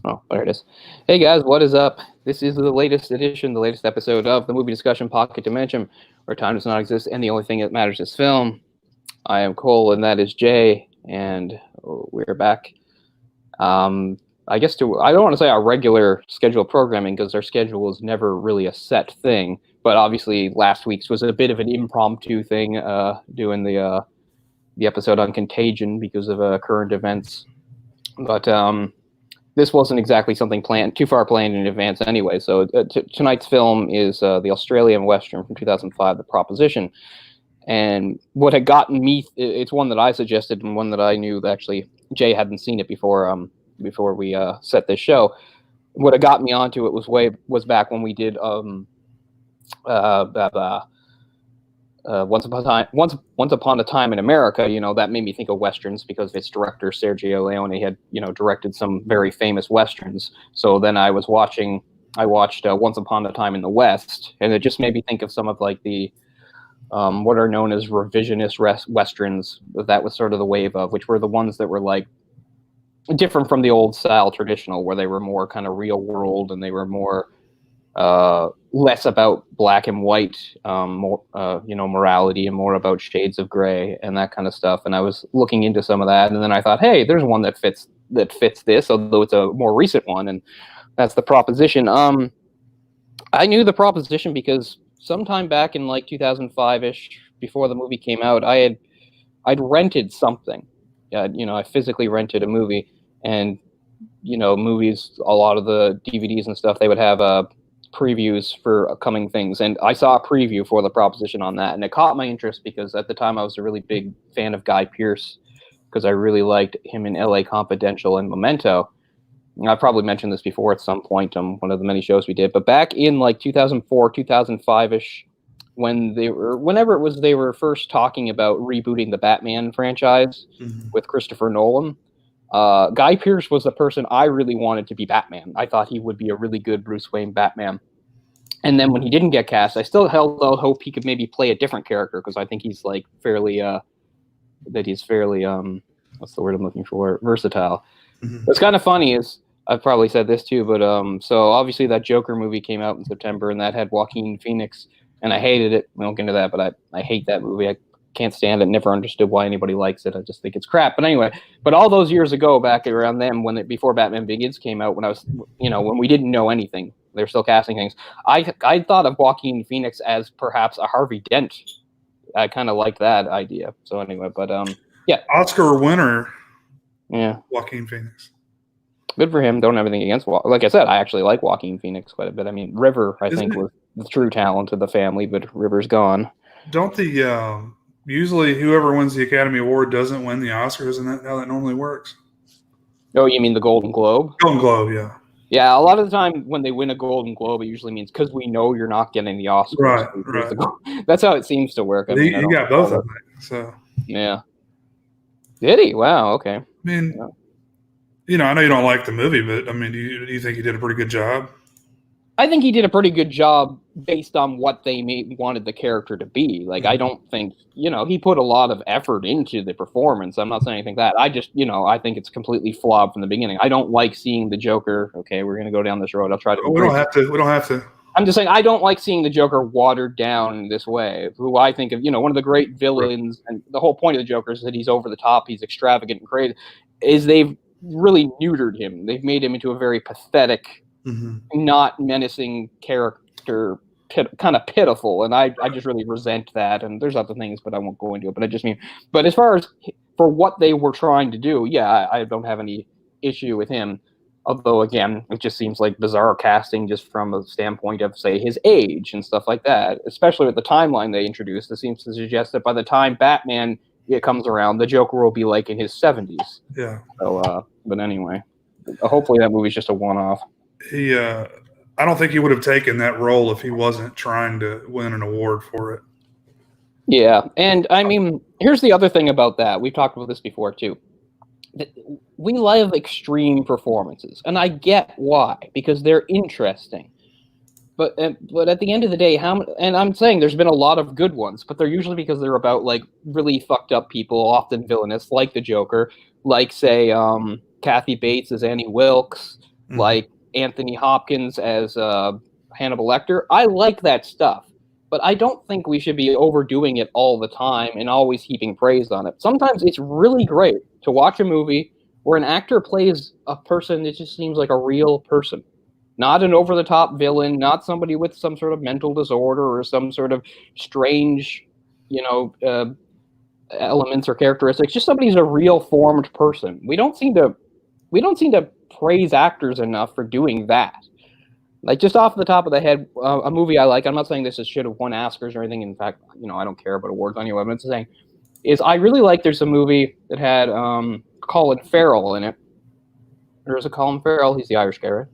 Oh, there it is. Hey guys, what is up? This is the latest edition, the latest episode of the Movie Discussion Pocket Dimension, where time does not exist and the only thing that matters is film. I am Cole, and that is Jay, and we're back. I guess I don't want to say our regular scheduled programming because our schedule is never really a set thing. But obviously, last week's was a bit of an impromptu thing, doing the episode on Contagion because of current events. But this wasn't exactly something too far planned in advance anyway. So tonight's film is the Australian Western from 2005, The Proposition. And what had gotten me, it's one that I suggested and one that I knew that actually Jay hadn't seen it before we set this show. What had got me onto it was back when we did Once Upon a Time in America. You know, that made me think of westerns because its director Sergio Leone had directed some very famous westerns. So then I watched Once Upon a Time in the West, and it just made me think of some of like the what are known as revisionist westerns. That was sort of the wave of, which were the ones that were like different from the old style traditional, where they were more kind of real world and they were more less about black and white, more morality, and more about shades of gray and that kind of stuff. And I was looking into some of that, and then I thought, hey, there's one that fits this, although it's a more recent one, and that's The Proposition. I knew The Proposition because sometime back in like 2005-ish, before the movie came out, I'd rented something. I physically rented a movie, and movies, a lot of the DVDs and stuff, they would have previews for upcoming things, and I saw a preview for The Proposition on that, and it caught my interest because at the time I was a really big fan of Guy Pearce because I really liked him in LA Confidential and Memento. I've probably mentioned this before at some point on one of the many shows we did, but back in like 2004, 2005-ish, whenever it was they were first talking about rebooting the Batman franchise with Christopher Nolan, Guy Pearce was the person I really wanted to be Batman. I thought he would be a really good Bruce Wayne Batman. And then when he didn't get cast, I still held out hope he could maybe play a different character, because I think he's like fairly what's the word I'm looking for? Versatile. What's kind of funny is, I've probably said this too, but so obviously that Joker movie came out in September, and that had Joaquin Phoenix, and I hated it. We won't get into that, but I hate that movie. I can't stand it. Never understood why anybody likes it. I just think it's crap. But anyway, all those years ago, back around then, before Batman Begins came out, when I was, when we didn't know anything, they were still casting things. I thought of Joaquin Phoenix as perhaps a Harvey Dent. I kind of like that idea. So anyway, but yeah, Oscar winner. Yeah, Joaquin Phoenix. Good for him. Don't have anything against. Like I said, I actually like Joaquin Phoenix quite a bit. I mean, River, I think, was the true talent of the family, but River's gone. Don't usually whoever wins the Academy Award doesn't win the Oscar? Isn't that how that normally works? Oh, you mean the Golden Globe? Golden Globe, yeah. Yeah, a lot of the time when they win a Golden Globe, it usually means because we know you're not getting the Oscar. Right. That's how it seems to work. He got both of them. So yeah. Did he? Wow. Okay. I mean, I know you don't like the movie, but I mean, do you think he did a pretty good job? I think he did a pretty good job based on what they wanted the character to be. Like, I don't think, he put a lot of effort into the performance. I'm not saying anything that. I just, I think it's completely flawed from the beginning. I don't like seeing the Joker. Okay, we're going to go down this road. I'll try to. We don't have to. I'm just saying, I don't like seeing the Joker watered down this way. Who I think of, one of the great villains, and the whole point of the Joker is that he's over the top, he's extravagant and crazy, is they've really neutered him. They've made him into a very pathetic, not menacing character, kind of pitiful, and I just really resent that. And there's other things, but I won't go into it. But I just mean, but as far as for what they were trying to do, yeah, I don't have any issue with him. Although, again, it just seems like bizarre casting just from a standpoint of, say, his age and stuff like that, especially with the timeline they introduced. It seems to suggest that by the time Batman comes around, the Joker will be like in his 70s. Yeah. So, but anyway, hopefully that movie's just a one-off. I don't think he would have taken that role if he wasn't trying to win an award for it. Yeah, and I mean, here's the other thing about that. We've talked about this before, too. We love extreme performances, and I get why, because they're interesting. But at the end of the day, and I'm saying there's been a lot of good ones, but they're usually because they're about like really fucked up people, often villainous, like the Joker, like say Kathy Bates as Annie Wilkes, like Anthony Hopkins as Hannibal Lecter. I like that stuff, but I don't think we should be overdoing it all the time and always heaping praise on it. Sometimes it's really great to watch a movie where an actor plays a person that just seems like a real person. Not an over-the-top villain, not somebody with some sort of mental disorder or some sort of strange, elements or characteristics. Just somebody who's a real formed person. We don't seem to praise actors enough for doing that. Like, just off the top of the head, a movie I like, I'm not saying this should have won Oscars or anything. In fact, I don't care about awards anyway. But I'm saying is I really like, there's a movie that had Colin Farrell in it. There's a Colin Farrell. He's the Irish guy, right?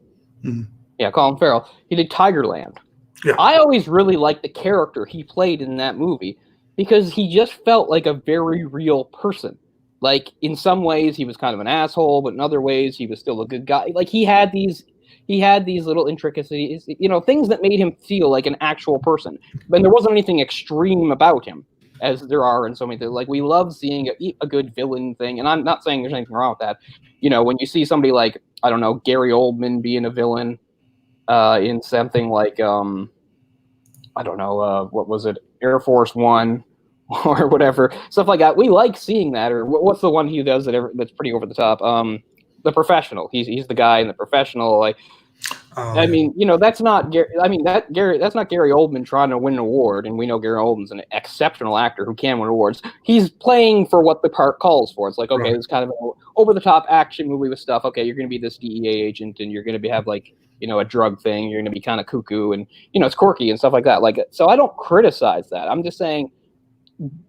Mm-hmm. Yeah, Colin Farrell. He did Tigerland. Yeah. I always really liked the character he played in that movie because he just felt like a very real person. Like, in some ways, he was kind of an asshole, but in other ways, he was still a good guy. Like, he had these little intricacies, things that made him feel like an actual person. But there wasn't anything extreme about him, as there are in so many things. Like, we love seeing a good villain thing, and I'm not saying there's anything wrong with that. When you see somebody like, I don't know, Gary Oldman being a villain in something like, I don't know, what was it, Air Force One, or whatever, stuff like that. We like seeing that. Or what's the one he does that's pretty over the top? The Professional. He's the guy in The Professional. Like, I mean, that's not Gary. I mean, that's not Gary Oldman trying to win an award, and we know Gary Oldman's an exceptional actor who can win awards. He's playing for what the part calls for. It's like, okay, It's kind of an over-the-top action movie with stuff. Okay, you're going to be this DEA agent, and you're going to have like, a drug thing. You're going to be kind of cuckoo, and it's quirky and stuff like that. Like, so I don't criticize that. I'm just saying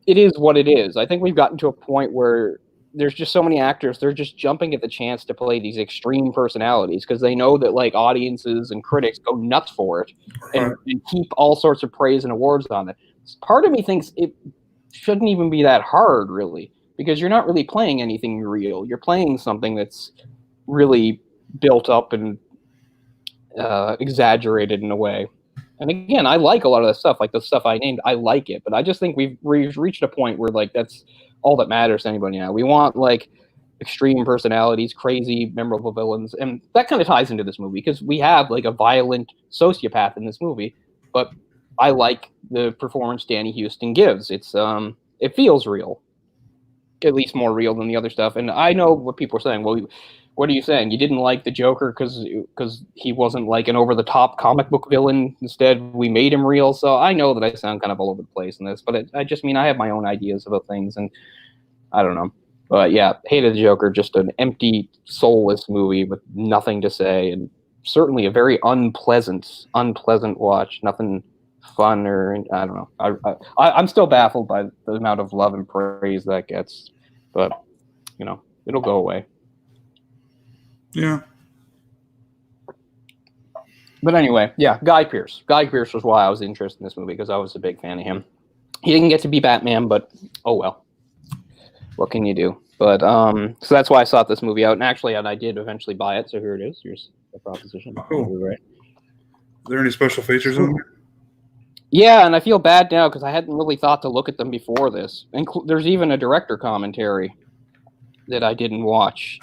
it is what it is. I think we've gotten to a point where there's just so many actors, they're just jumping at the chance to play these extreme personalities because they know that, like, audiences and critics go nuts for it and keep all sorts of praise and awards on it. Part of me thinks it shouldn't even be that hard, really, because you're not really playing anything real. You're playing something that's really built up and exaggerated in a way. And again, I like a lot of that stuff, like the stuff I named. I like it, but I just think we've reached a point where, like, that's all that matters to anybody now. We want, like, extreme personalities, crazy, memorable villains, and that kind of ties into this movie because we have, like, a violent sociopath in this movie. But I like the performance Danny Huston gives. It feels real, at least more real than the other stuff. And I know what people are saying. Well, what are you saying? You didn't like the Joker because he wasn't like an over-the-top comic book villain. Instead, we made him real. So I know that I sound kind of all over the place in this, but I just mean I have my own ideas about things, and I don't know. But yeah, hated the Joker. Just an empty, soulless movie with nothing to say, and certainly a very unpleasant watch. Nothing fun, or I don't know. I'm still baffled by the amount of love and praise that gets, but it'll go away. Yeah. But anyway, yeah, Guy Pearce. Guy Pearce was why I was interested in this movie, because I was a big fan of him. He didn't get to be Batman, but oh well. What can you do? But so that's why I sought this movie out, and actually, I did eventually buy it. So here it is. Here's the proposition. Cool. Are there any special features on there? Yeah, and I feel bad now because I hadn't really thought to look at them before this. There's even a director commentary that I didn't watch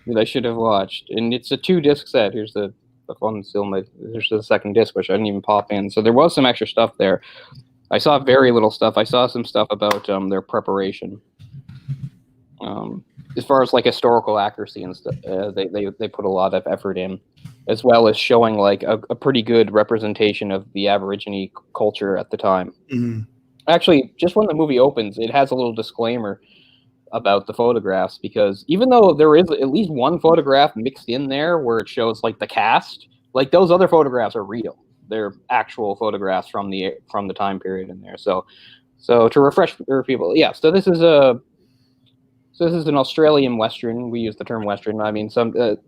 that I should have watched, and it's a 2-disc set. Here's the fun still. There's the second disc, which I didn't even pop in. So there was some extra stuff there. I saw very little stuff. I saw some stuff about their preparation. As far as like historical accuracy and stuff, they put a lot of effort in, as well as showing like a pretty good representation of the Aborigine culture at the time. Mm-hmm. Actually, just when the movie opens, it has a little disclaimer about the photographs, because even though there is at least one photograph mixed in there where it shows like the cast, like those other photographs are real. They're actual photographs from the time period in there. So to refresh people, yeah. So this is an Australian Western. We use the term Western. I mean,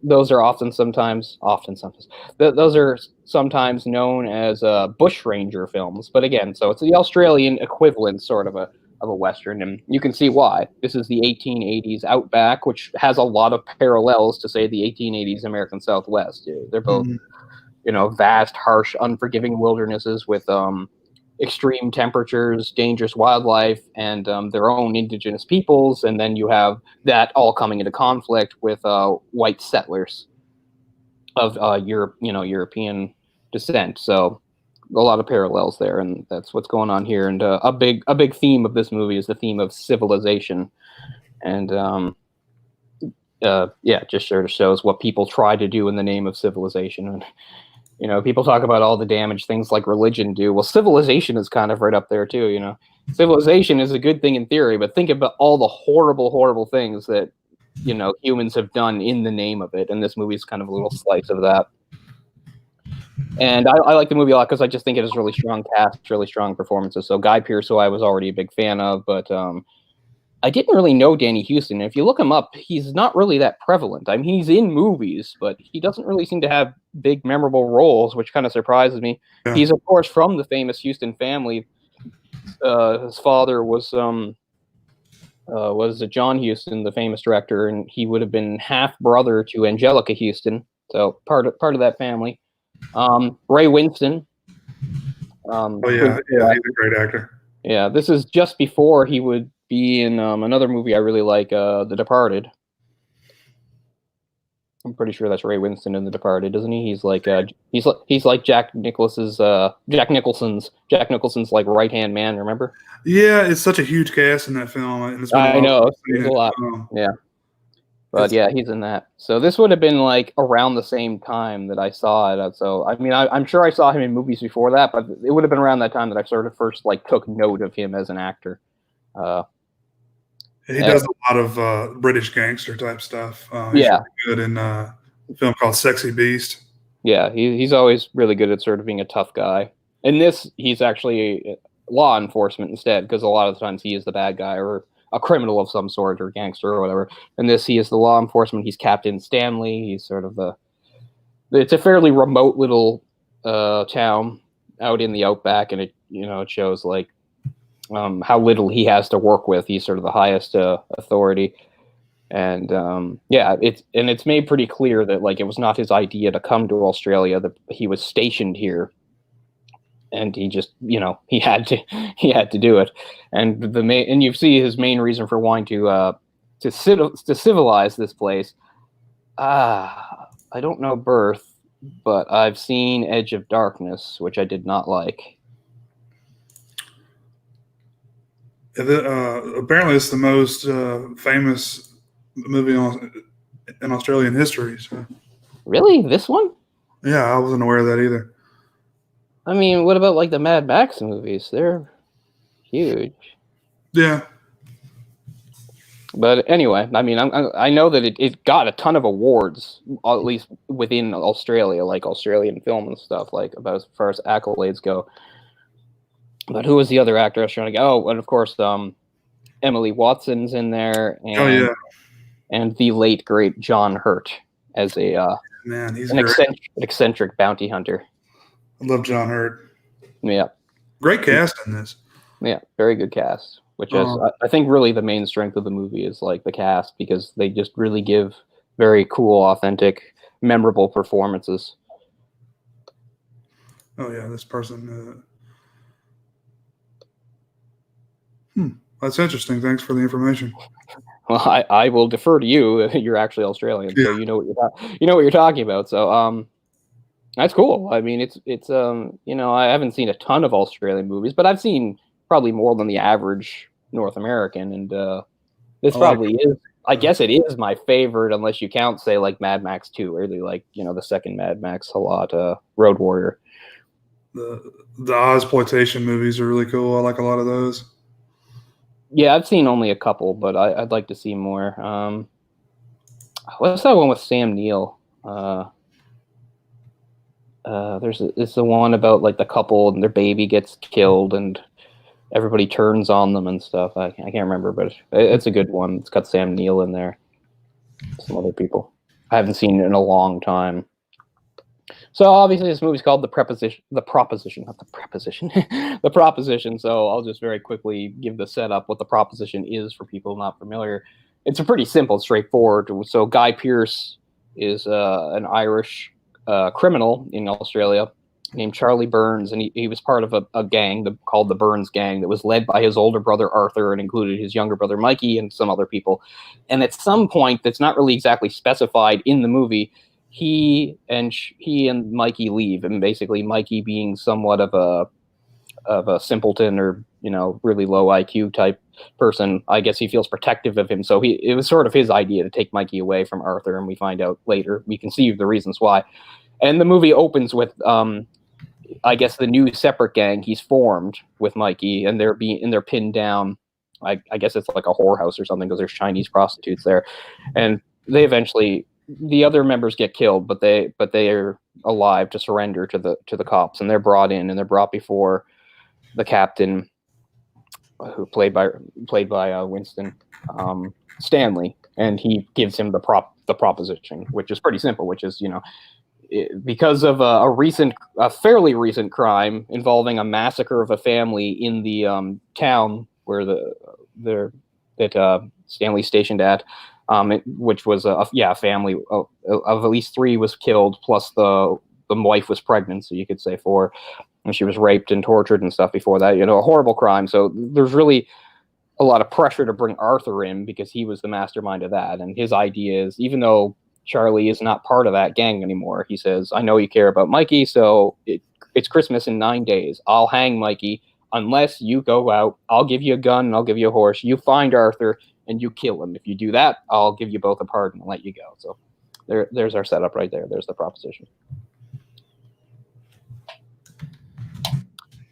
those are sometimes those are sometimes known as bushranger films. But again, so it's the Australian equivalent, sort of a Western, and you can see why. This is the 1880s outback, which has a lot of parallels to, say, the 1880s American Southwest. They're both, vast, harsh, unforgiving wildernesses with extreme temperatures, dangerous wildlife, and their own indigenous peoples, and then you have that all coming into conflict with white settlers. of European descent. So a lot of parallels there, and that's what's going on here. And a big theme of this movie is the theme of civilization, and it just sort of shows what people try to do in the name of civilization. And people talk about all the damage things like religion do. Well, civilization is kind of right up there too. Civilization is a good thing in theory, but think about all the horrible things that humans have done in the name of it, and this movie is kind of a little slice of that. And I like the movie a lot because I just think it has really strong cast, really strong performances. So Guy Pearce, who I was already a big fan of, but I didn't really know Danny Houston. If you look him up, he's not really that prevalent. I mean, he's in movies, but he doesn't really seem to have big, memorable roles, which kind of surprises me. Yeah. He's, of course, from the famous Houston family. His father was John Huston, the famous director, and he would have been half brother to Angelica Houston, so part of that family. Ray Winston. He's a great actor. Yeah, this is just before he would be in another movie I really like, The Departed. I'm pretty sure that's Ray Winston in The Departed, isn't he? He's like Jack Nicholson's like right-hand man. Remember? Yeah, it's such a huge cast in that film. And I know it's a lot. Yeah. But yeah, he's in that. So this would have been like around the same time that I saw it. So I mean, I'm sure I saw him in movies before that, but it would have been around that time that I sort of first like took note of him as an actor. He does a lot of British gangster type stuff. He's really good in a film called Sexy Beast. Yeah, he's always really good at sort of being a tough guy. In this, he's actually law enforcement instead, because a lot of the times he is the bad guy or a criminal of some sort or gangster or whatever. In this, he is the law enforcement. He's Captain Stanley. He's sort of it's a fairly remote little town out in the outback, and it shows like how little he has to work with. He's sort of the highest authority, and it's made pretty clear that like it was not his idea to come to Australia. That he was stationed here, and he just he had to do it. And you see his main reason for wanting to civilize this place. I don't know Birth, but I've seen Edge of Darkness, which I did not like. Apparently, it's the most famous movie in Australian history. So. Really? This one? Yeah, I wasn't aware of that either. I mean, what about like the Mad Max movies? They're huge. Yeah. But anyway, I mean, I know that it got a ton of awards, at least within Australia, like Australian film and stuff, like about as far as accolades go. But who was the other actor I was trying to get? Oh, and of course, Emily Watson's in there, and and the late great John Hurt as an eccentric bounty hunter. I love John Hurt. Yeah, great cast in this. Yeah, very good cast. Which is, I think, really the main strength of the movie is like the cast, because they just really give very cool, authentic, memorable performances. Oh yeah, this person. That's interesting. Thanks for the information. Well, I will defer to you. You're actually Australian, so you know what you're talking about. So that's cool. I mean, it's I haven't seen a ton of Australian movies, but I've seen probably more than the average North American, and this probably is. I guess it is my favorite, unless you count, say, like Mad Max 2, or like the second Mad Max a lot, Road Warrior. The Ozploitation movies are really cool. I like a lot of those. Yeah, I've seen only a couple, but I'd like to see more. What's that one with Sam Neill? It's the one about like the couple and their baby gets killed and everybody turns on them and stuff. I can't remember, but it's a good one. It's got Sam Neill in there. Some other people. I haven't seen it in a long time. So obviously this movie's called The Proposition, not the Preposition, The Proposition. So I'll just very quickly give the setup, what The Proposition is for people not familiar. It's a pretty simple, straightforward. So Guy Pearce is an Irish criminal in Australia named Charlie Burns, and he was part of a gang called the Burns Gang that was led by his older brother Arthur and included his younger brother Mikey and some other people. And at some point that's not really exactly specified in the movie, he and Mikey leave, and basically Mikey, being somewhat of a simpleton, or really low IQ type person, I guess he feels protective of him. So it was sort of his idea to take Mikey away from Arthur, and we find out later, we can see the reasons why. And the movie opens with I guess the new separate gang he's formed with Mikey, and they're pinned down. I guess it's like a whorehouse or something, because there's Chinese prostitutes there, and the other members get killed, but they are alive to surrender to the cops, and they're brought in, and they're brought before the captain, who played by Winston Stanley, and he gives him the proposition, which is pretty simple, which is because of a fairly recent crime involving a massacre of a family in the town where Stanley's stationed at, which was a family of at least 3 was killed, plus the wife was pregnant, so you could say 4, and she was raped and tortured and stuff before that. A horrible crime. So there's really a lot of pressure to bring Arthur in, because he was the mastermind of that, and his idea is, even though Charlie is not part of that gang anymore, he says, I know you care about Mikey, so it's Christmas in 9 days. I'll hang Mikey unless you go out. I'll give you a gun and I'll give you a horse. You find Arthur and you kill him. If you do that, I'll give you both a pardon and let you go. So there's our setup right there. There's the proposition.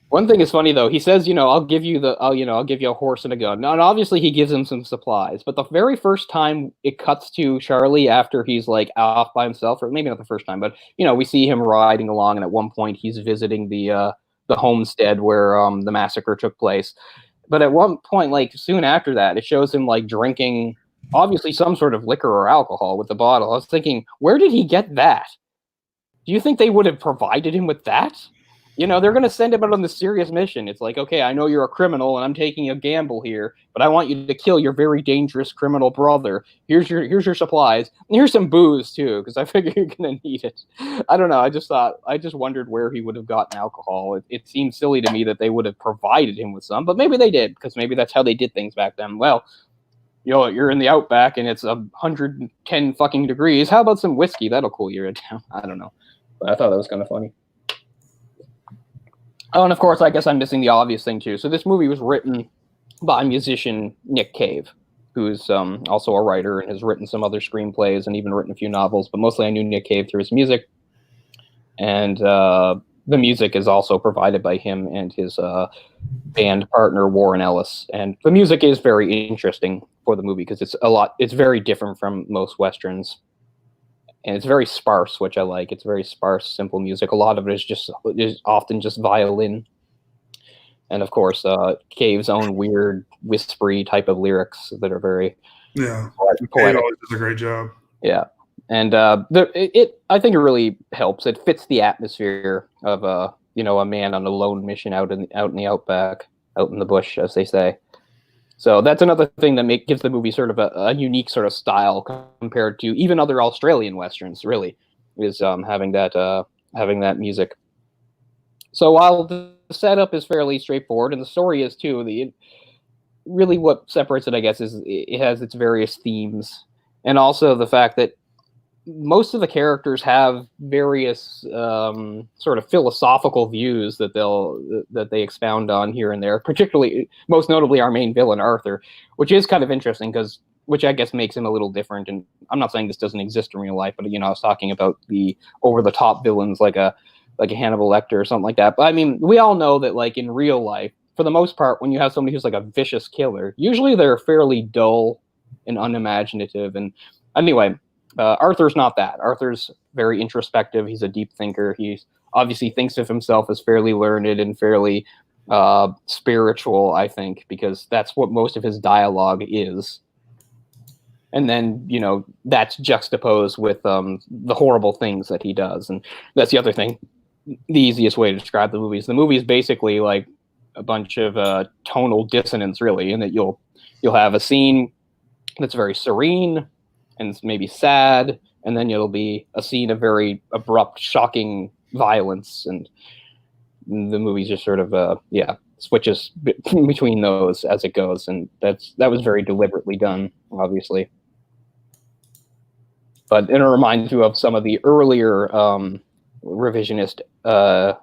One thing is funny though. He says, I'll give you a horse and a gun. Now, and obviously he gives him some supplies, but the very first time it cuts to Charlie after he's like off by himself, or maybe not the first time, but we see him riding along, and at one point he's visiting the homestead where the massacre took place. But at one point, like soon after that, it shows him like drinking, obviously some sort of liquor or alcohol with the bottle. I was thinking, where did he get that? Do you think they would have provided him with that? They're going to send him out on this serious mission. It's like, okay, I know you're a criminal and I'm taking a gamble here, but I want you to kill your very dangerous criminal brother. Here's your supplies. And here's some booze too, because I figure you're going to need it. I don't know. I just wondered where he would have gotten alcohol. It seems silly to me that they would have provided him with some, but maybe they did, because maybe that's how they did things back then. Well, you're in the outback and it's 110 fucking degrees. How about some whiskey? That'll cool you down. I don't know. But I thought that was kind of funny. Oh, and of course, I guess I'm missing the obvious thing too. So this movie was written by musician Nick Cave, who's also a writer and has written some other screenplays and even written a few novels. But mostly I knew Nick Cave through his music. And the music is also provided by him and his band partner, Warren Ellis. And the music is very interesting for the movie, because it's very different from most Westerns. And it's very sparse, which I like. It's very sparse, simple music. A lot of it is often just violin. And of course, Cave's own weird, whispery type of lyrics that are very poetic. Cave always does a great job. Yeah. And I think it really helps. It fits the atmosphere of a man on a lone mission out in the outback, out in the bush, as they say. So that's another thing that gives the movie sort of a unique sort of style compared to even other Australian Westerns, really, is having that music. So while the setup is fairly straightforward, and the story is too, really what separates it, I guess, is it has its various themes, and also the fact that most of the characters have various sort of philosophical views that they expound on here and there. Particularly, most notably, our main villain Arthur, which is kind of interesting which I guess makes him a little different. And I'm not saying this doesn't exist in real life, but I was talking about the over-the-top villains like a Hannibal Lecter or something like that. But I mean, we all know that like in real life, for the most part, when you have somebody who's like a vicious killer, usually they're fairly dull and unimaginative. And anyway. Arthur's not that. Arthur's very introspective. He's a deep thinker. He obviously thinks of himself as fairly learned and fairly spiritual, I think, because that's what most of his dialogue is. And then, that's juxtaposed with the horrible things that he does. And that's the other thing. The easiest way to describe the movie is basically like a bunch of tonal dissonance, really, in that you'll have a scene that's very serene and maybe sad, and then it'll be a scene of very abrupt, shocking violence, and the movie just sort of switches between those as it goes, and that was very deliberately done, obviously. But it reminds you of some of the earlier revisionist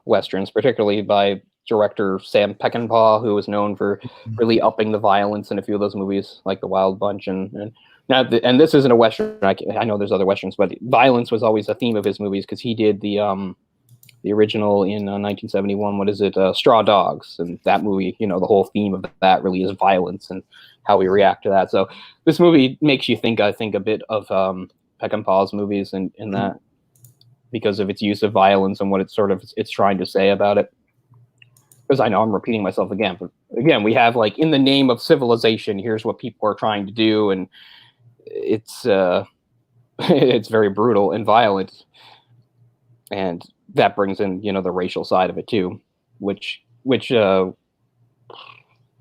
westerns, particularly by director Sam Peckinpah, who was known for really upping the violence in a few of those movies, like The Wild Bunch. And this isn't a western. I know there's other westerns, but violence was always a theme of his movies because he did the original in 1971. What is it? Straw Dogs, and that movie. The whole theme of that really is violence and how we react to that. So this movie makes you think. I think a bit of Peckinpah's movies in that, because of its use of violence and what it's trying to say about it. Because I know I'm repeating myself again, but again, we have like, in the name of civilization, here's what people are trying to do, and it's it's very brutal and violent, and that brings in the racial side of it too, which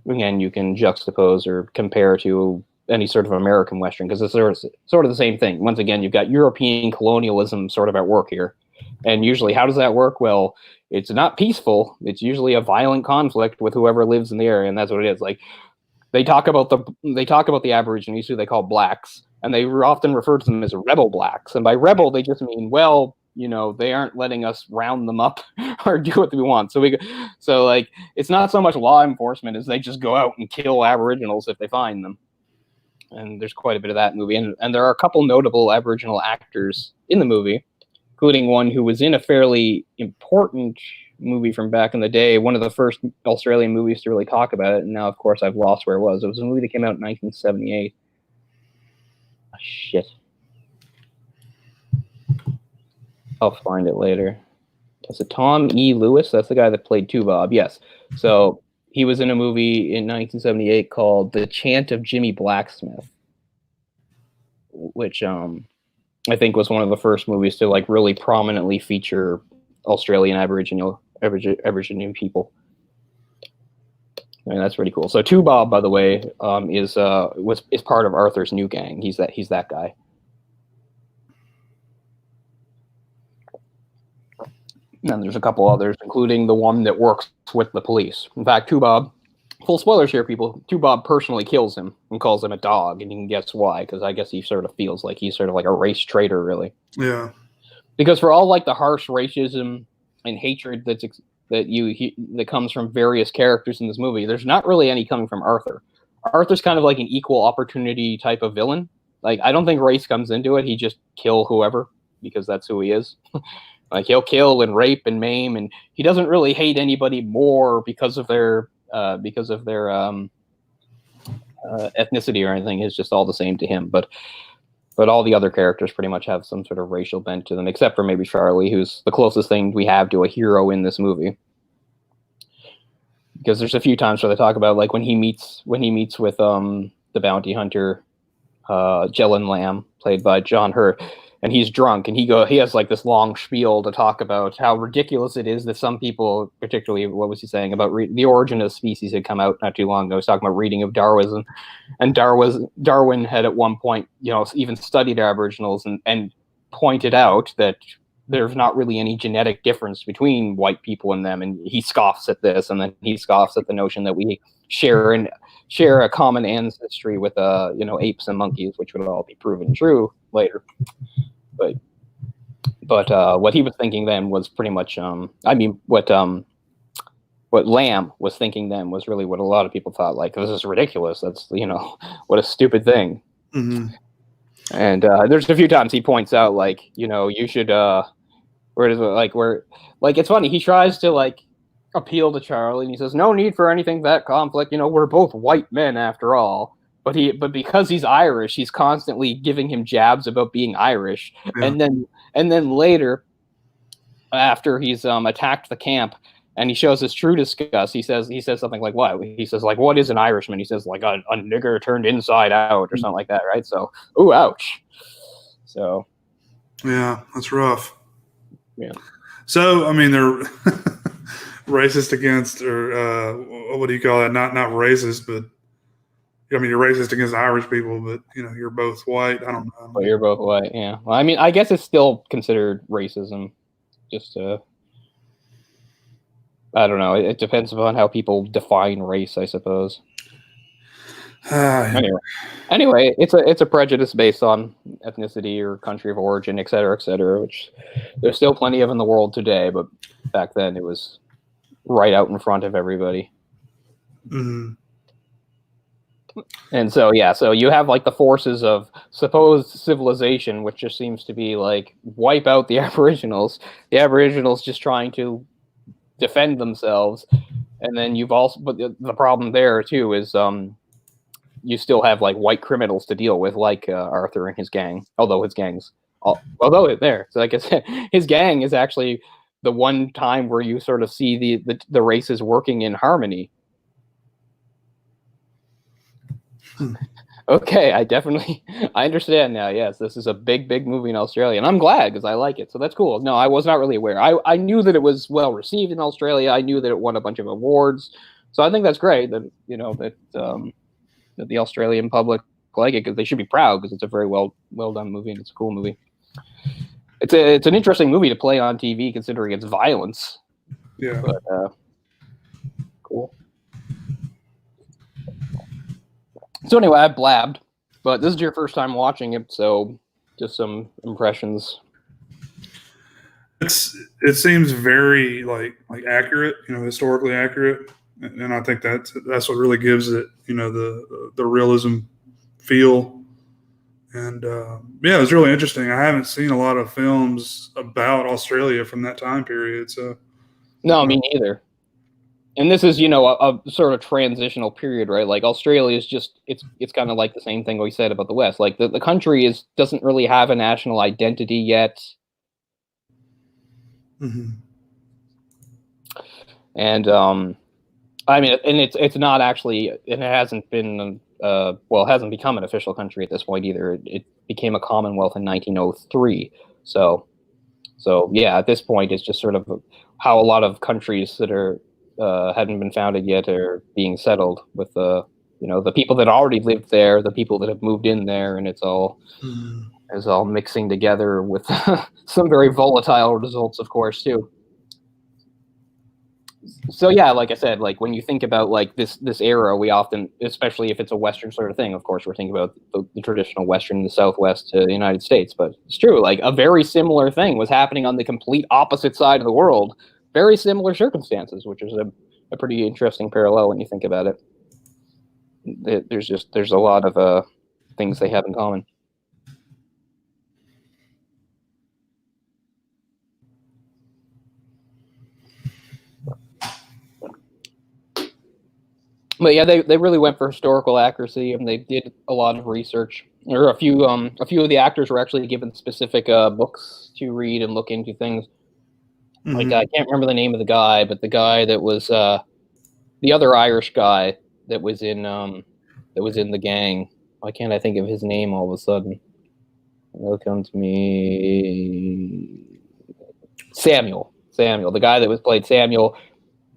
again you can juxtapose or compare to any sort of American Western, because it's sort of the same thing. Once again, you've got European colonialism sort of at work here. And usually, how does that work? Well, it's not peaceful. It's usually a violent conflict with whoever lives in the area, and that's what it is. Like, they talk about the Aborigines, who they call blacks, and they often refer to them as rebel blacks. And by rebel, they just mean, well, they aren't letting us round them up or do what we want. So like, it's not so much law enforcement as they just go out and kill Aboriginals if they find them. And there's quite a bit of that movie. And there are a couple notable Aboriginal actors in the movie, including one who was in a fairly important movie from back in the day, one of the first Australian movies to really talk about it. And now, of course, I've lost where it was. It was a movie that came out in 1978. Oh, shit. I'll find it later. Is it Tom E. Lewis? That's the guy that played Toobab. Yes. So he was in a movie in 1978 called The Chant of Jimmy Blacksmith, which I think was one of the first movies to like really prominently feature Australian Aboriginal people. And that's pretty cool. So Toobab, by the way, is part of Arthur's new gang. He's that guy. And there's a couple others, including the one that works with the police. In fact, Toobab, full spoilers here, people, Toobab personally kills him and calls him a dog, and you can guess why, because I guess he sort of feels like he's sort of like a race traitor, really. Yeah. Because for all like the harsh racism and hatred that comes from various characters in this movie, there's not really any coming from Arthur. Arthur's kind of like an equal opportunity type of villain. Like, I don't think race comes into it. He just kill whoever because that's who he is. Like, he'll kill and rape and maim, and he doesn't really hate anybody more because of their ethnicity or anything. It's just all the same to him. But all the other characters pretty much have some sort of racial bent to them, except for maybe Charlie, who's the closest thing we have to a hero in this movie. Because there's a few times where they talk about like when he meets with the bounty hunter, Jellen Lamb, played by John Hurt. And he's drunk, and he has like this long spiel to talk about how ridiculous it is that some people, particularly, what was he saying about the Origin of Species had come out not too long ago. He was talking about reading of Darwinism, and Darwin had at one point, even studied Aboriginals and pointed out that there's not really any genetic difference between white people and them, and he scoffs at this, and then he scoffs at the notion that we share a common ancestry with apes and monkeys, which would all be proven true later. But what he was thinking then was pretty much what Lamb was thinking then was really what a lot of people thought, like, this is ridiculous, that's what a stupid thing. Mm-hmm. And there's a few times he points out, like, you should it's funny, he tries to like appeal to Charlie, and he says, no need for anything that conflict, we're both white men after all. But because he's Irish, he's constantly giving him jabs about being Irish. Yeah. And then later, after he's attacked the camp and he shows his true disgust, he says something like, what? He says, like, what is an Irishman? He says, like, a nigger turned inside out or something like that, right? So, ooh, ouch. So. Yeah, that's rough. Yeah. So, I mean, they're racist against, or what do you call that? Not racist, but I mean, you're racist against Irish people, but you're both white. I don't know. But you're both white, yeah. Well, I mean, I guess it's still considered racism. Just I don't know. It depends upon how people define race, I suppose. Yeah. Anyway, it's a prejudice based on ethnicity or country of origin, et cetera, which there's still plenty of in the world today, but back then it was right out in front of everybody. Mhm. And so so you have like the forces of supposed civilization, which just seems to be like wipe out the Aboriginals. The Aboriginals just trying to defend themselves, and then you've also, but the problem there too is you still have like white criminals to deal with, like Arthur and his gang. Although like I said, his gang is actually the one time where you sort of see the races working in harmony. Okay, I understand now. Yes, this is a big movie in Australia, and I'm glad because I like it. So that's cool. No, I was not really aware. I knew that it was well received in Australia. I knew that it won a bunch of awards. So I think that's great that that the Australian public like it, because they should be proud because it's a very well done movie and it's a cool movie. It's an interesting movie to play on TV considering its violence. Yeah. But cool. So anyway, I blabbed, but this is your first time watching it, so just some impressions. It seems very like accurate, historically accurate, and I think that's what really gives it, the realism feel. And yeah, it was really interesting. I haven't seen a lot of films about Australia from that time period, so No, me neither. And this is, a sort of transitional period, right? Like Australia is just it's kind of like the same thing we said about the West. Like the country doesn't really have a national identity yet. Mm-hmm. And I mean, and it's not actually, it hasn't been it hasn't become an official country at this point either. It became a Commonwealth in 1903. So yeah, at this point, it's just sort of how a lot of countries that are hadn't been founded yet are being settled with the people that already lived there, the people that have moved in there, and it's all mixing together with some very volatile results, of course, too. So yeah, like I said, like when you think about like this era, we often, especially if it's a Western sort of thing, of course, we're thinking about the traditional Western, the Southwest to the United States. But it's true, like a very similar thing was happening on the complete opposite side of the world. Very similar circumstances, which is a pretty interesting parallel when you think about it. There's a lot of things they have in common. But yeah, they really went for historical accuracy, and they did a lot of research. There were a few of the actors were actually given specific books to read and look into things. Mm-hmm. Like I can't remember the name of the guy, but the guy that was the other Irish guy that was in the gang. Why can't I think of his name all of a sudden? It'll come to me. Samuel, the guy that played Samuel.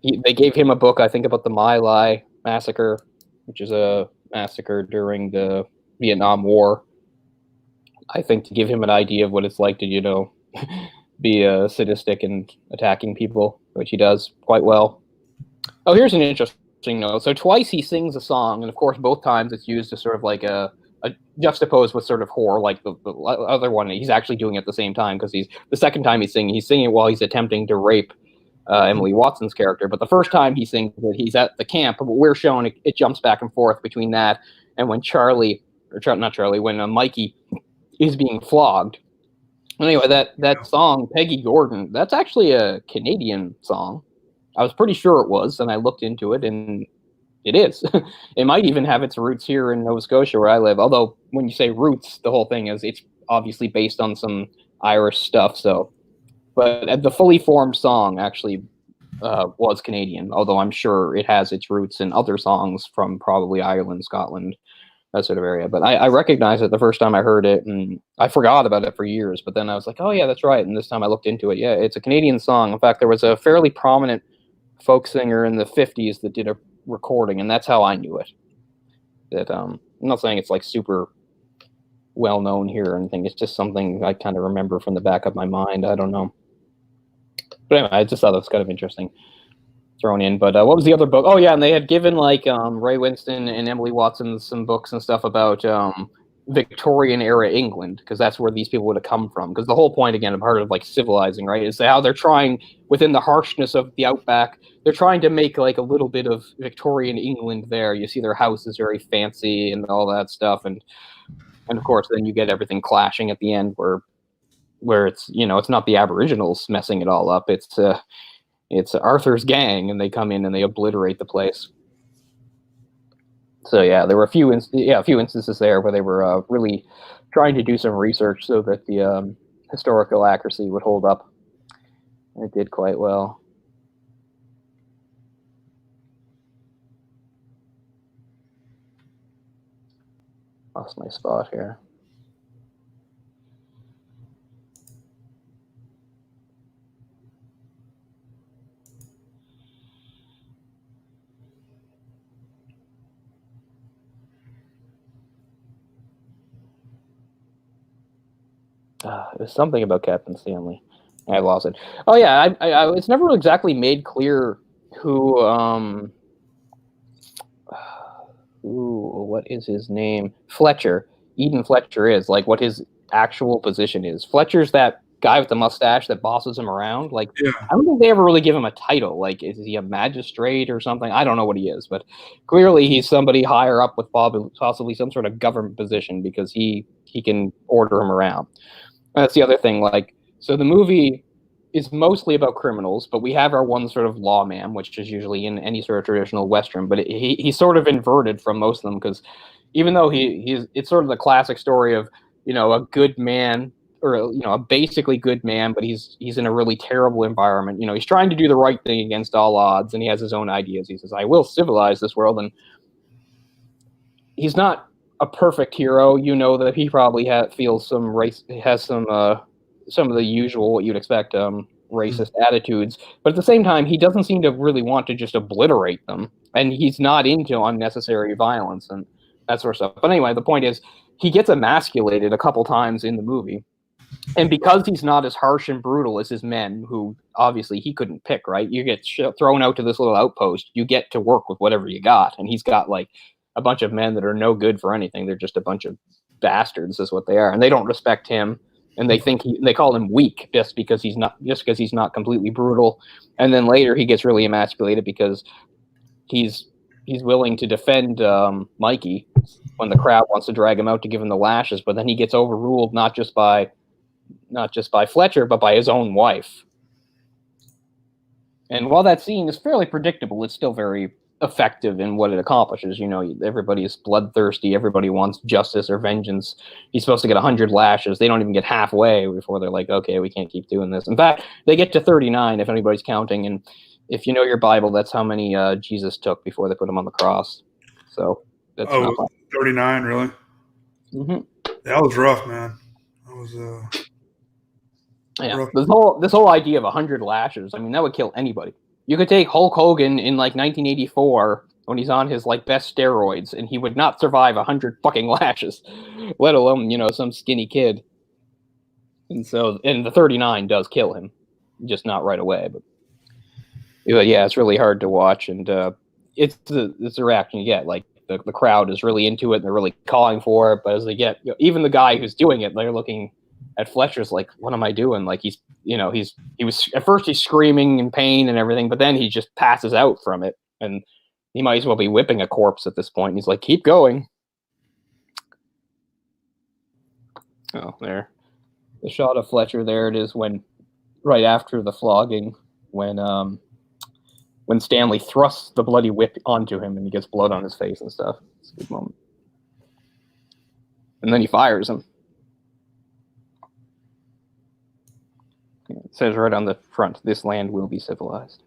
They gave him a book, I think, about the My Lai massacre, which is a massacre during the Vietnam War. I think to give him an idea of what it's like to, be sadistic and attacking people, which he does quite well. Oh, here's an interesting note. So twice he sings a song, and of course, both times it's used as sort of like a juxtaposed with sort of horror, like the other one. He's actually doing it at the same time because the second time he's singing while he's attempting to rape Emily Watson's character. But the first time he sings it, he's at the camp. But we're shown it jumps back and forth between that and when when Mikey is being flogged. Anyway, that song, Peggy Gordon, that's actually a Canadian song. I was pretty sure it was, and I looked into it, and it is. It might even have its roots here in Nova Scotia where I live. Although when you say roots, the whole thing is it's obviously based on some Irish stuff. So, but the fully formed song actually was Canadian, although I'm sure it has its roots in other songs from probably Ireland, Scotland, that sort of area. But I recognized it the first time I heard it, and I forgot about it for years. But then I was like, oh yeah, that's right. And this time I looked into it. Yeah, it's a Canadian song. In fact, there was a fairly prominent folk singer in the 50s that did a recording, and that's how I knew it. That I'm not saying it's like super well known here or anything. It's just something I kind of remember from the back of my mind. I don't know. But anyway, I just thought that was kind of interesting. thrown in. But what was the other book? Oh yeah, and they had given like Ray Winston and Emily Watson some books and stuff about Victorian era England, because that's where these people would have come from. Because the whole point, again, a part of like civilizing, right, is how they're trying, within the harshness of the outback, they're trying to make like a little bit of Victorian England there. You see their house is very fancy and all that stuff, and of course then you get everything clashing at the end where it's, you know, it's not the Aboriginals messing it all up, it's Arthur's gang, and they come in and they obliterate the place. So yeah, there were a few instances there where they were really trying to do some research so that the historical accuracy would hold up. And it did quite well. Lost my spot here. It was something about Captain Stanley. I lost it. Oh yeah, it's never exactly made clear who what is his name? Fletcher. Eden Fletcher is, like, what his actual position is. Fletcher's that guy with the mustache that bosses him around. Like, Yeah. I don't think they ever really give him a title. Like, is he a magistrate or something? I don't know what he is, but clearly he's somebody higher up with possibly some sort of government position, because he can order him around. That's the other thing. Like, so the movie is mostly about criminals, but we have our one sort of lawman, which is usually in any sort of traditional Western, but he's sort of inverted from most of them, because even though it's sort of the classic story of, you know, a good man, or, you know, a basically good man, but he's in a really terrible environment. You know, he's trying to do the right thing against all odds, and he has his own ideas. He says, I will civilize this world, and he's not a perfect hero. You know that he probably feels some some of the usual, what you'd expect, racist attitudes, but at the same time, he doesn't seem to really want to just obliterate them, and he's not into unnecessary violence and that sort of stuff. But anyway, the point is, he gets emasculated a couple times in the movie, and because he's not as harsh and brutal as his men, who obviously he couldn't pick, right? You get thrown out to this little outpost, you get to work with whatever you got, and he's got like a bunch of men that are no good for anything. They're just a bunch of bastards, is what they are, and they don't respect him. And they think they call him weak just because he's not completely brutal. And then later he gets really emasculated because he's willing to defend Mikey when the crowd wants to drag him out to give him the lashes, but then he gets overruled not just by Fletcher, but by his own wife. And while that scene is fairly predictable, it's still very effective in what it accomplishes. You know, everybody is bloodthirsty. Everybody wants justice or vengeance. He's supposed to get 100 lashes. They don't even get halfway before they're like, okay, we can't keep doing this. In fact, they get to 39 if anybody's counting. And if you know your Bible, that's how many Jesus took before they put him on the cross. So that's 39, really? Mm-hmm. That was rough, man. That was yeah. rough. This whole idea of 100 lashes, I mean, that would kill anybody. You could take Hulk Hogan in like 1984 when he's on his like best steroids, and he would not survive 100 fucking lashes, let alone, you know, some skinny kid. And the 39 does kill him, just not right away. But yeah, it's really hard to watch, and it's the reaction you get. Like the crowd is really into it, and they're really calling for it. But as they get, you know, even the guy who's doing it, they're looking at Fletcher's like, what am I doing? Like he was at first he's screaming in pain and everything, but then he just passes out from it, and he might as well be whipping a corpse at this point. And he's like, keep going. Oh, there, the shot of Fletcher. There it is, when right after the flogging, when Stanley thrusts the bloody whip onto him and he gets blood on his face and stuff. It's a good moment. And then he fires him. It says right on the front, this land will be civilized.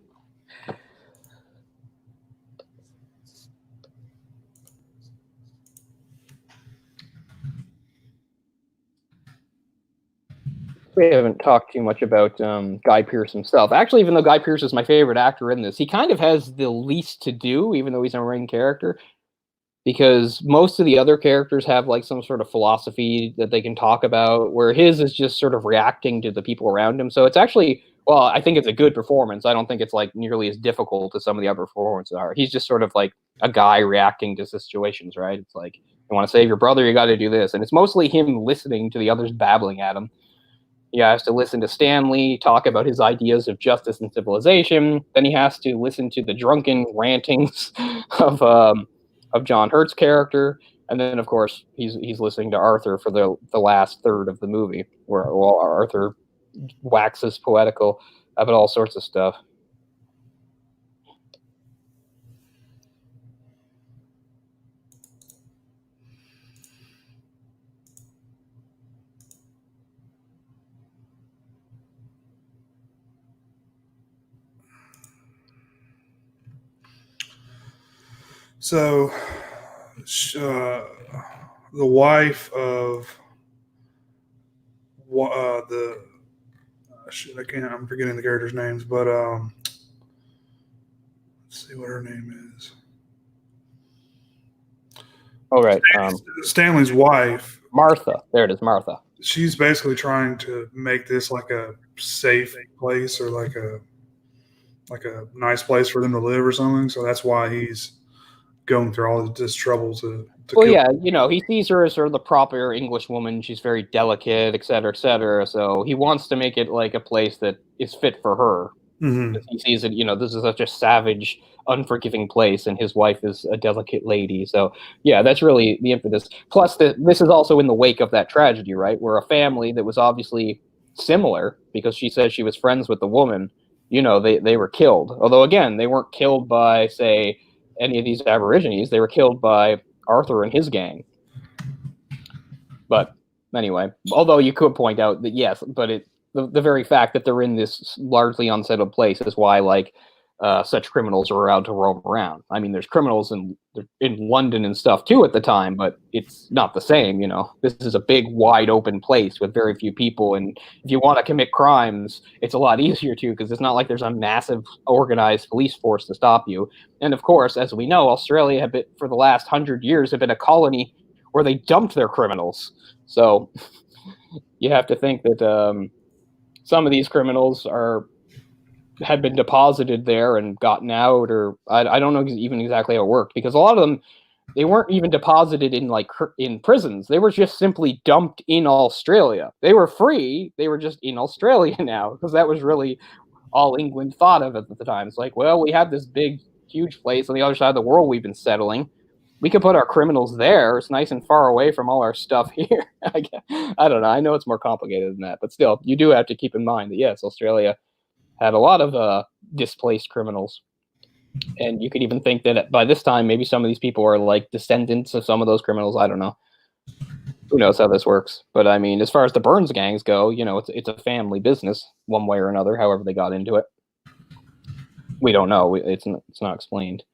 We haven't talked too much about Guy Pearce himself. Actually, even though Guy Pearce is my favorite actor in this, he kind of has the least to do, even though he's a main character, because most of the other characters have like some sort of philosophy that they can talk about, where his is just sort of reacting to the people around him. So it's actually Well, I think it's a good performance. I don't think it's like nearly as difficult as some of the other performances are. He's just sort of like a guy reacting to situations, right? It's like, you want to save your brother, you got to do this. And it's mostly him listening to the others babbling at him. He has to listen to Stanley talk about his ideas of justice and civilization. Then he has to listen to the drunken rantings of John Hurt's character. And then, of course, he's listening to Arthur for the last third of the movie, where Arthur waxes poetical about all sorts of stuff. So, the wife of the shit, I'm forgetting the characters' names, but let's see what her name is. Oh, right. Stanley's wife, Martha. There it is, Martha. She's basically trying to make this like a safe place or like a nice place for them to live or something. So that's why he's going through all this trouble to well, yeah, you know, he sees her as sort of the proper English woman. She's very delicate, et cetera, et cetera. So he wants to make it like a place that is fit for her. Mm-hmm. He sees it, you know, this is such a savage, unforgiving place, and his wife is a delicate lady. So, yeah, that's really the impetus. Plus, this is also in the wake of that tragedy, right? Where a family that was obviously similar, because she says she was friends with the woman, you know, they were killed. Although, again, they weren't killed by, say, any of these Aborigines. They were killed by Arthur and his gang. But anyway, although you could point out that, yes, but the very fact that they're in this largely unsettled place is why, like, such criminals are allowed to roam around. I mean, there's criminals in London and stuff too at the time, but it's not the same, you know. This is a big, wide open place with very few people, and if you want to commit crimes, it's a lot easier to, because it's not like there's a massive organized police force to stop you. And of course, as we know, Australia have been, for the last 100 years, have been a colony where they dumped their criminals. So you have to think that some of these criminals had been deposited there and gotten out, or I don't know even exactly how it worked, because a lot of them, they weren't even deposited in prisons. They were just simply dumped in Australia. They were free. They were just in Australia now, because that was really all England thought of at the time. It's like, well, we have this big, huge place on the other side of the world we've been settling. We could put our criminals there. It's nice and far away from all our stuff here. I don't know. I know it's more complicated than that, but still, you do have to keep in mind that, yes, Australia had a lot of displaced criminals. And you could even think that by this time, maybe some of these people are like descendants of some of those criminals. I don't know. Who knows how this works? But I mean, as far as the Burns gangs go, you know, it's a family business one way or another, however they got into it. We don't know. It's not explained.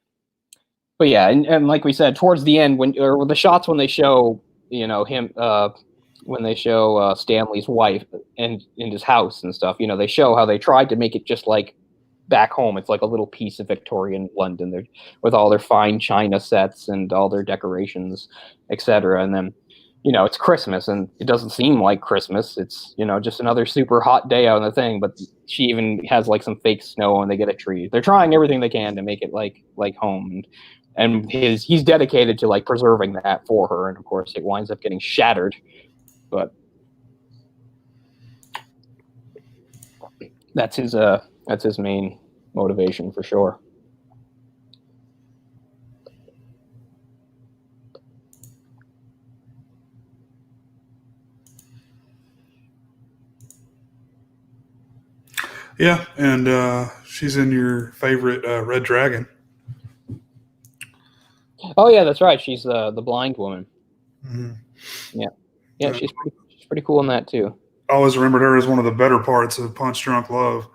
But yeah, and like we said, towards the end, when the shots when they show, you know, him, when they show Stanley's wife and in his house and stuff, you know, they show how they tried to make it just like back home. It's like a little piece of Victorian London, with all their fine china sets and all their decorations, etc. And then, you know, it's Christmas, and it doesn't seem like Christmas. It's, you know, just another super hot day out on the thing. But she even has like some fake snow, and they get a tree. They're trying everything they can to make it like home. And he's dedicated to like preserving that for her. And of course, it winds up getting shattered. But that's his main motivation for sure. Yeah, and she's in your favorite Red Dragon. Oh yeah, that's right. She's the blind woman. Mm-hmm. Yeah, she's pretty cool in that too. I always remembered her as one of the better parts of Punch Drunk Love.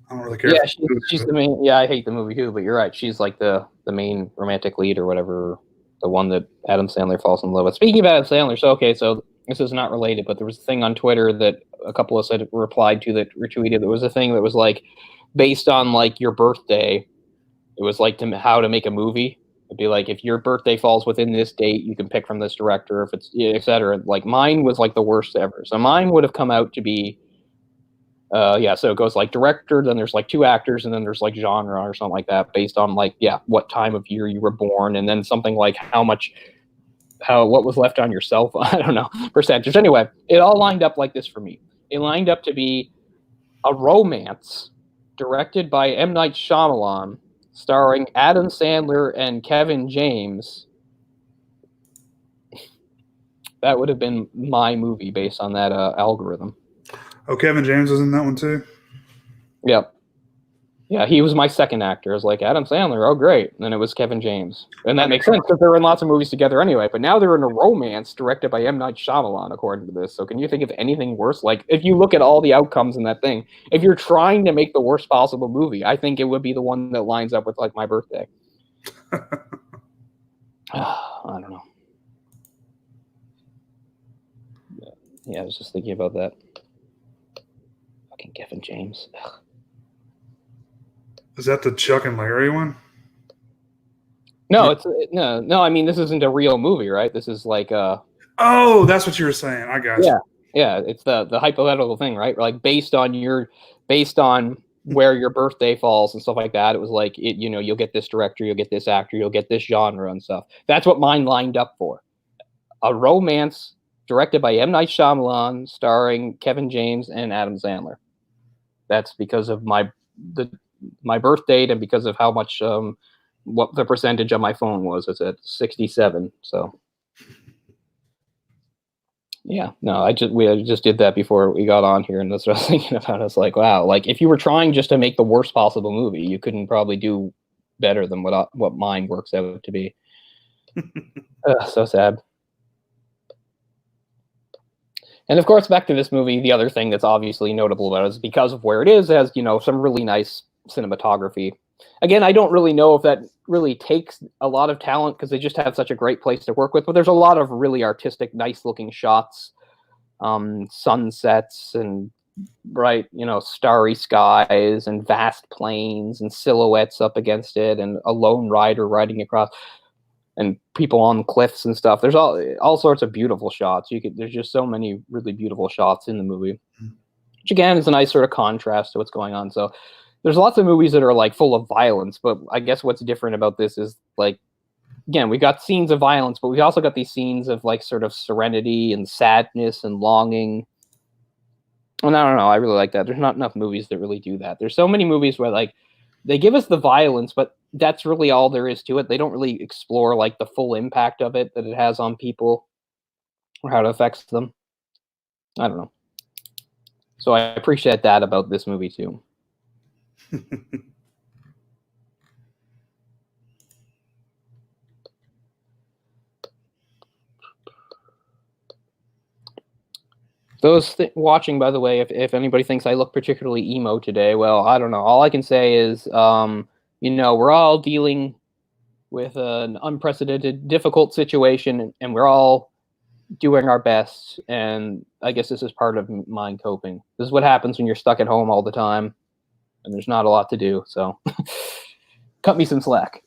I don't really care. Yeah, she's the main. Yeah, I hate the movie too, but you're right. She's like the main romantic lead or whatever, the one that Adam Sandler falls in love with. Speaking of Adam Sandler, so this is not related, but there was a thing on Twitter that a couple of us had replied to that retweeted. There was a thing that was like based on like your birthday. It was like how to make a movie. It'd be like, if your birthday falls within this date, you can pick from this director, if it's, et cetera. Like mine was like the worst ever. So mine would have come out to be Yeah, so it goes like director, then there's like 2 actors, and then there's like genre or something like that, based on like what time of year you were born, and then something like what was left on your cell phone. I don't know, percentage. Anyway, it all lined up like this for me. It lined up to be a romance directed by M. Night Shyamalan, starring Adam Sandler and Kevin James. That would have been my movie based on that algorithm. Oh, Kevin James was in that one too? Yep. Yeah, he was my second actor. I was like, Adam Sandler, oh great. And then it was Kevin James. And that makes sense because they're in lots of movies together anyway. But now they're in a romance directed by M. Night Shyamalan, according to this. So can you think of anything worse? Like, if you look at all the outcomes in that thing, if you're trying to make the worst possible movie, I think it would be the one that lines up with, like, my birthday. I don't know. Yeah, I was just thinking about that. Fucking Kevin James. Ugh. Is that the Chuck and Larry one? No, it's no. I mean, this isn't a real movie, right? This is like Oh, that's what you were saying. I got you. Yeah. It's the hypothetical thing, right? Like based on where your birthday falls and stuff like that. It was like you'll get this director, you'll get this actor, you'll get this genre and stuff. That's what mine lined up for. A romance directed by M. Night Shyamalan, starring Kevin James and Adam Sandler. That's because of my birth date and because of how much what the percentage on my phone was. It's at 67. So yeah, no, we just did that before we got on here, and that's what I was thinking about. I was like, wow, like if you were trying just to make the worst possible movie, you couldn't probably do better than what mine works out to be. So sad. And of course, back to this movie, the other thing that's obviously notable about it is because of where it has some really nice cinematography. Again, I don't really know if that really takes a lot of talent because they just have such a great place to work with, but there's a lot of really artistic, nice looking shots, sunsets and bright, starry skies and vast plains and silhouettes up against it and a lone rider riding across and people on cliffs and stuff. There's all sorts of beautiful shots. There's just so many really beautiful shots in the movie, which again is a nice sort of contrast to what's going on. So there's lots of movies that are like full of violence, but I guess what's different about this is like, again, we got scenes of violence, but we also got these scenes of like sort of serenity and sadness and longing. And I don't know, I really like that. There's not enough movies that really do that. There's so many movies where like they give us the violence, but that's really all there is to it. They don't really explore like the full impact of it that it has on people or how it affects them. I don't know. So I appreciate that about this movie too. Those watching, by the way, if anybody thinks I look particularly emo today, well, I don't know. All I can say is, we're all dealing with an unprecedented, difficult situation, and we're all doing our best. And I guess this is part of mine coping. This is what happens when you're stuck at home all the time, and there's not a lot to do. So, cut me some slack.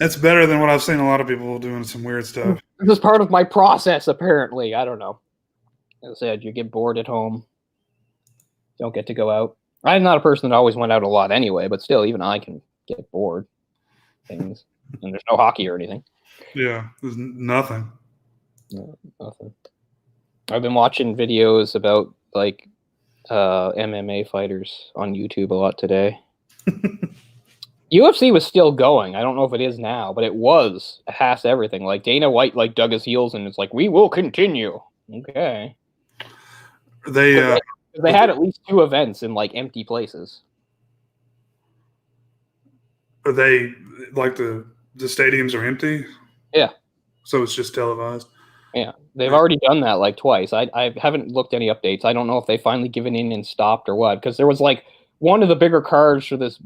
That's better than what I've seen a lot of people doing some weird stuff. This is part of my process, apparently. I don't know. As I said, you get bored at home. Don't get to go out. I'm not a person that always went out a lot anyway, but still, even I can get bored. Things. And there's no hockey or anything. Yeah, there's nothing. No, nothing. I've been watching videos about, like, MMA fighters on YouTube a lot today. UFC was still going. I don't know if it is now, but it was past everything. Like Dana White, like dug his heels and it's like, we will continue. Okay. They had at least 2 events in like empty places. Are they like the stadiums are empty? Yeah. So it's just televised. Yeah, they've already done that like twice. I haven't looked any updates. I don't know if they finally given in and stopped or what. Because there was like one of the bigger cards for this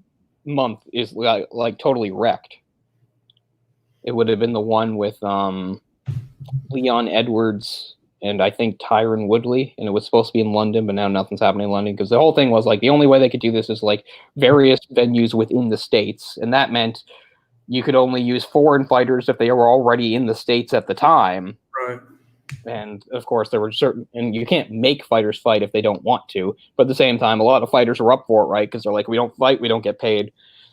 month is like totally wrecked. It would have been the one with Leon Edwards and I think Tyron Woodley, and it was supposed to be in London, but now nothing's happening in London because the whole thing was like the only way they could do this is like various venues within the States, and that meant you could only use foreign fighters if they were already in the States at the time. Right. And of course, there were and you can't make fighters fight if they don't want to. But at the same time, a lot of fighters are up for it, right? Because they're like, we don't fight, we don't get paid.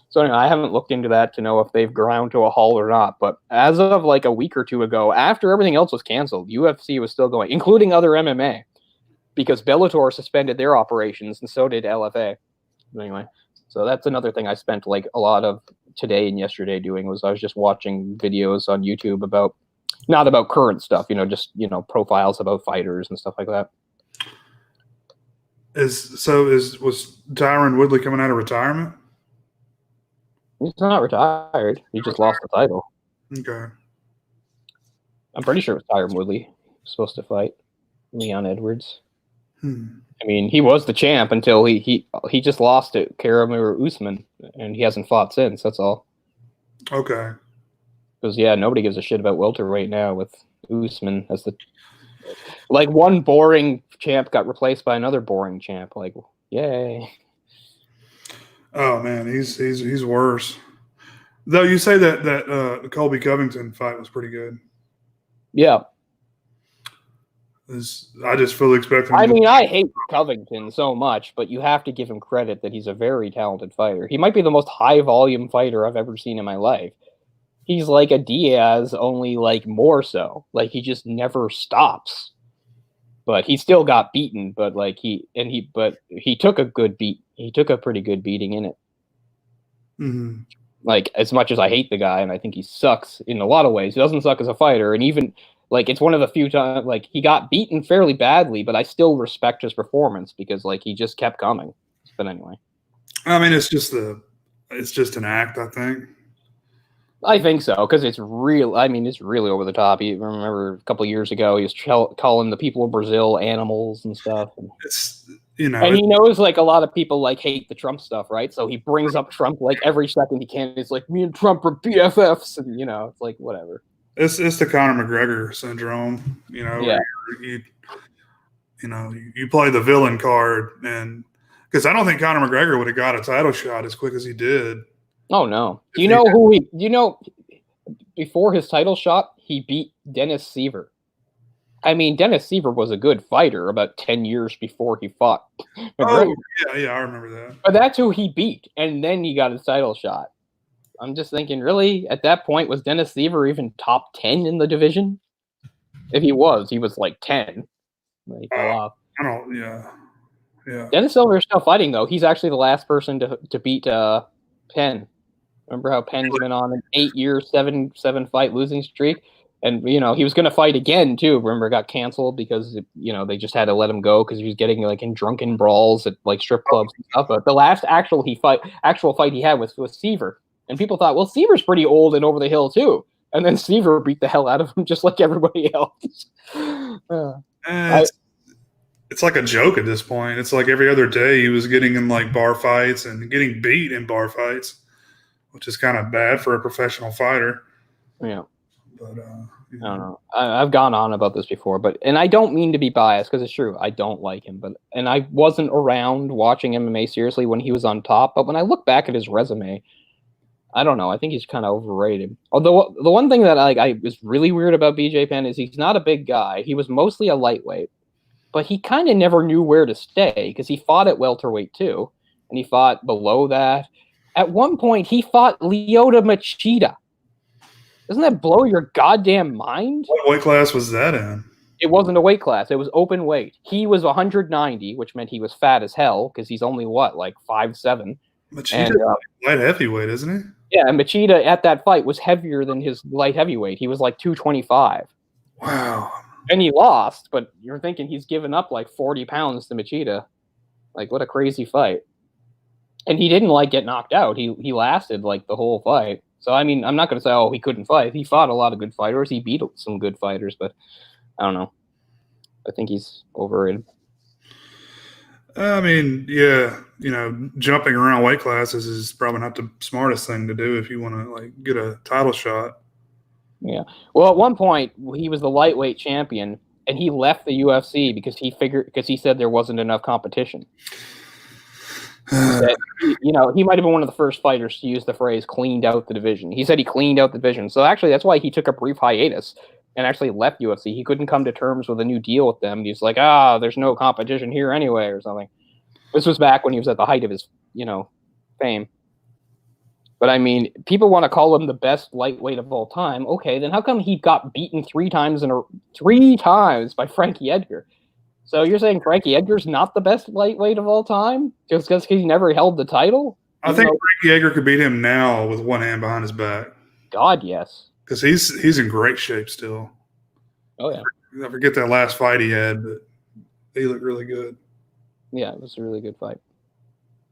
So anyway, I haven't looked into that to know if they've ground to a halt or not. But as of like a week or two ago, after everything else was canceled, UFC was still going, including other MMA, because Bellator suspended their operations, and so did LFA. Anyway, so that's another thing I spent like a lot of today and yesterday doing, was I was just watching videos on YouTube about, not about current stuff, just profiles about fighters and stuff like that. Was Tyron Woodley coming out of retirement? He's not retired. He just lost the title. Okay. I'm pretty sure it was Tyron Woodley supposed to fight Leon Edwards. I mean, he was the champ until he just lost to Karamu Usman, and he hasn't fought since. That's all. Okay. Because nobody gives a shit about welterweight now with Usman as the one boring champ got replaced by another boring champ. Like, yay! Oh man, he's worse. Though you say that Colby Covington fight was pretty good. Yeah. I just fully expect him. I hate Covington so much, but you have to give him credit that he's a very talented fighter. He might be the most high volume fighter I've ever seen in my life. He's like a Diaz, only like more so. Like, he just never stops. But he still got beaten. But he took a good beat. He took a pretty good beating in it. Mm-hmm. Like, as much as I hate the guy, and I think he sucks in a lot of ways, he doesn't suck as a fighter. And even it's one of the few times he got beaten fairly badly, but I still respect his performance because he just kept coming. But anyway, I mean, it's just an act, I think. I think so, because it's real. I mean, it's really over the top. You remember a couple of years ago, he was calling the people of Brazil animals and stuff. And, and he knows a lot of people hate the Trump stuff, right? So he brings up Trump every second he can. It's like, me and Trump are BFFs, and it's like, whatever. It's the Conor McGregor syndrome, Yeah. You play the villain card, and because I don't think Conor McGregor would have got a title shot as quick as he did. Oh no! Before his title shot, he beat Dennis Seaver. I mean, Dennis Seaver was a good fighter about 10 years before he fought McGregor. Oh yeah, I remember that. But that's who he beat, and then he got his title shot. I'm just thinking, really, at that point, was Dennis Seaver even top 10 in the division? If he was 10. He fell off. I don't, yeah. Dennis Silver is still fighting, though. He's actually the last person to beat Penn. Remember how Penn's been on an 8-year, 7-fight losing streak? And, he was going to fight again, too. Remember, it got canceled because, they just had to let him go because he was getting, in drunken brawls at, strip clubs and stuff. But the last actual fight he had was with Seaver. And people thought, well, Seaver's pretty old and over the hill, too. And then Seaver beat the hell out of him just like everybody else. It's like a joke at this point. It's like every other day he was getting in, bar fights and getting beat in bar fights, which is kind of bad for a professional fighter. Yeah. But, I don't know. I've gone on about this before, and I don't mean to be biased because it's true. I don't like him, and I wasn't around watching MMA seriously when he was on top. But when I look back at his resume, I don't know. I think he's kind of overrated. Although the one thing that I was really weird about BJ Penn is he's not a big guy. He was mostly a lightweight, but he kind of never knew where to stay because he fought at welterweight too, and he fought below that. At one point, he fought Lyoto Machida. Doesn't that blow your goddamn mind? What weight class was that in? It wasn't a weight class. It was open weight. He was 190, which meant he was fat as hell because he's only, 5'7". Machida's light heavyweight, isn't he? Yeah, and Machida at that fight was heavier than his light heavyweight. He was 225. Wow. And he lost, but you're thinking he's given up 40 pounds to Machida. What a crazy fight. And he didn't get knocked out. He lasted the whole fight. So I mean, I'm not going to say he couldn't fight. He fought a lot of good fighters. He beat some good fighters, but I don't know. I think he's overrated. I mean, yeah, jumping around weight classes is probably not the smartest thing to do if you want to get a title shot. Yeah. Well, at one point he was the lightweight champion, and he left the UFC because he said there wasn't enough competition. That, he might have been one of the first fighters to use the phrase "cleaned out the division." He said he cleaned out the division. So actually, that's why he took a brief hiatus and actually left UFC. He couldn't come to terms with a new deal with them. He's like, there's no competition here anyway, or something. This was back when he was at the height of his, fame. But I mean, people want to call him the best lightweight of all time. Okay, then how come he got beaten three times by Frankie Edgar? So you're saying Frankie Edgar's not the best lightweight of all time just because he never held the title? I think Frankie Edgar could beat him now with one hand behind his back. God, yes. Because he's in great shape still. Oh, yeah. I forget that last fight he had, but he looked really good. Yeah, it was a really good fight.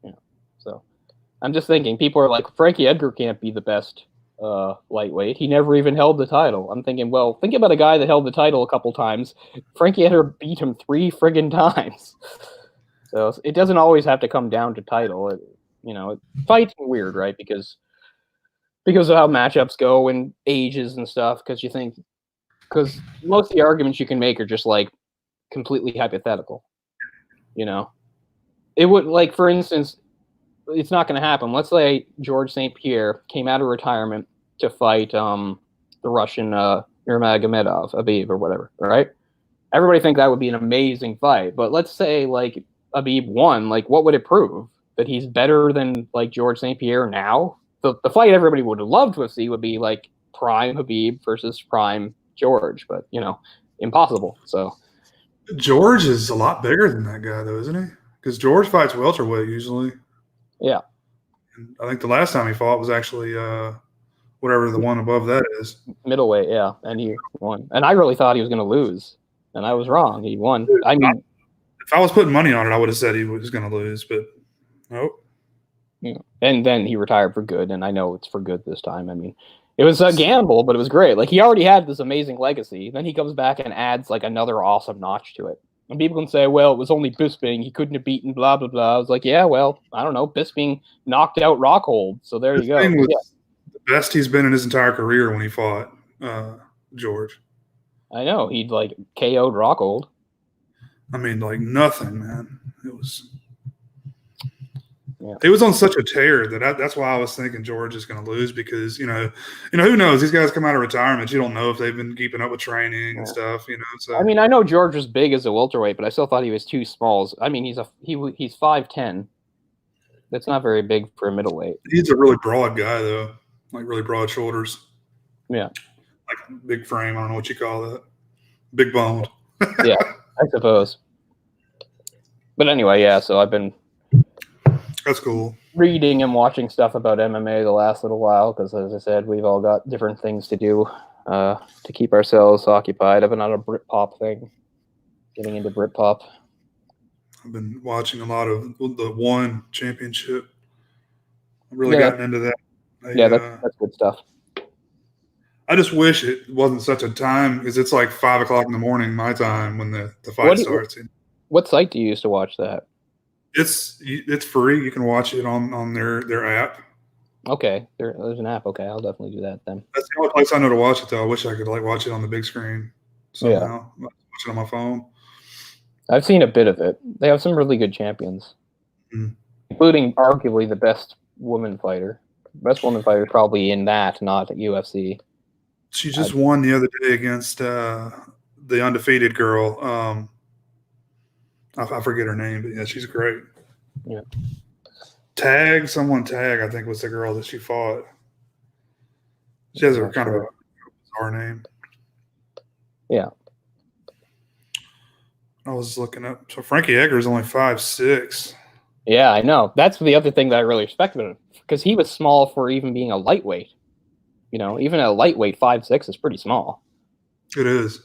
Yeah. So I'm just thinking, people are like, Frankie Edgar can't be the best lightweight. He never even held the title. I'm thinking, well, think about a guy that held the title a couple times. Frankie Edgar beat him 3 friggin' times. So it doesn't always have to come down to title. Fights are weird, right? Because of how matchups go and ages and stuff. Because most of the arguments you can make are just like completely hypothetical. It would, like, for instance, it's not going to happen. Let's say George St. Pierre came out of retirement to fight the Russian Nurmagomedov, Khabib, or whatever, right? Everybody think that would be an amazing fight. But let's say, like, Khabib won. Like, what would it prove? That he's better than, like, George St. Pierre now? The fight everybody would have loved to see would be, like, prime Khabib versus prime George. But, impossible. So George is a lot bigger than that guy, though, isn't he? Because George fights welterweight usually. Yeah. And I think the last time he fought was actually whatever the one above that is. Middleweight, yeah. And he won. And I really thought he was going to lose. And I was wrong. He won. I mean, if I was putting money on it, I would have said he was going to lose, but nope. Yeah. And then he retired for good, and I know it's for good this time. I mean, it was a gamble, but it was great. Like, he already had this amazing legacy. Then he comes back and adds, like, another awesome notch to it. And people can say, well, it was only Bisping. He couldn't have beaten blah, blah, blah. I was like, yeah, well, I don't know. Bisping knocked out Rockhold, so there you go. Bisping was the best he's been in his entire career when he fought George. I know. He'd, like, KO'd Rockhold. I mean, like, nothing, man. It was... Yeah. It was on such a tear that's why I was thinking George is going to lose because, who knows? These guys come out of retirement. You don't know if they've been keeping up with training and stuff, So I mean, I know George was big as a welterweight, but I still thought he was too small. I mean, he's 5'10". That's not very big for a middleweight. He's a really broad guy, though, like really broad shoulders. Yeah. Like big frame. I don't know what you call that. Big boned. Yeah, I suppose. But anyway, yeah, so I've been... That's cool. Reading and watching stuff about MMA the last little while because, as I said, we've all got different things to do to keep ourselves occupied. I've been on a Britpop thing, getting into Britpop. I've been watching a lot of the One Championship. I've really gotten into that. That's good stuff. I just wish it wasn't such a time because it's like 5 o'clock in the morning my time when the fight starts. What site do you use to watch that? It's free. You can watch it on their app. Okay, there's an app. Okay, I'll definitely do that then. That's the only place I know to watch it, though. I wish I could watch it on the big screen somehow. Yeah. Watch it on my phone. I've seen a bit of it. They have some really good champions, including arguably the best woman fighter. Best woman fighter is probably in that, not at UFC. She just won the other day against the undefeated girl. I forget her name, but yeah, she's great. Yeah. Tag, I think was the girl that she fought. She has a kind of a bizarre name. Yeah. I was looking up. So Frankie Edgar is only 5'6". Yeah, I know. That's the other thing that I really respected him because he was small for even being a lightweight. Even a lightweight 5'6" is pretty small. It is.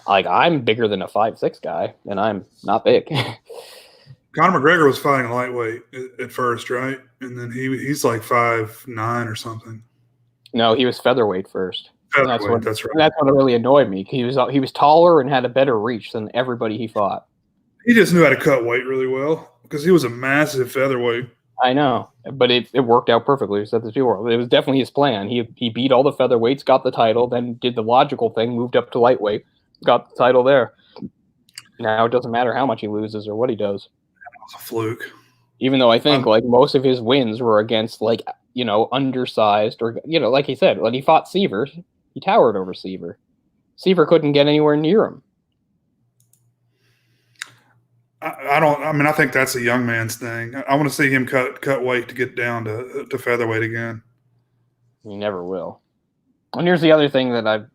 Like, I'm bigger than a 5'6" guy, and I'm not big. Conor McGregor was fighting lightweight at first, right? And then he's like 5'9" or something. No, he was featherweight first. Featherweight, that's right. That's what really annoyed me. He was taller and had a better reach than everybody he fought. He just knew how to cut weight really well because he was a massive featherweight. I know, but it worked out perfectly. It was definitely his plan. He beat all the featherweights, got the title, then did the logical thing, moved up to lightweight, got the title there. Now it doesn't matter how much he loses or what he does. That was a fluke. Even though I think most of his wins were against undersized or like he said, when he fought Seaver, he towered over Seaver. Seaver couldn't get anywhere near him. I don't. I mean, I think that's a young man's thing. I want to see him cut weight to get down to featherweight again. He never will. And here's the other thing that I've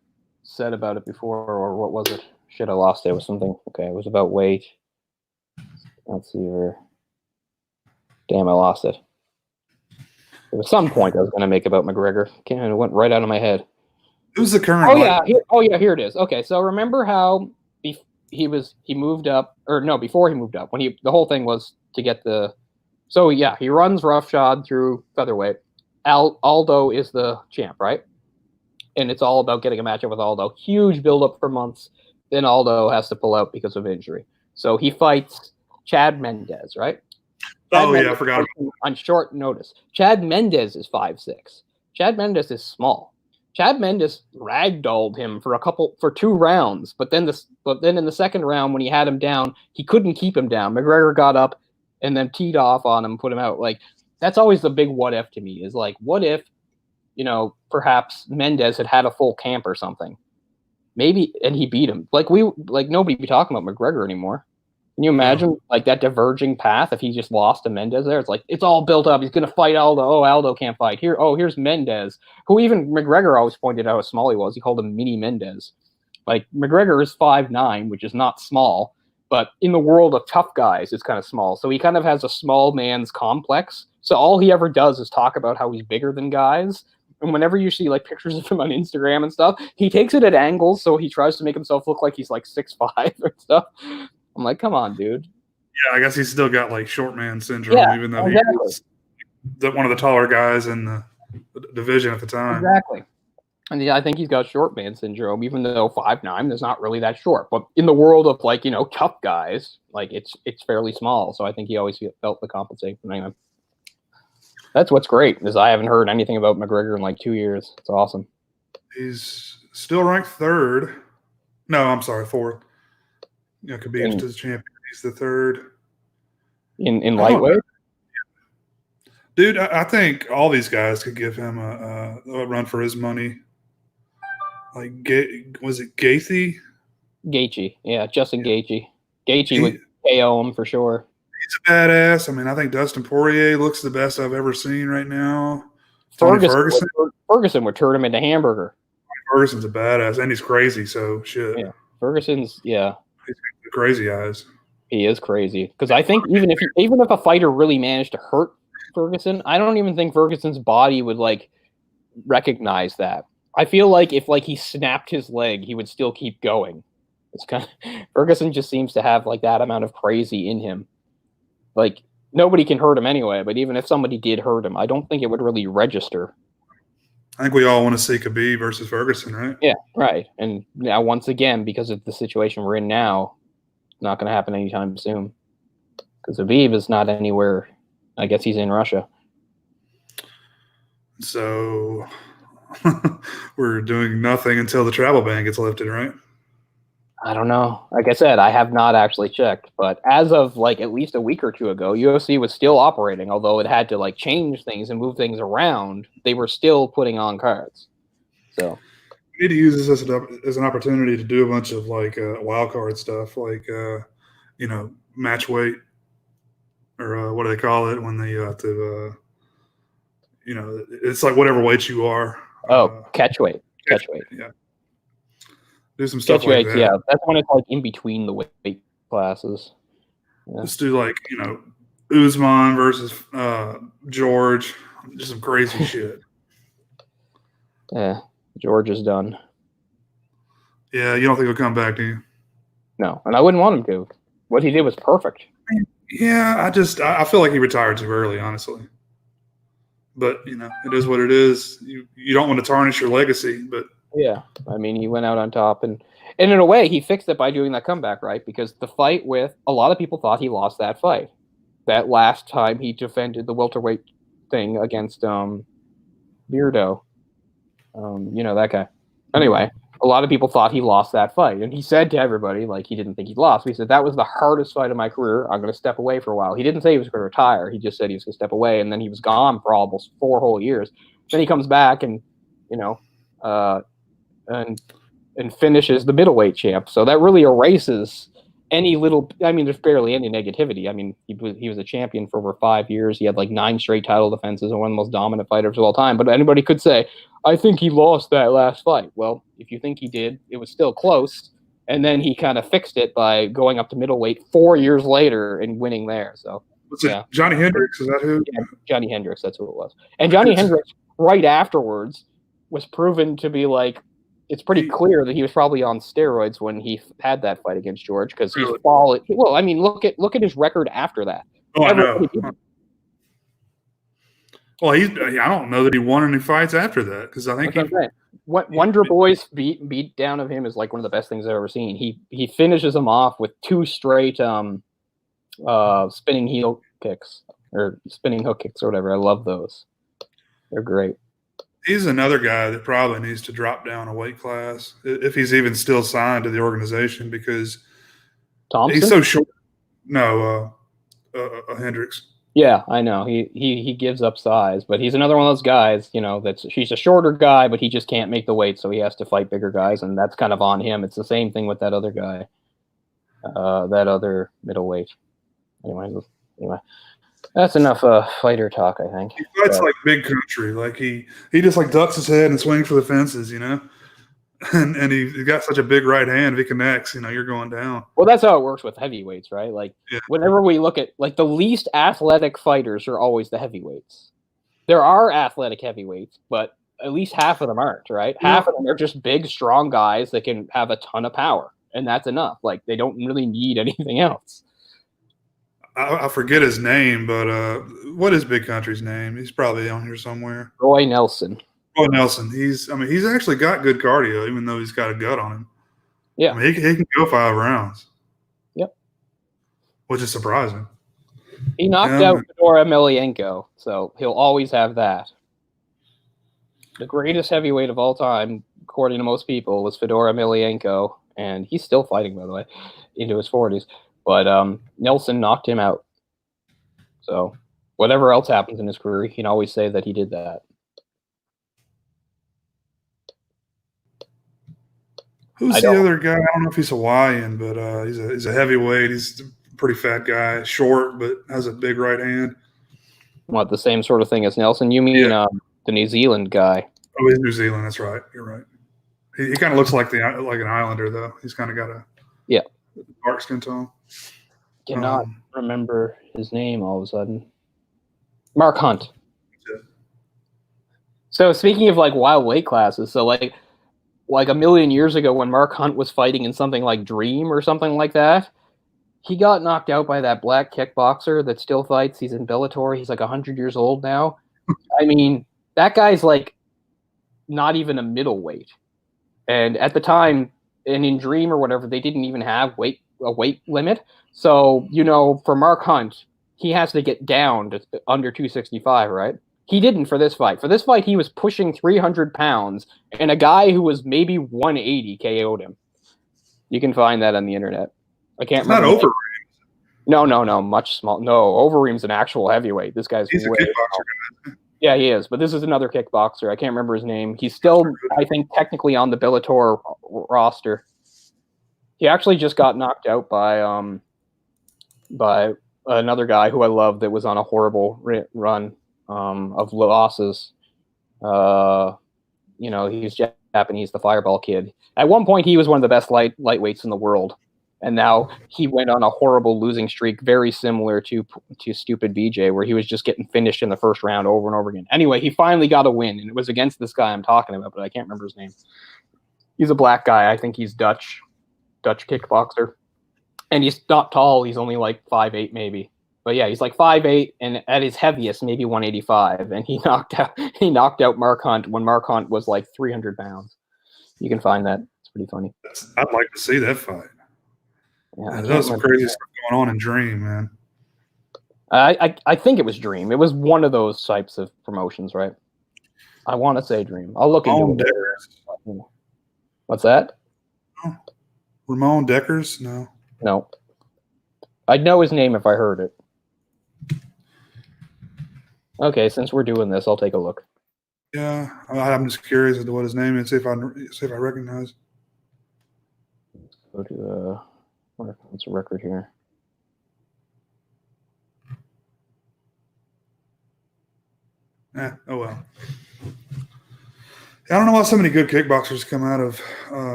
said about it before, or what was it? Shit, I lost it. It was something. Okay, it was about weight. Let's see here. Damn, I lost it. There was some point I was going to make about McGregor. It went right out of my head. Who's the current? Here it is. Okay, so remember how he moved up, or no, before he moved up, when the whole thing was to get the. So yeah, he runs roughshod through featherweight. Aldo is the champ, right? And it's all about getting a matchup with Aldo. Huge buildup for months. Then Aldo has to pull out because of injury. So he fights Chad Mendes, right? Mendes, I forgot. On short notice. Chad Mendes is 5'6". Chad Mendes is small. Chad Mendes ragdolled him for 2 rounds, but then in the second round when he had him down, he couldn't keep him down. McGregor got up and then teed off on him, put him out. Like, that's always the big what if to me, is like, what if, perhaps Mendes had a full camp or something, maybe, and he beat him. Like nobody be talking about McGregor anymore. Can you imagine like that diverging path if he just lost to Mendes there? It's like, it's all built up. He's going to fight Aldo. Oh, Aldo can't fight. Here's Mendes, who even McGregor always pointed out how small he was. He called him mini Mendes. Like, McGregor is 5'9", which is not small, but in the world of tough guys, it's kind of small. So he kind of has a small man's complex. So all he ever does is talk about how he's bigger than guys. And whenever you see like pictures of him on Instagram and stuff, he takes it at angles. So he tries to make himself look like he's like 6'5" or stuff. I'm like, come on, dude. Yeah, I guess he's still got like short man syndrome, even though he was one of the taller guys in the division at the time. Exactly. And yeah, I think he's got short man syndrome, even though 5'9" is not really that short. But in the world of like, tough guys, like it's fairly small. So I think he always felt the compensation. Anyway, that's what's great, is I haven't heard anything about McGregor in like 2 years. It's awesome. He's still ranked 3rd. No, I'm sorry, 4th. Khabib's the champion. He's the 3rd. In lightweight? Dude, I think all these guys could give him a run for his money. Like, was it Gaethje? Gaethje, yeah, Justin Gaethje. Gaethje would KO him for sure. He's a badass. I mean, I think Dustin Poirier looks the best I've ever seen right now. Ferguson would turn him into hamburger. Ferguson's a badass, and he's crazy, so shit. Yeah, Ferguson's, yeah. He's got crazy eyes. He is crazy. Because I think even if a fighter really managed to hurt Ferguson, I don't even think Ferguson's body would like recognize that. I feel like if like he snapped his leg, he would still keep going. It's kind of Ferguson just seems to have like that amount of crazy in him. Like, nobody can hurt him anyway, but even if somebody did hurt him, I don't think it would really register. I think we all want to see Khabib versus Ferguson, right? Yeah, right. And now, once again, because of the situation we're in now, it's not going to happen anytime soon. Because Khabib is not anywhere. I guess he's in Russia. So we're doing nothing until the travel ban gets lifted, right? I don't know. Like I said, I have not actually checked, but as of like at least a week or 2 ago, UFC was still operating, although it had to like change things and move things around. They were still putting on cards. So we need to use this as an opportunity to do a bunch of like wild card stuff, like match weight, or what do they call it when they have to it's like whatever weight you are. Catch weight. Yeah. Do some stuff like that. Yeah, that's when it's like in between the weight classes. Yeah. Let's do like, Usman versus George. Just some crazy shit. Yeah, George is done. Yeah, you don't think he'll come back, do you? No, and I wouldn't want him to. What he did was perfect. Yeah, I feel like he retired too early, honestly. But, it is what it is. You don't want to tarnish your legacy, but yeah, I mean, he went out on top, and in a way, he fixed it by doing that comeback, right? Because the fight with a lot of people thought he lost that fight. That last time he defended the welterweight thing against Beardo, that guy. Anyway, a lot of people thought he lost that fight, and he said to everybody, like, he didn't think he lost. He said, that was the hardest fight of my career. I'm going to step away for a while. He didn't say he was going to retire. He just said he was going to step away, and then he was gone for almost 4 whole years. Then he comes back, and and and finishes the middleweight champ. So that really erases any little. I mean, there's barely any negativity. I mean, he was a champion for over 5 years. He had like 9 straight title defenses and one of the most dominant fighters of all time. But anybody could say, I think he lost that last fight. Well, if you think he did, it was still close. And then he kind of fixed it by going up to middleweight 4 years later and winning there. So. Was it Johnny Hendricks? Is that who? Yeah, Johnny Hendricks, that's who it was. And Johnny Hendricks, right afterwards, was proven to be like, it's pretty clear that he was probably on steroids when he had that fight against George because he's fallen. Well, I mean, look at his record after that. Oh, I know. Well, I don't know that he won any fights after that because I think Wonder Boy's beat down of him is like one of the best things I've ever seen. He finishes him off with 2 straight spinning heel kicks or spinning hook kicks or whatever. I love those. They're great. He's another guy that probably needs to drop down a weight class if he's even still signed to the organization because Thompson? He's so short. No, Hendricks. Yeah, I know. He gives up size, but he's another one of those guys, he's a shorter guy, but he just can't make the weight, so he has to fight bigger guys, and that's kind of on him. It's the same thing with that other guy, that other middleweight. Anyway, that's enough fighter talk, I think. He fights like big country. Like he just like ducks his head and swings for the fences, and he got such a big right hand. If he connects, you're going down. Well, that's how it works with heavyweights, right? Like whenever we look at like the least athletic fighters are always the heavyweights. There are athletic heavyweights, but at least half of them aren't, right? Yeah. Half of them are just big, strong guys that can have a ton of power, and that's enough. Like they don't really need anything else. I forget his name, but what is Big Country's name? He's probably on here somewhere. Roy Nelson. Roy Nelson. He's actually got good cardio, even though he's got a gut on him. Yeah. I mean, he can go 5 rounds. Yep. Which is surprising. He knocked out Fedor Emelianenko, so he'll always have that. The greatest heavyweight of all time, according to most people, was Fedor Emelianenko, and he's still fighting, by the way, into his 40s. But Nelson knocked him out. So whatever else happens in his career, he can always say that he did that. Who's the other guy? I don't know if he's Hawaiian, but he's a heavyweight. He's a pretty fat guy, short, but has a big right hand. What, the same sort of thing as Nelson? You mean the New Zealand guy? Oh, he's New Zealand. That's right. You're right. He kind of looks like an Islander, though. He's kind of got a dark skin tone. Cannot remember his name all of a sudden. Mark Hunt. Yeah. So speaking of like wild weight classes, so like a million years ago when Mark Hunt was fighting in something like Dream or something like that, he got knocked out by that black kickboxer that still fights. He's in Bellator. He's like 100 years old now. I mean, that guy's like not even a middleweight. And at the time, and in Dream or whatever, they didn't even have a weight limit. So, for Mark Hunt, he has to get down to under 265, right? He didn't for this fight. For this fight, he was pushing 300 pounds, and a guy who was maybe 180 KO'd him. You can find that on the internet. I can't remember. Not Overeem. No, much small. No, Overeem's an actual heavyweight. This guy's He's a kickboxer guy. Yeah, he is. But this is another kickboxer. I can't remember his name. He's still, I think, technically on the Bellator roster. He actually just got knocked out by another guy who I love that was on a horrible run of losses. He's Japanese, the Fireball Kid. At one point, he was one of the best lightweights in the world, and now he went on a horrible losing streak, very similar to Stupid BJ, where he was just getting finished in the first round over and over again. Anyway, he finally got a win, and it was against this guy I'm talking about, but I can't remember his name. He's a black guy. I think he's Dutch kickboxer. And he's not tall. He's only like 5'8", maybe. But yeah, he's like 5'8", and at his heaviest, maybe 185. And he knocked out Mark Hunt when Mark Hunt was like 300 pounds. You can find that. It's pretty funny. I'd like to see that fight. Yeah, there's some crazy stuff going on in Dream, man. I think it was Dream. It was one of those types of promotions, right? I want to say Dream. I'll look into it. What's that? Oh. Ramon Deckers? No. I'd know his name if I heard it. Okay, since we're doing this, I'll take a look. Yeah, I'm just curious as to what his name is. See if I recognize. Go to what's a record here? Oh well. I don't know why so many good kickboxers come out of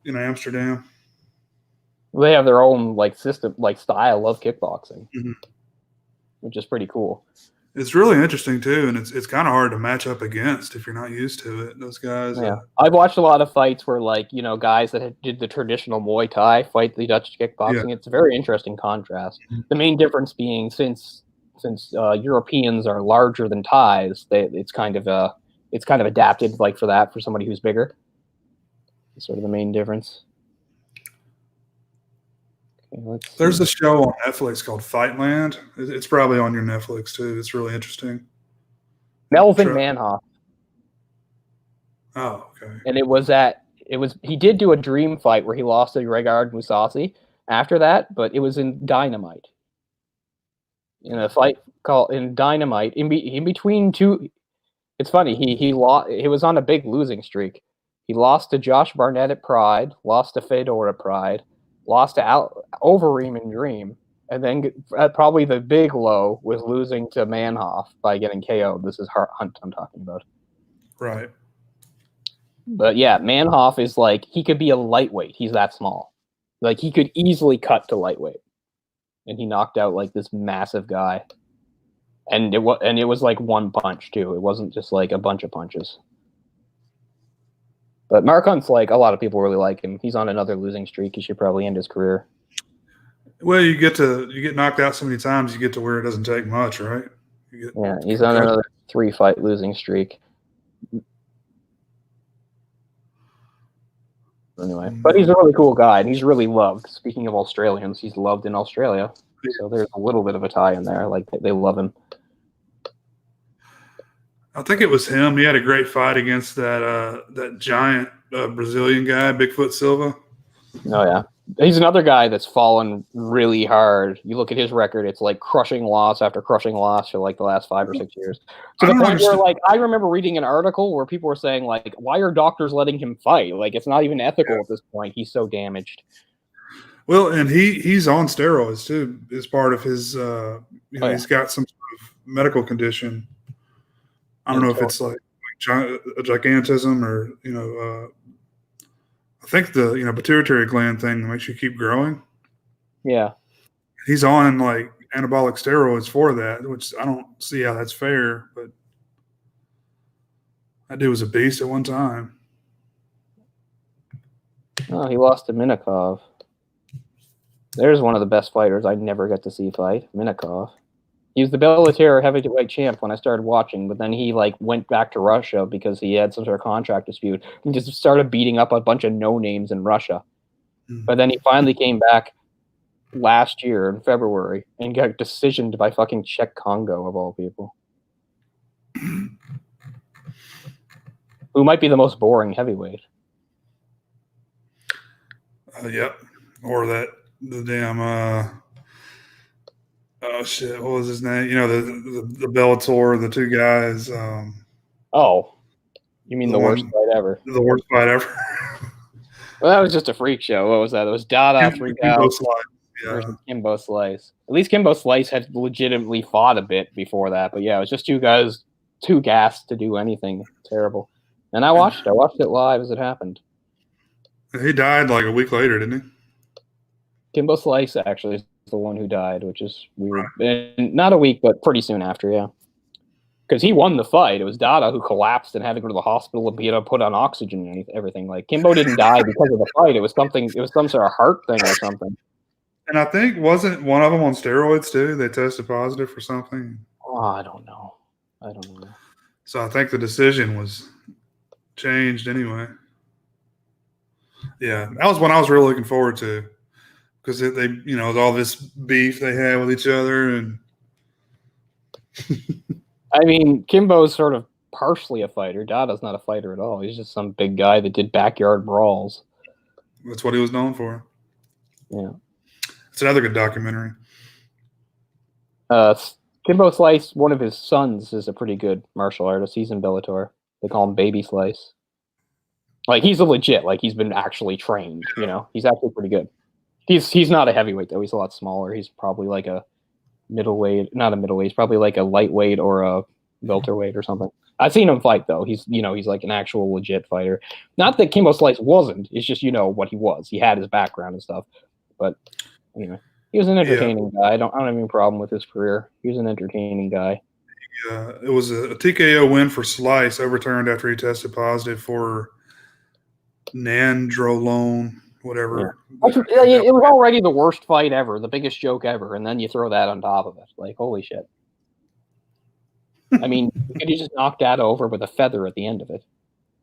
Amsterdam. They have their own like system, like style of kickboxing, Mm-hmm. which is pretty cool. It's really interesting too, and it's kind of hard to match up against if you're not used to it. Those guys. Yeah, I've watched a lot of fights where like guys that did the traditional Muay Thai fight the Dutch kickboxing. Yeah. It's a very interesting contrast. Mm-hmm. The main difference being since Europeans are larger than Thais, it's kind of adapted like for that for somebody who's bigger. It's sort of the main difference. Okay, there's a show on Netflix called Fightland. It's probably on your Netflix too. It's really interesting. Melvin Manhoff. Oh, okay. And he did do a dream fight where he lost to Regard Mousasi after that, but it was in Dynamite. In a fight called in Dynamite, in between two. It's funny. He lost. He was on a big losing streak. He lost to Josh Barnett at Pride, lost to Fedor at Pride, lost to Overeem in Dream, and then probably the big low was losing to Manhoff by getting KO'd. This is Hunt I'm talking about. Right. But yeah, Manhoff is like, he could be a lightweight. He's that small. Like, he could easily cut to lightweight. And he knocked out like this massive guy. And it was like one punch too. It wasn't just like a bunch of punches. But Mark Hunt's like, a lot of people really like him. He's on another losing streak. He should probably end his career. Well, you get knocked out so many times, you get to where it doesn't take much, right? He's on another 3-fight losing streak. Anyway, but he's a really cool guy, and he's really loved. Speaking of Australians, he's loved in Australia. So there's a little bit of a tie in there. Like, they love him. I think it was him. He had a great fight against that giant Brazilian guy, Bigfoot Silva. Oh, yeah. He's another guy that's fallen really hard. You look at his record, it's like crushing loss after crushing loss for like the last 5 or 6 years. To the point where, like, I remember reading an article where people were saying, like, why are doctors letting him fight? Like, it's not even ethical at this point. He's so damaged. Well, and he's on steroids too, as part of his he's got some sort of medical condition. I don't know if it's like a gigantism or I think the pituitary gland thing makes you keep growing. Yeah. He's on like anabolic steroids for that, which I don't see how that's fair, but that dude was a beast at one time. Oh, he lost to Minakov. There's one of the best fighters I never got to see fight, Minakov. He was the Bellator heavyweight champ when I started watching, but then he like went back to Russia because he had some sort of contract dispute and just started beating up a bunch of no-names in Russia. Mm-hmm. But then he finally came back last year in February and got decisioned by fucking Czech Congo, of all people. Who might be the most boring heavyweight. Yep. Or the damn oh shit! What was his name? The Bellator, the two guys. Oh, you mean the worst fight ever? The worst fight ever. Well, that was just a freak show. What was that? It was Dada freak out versus Kimbo Slice. At least Kimbo Slice had legitimately fought a bit before that, but yeah, it was just two guys too gassed to do anything terrible. And I watched it live as it happened. He died like a week later, didn't he? Kimbo Slice actually is the one who died, which is weird. Right. And not a week, but pretty soon after, yeah. Because he won the fight. It was Dada who collapsed and had to go to the hospital and be put on oxygen and everything. Like, Kimbo didn't die because of the fight. It was some sort of heart thing or something. And I think, wasn't one of them on steroids too? They tested positive for something. Oh, I don't know. So I think the decision was changed anyway. Yeah, that was one I was really looking forward to. Because they, all this beef they had with each other, and I mean, Kimbo's sort of partially a fighter. Dada's not a fighter at all. He's just some big guy that did backyard brawls. That's what he was known for. Yeah, it's another good documentary. Kimbo Slice, one of his sons, is a pretty good martial artist. He's in Bellator. They call him Baby Slice. Like he's a legit, like he's been actually trained. You know, he's actually pretty good. He's not a heavyweight though. He's a lot smaller. He's probably like a middleweight, not a middleweight. He's probably like a lightweight or a welterweight or something. I've seen him fight though. He's he's like an actual legit fighter. Not that Kimbo Slice wasn't. It's just what he was. He had his background and stuff. But anyway, he was an entertaining guy. I don't have any problem with his career. He was an entertaining guy. It was a TKO win for Slice, overturned after he tested positive for nandrolone, whatever. Yeah. It was already the worst fight ever, the biggest joke ever, and then you throw that on top of it. Like, holy shit. I mean, you could have just knocked that over with a feather at the end of it.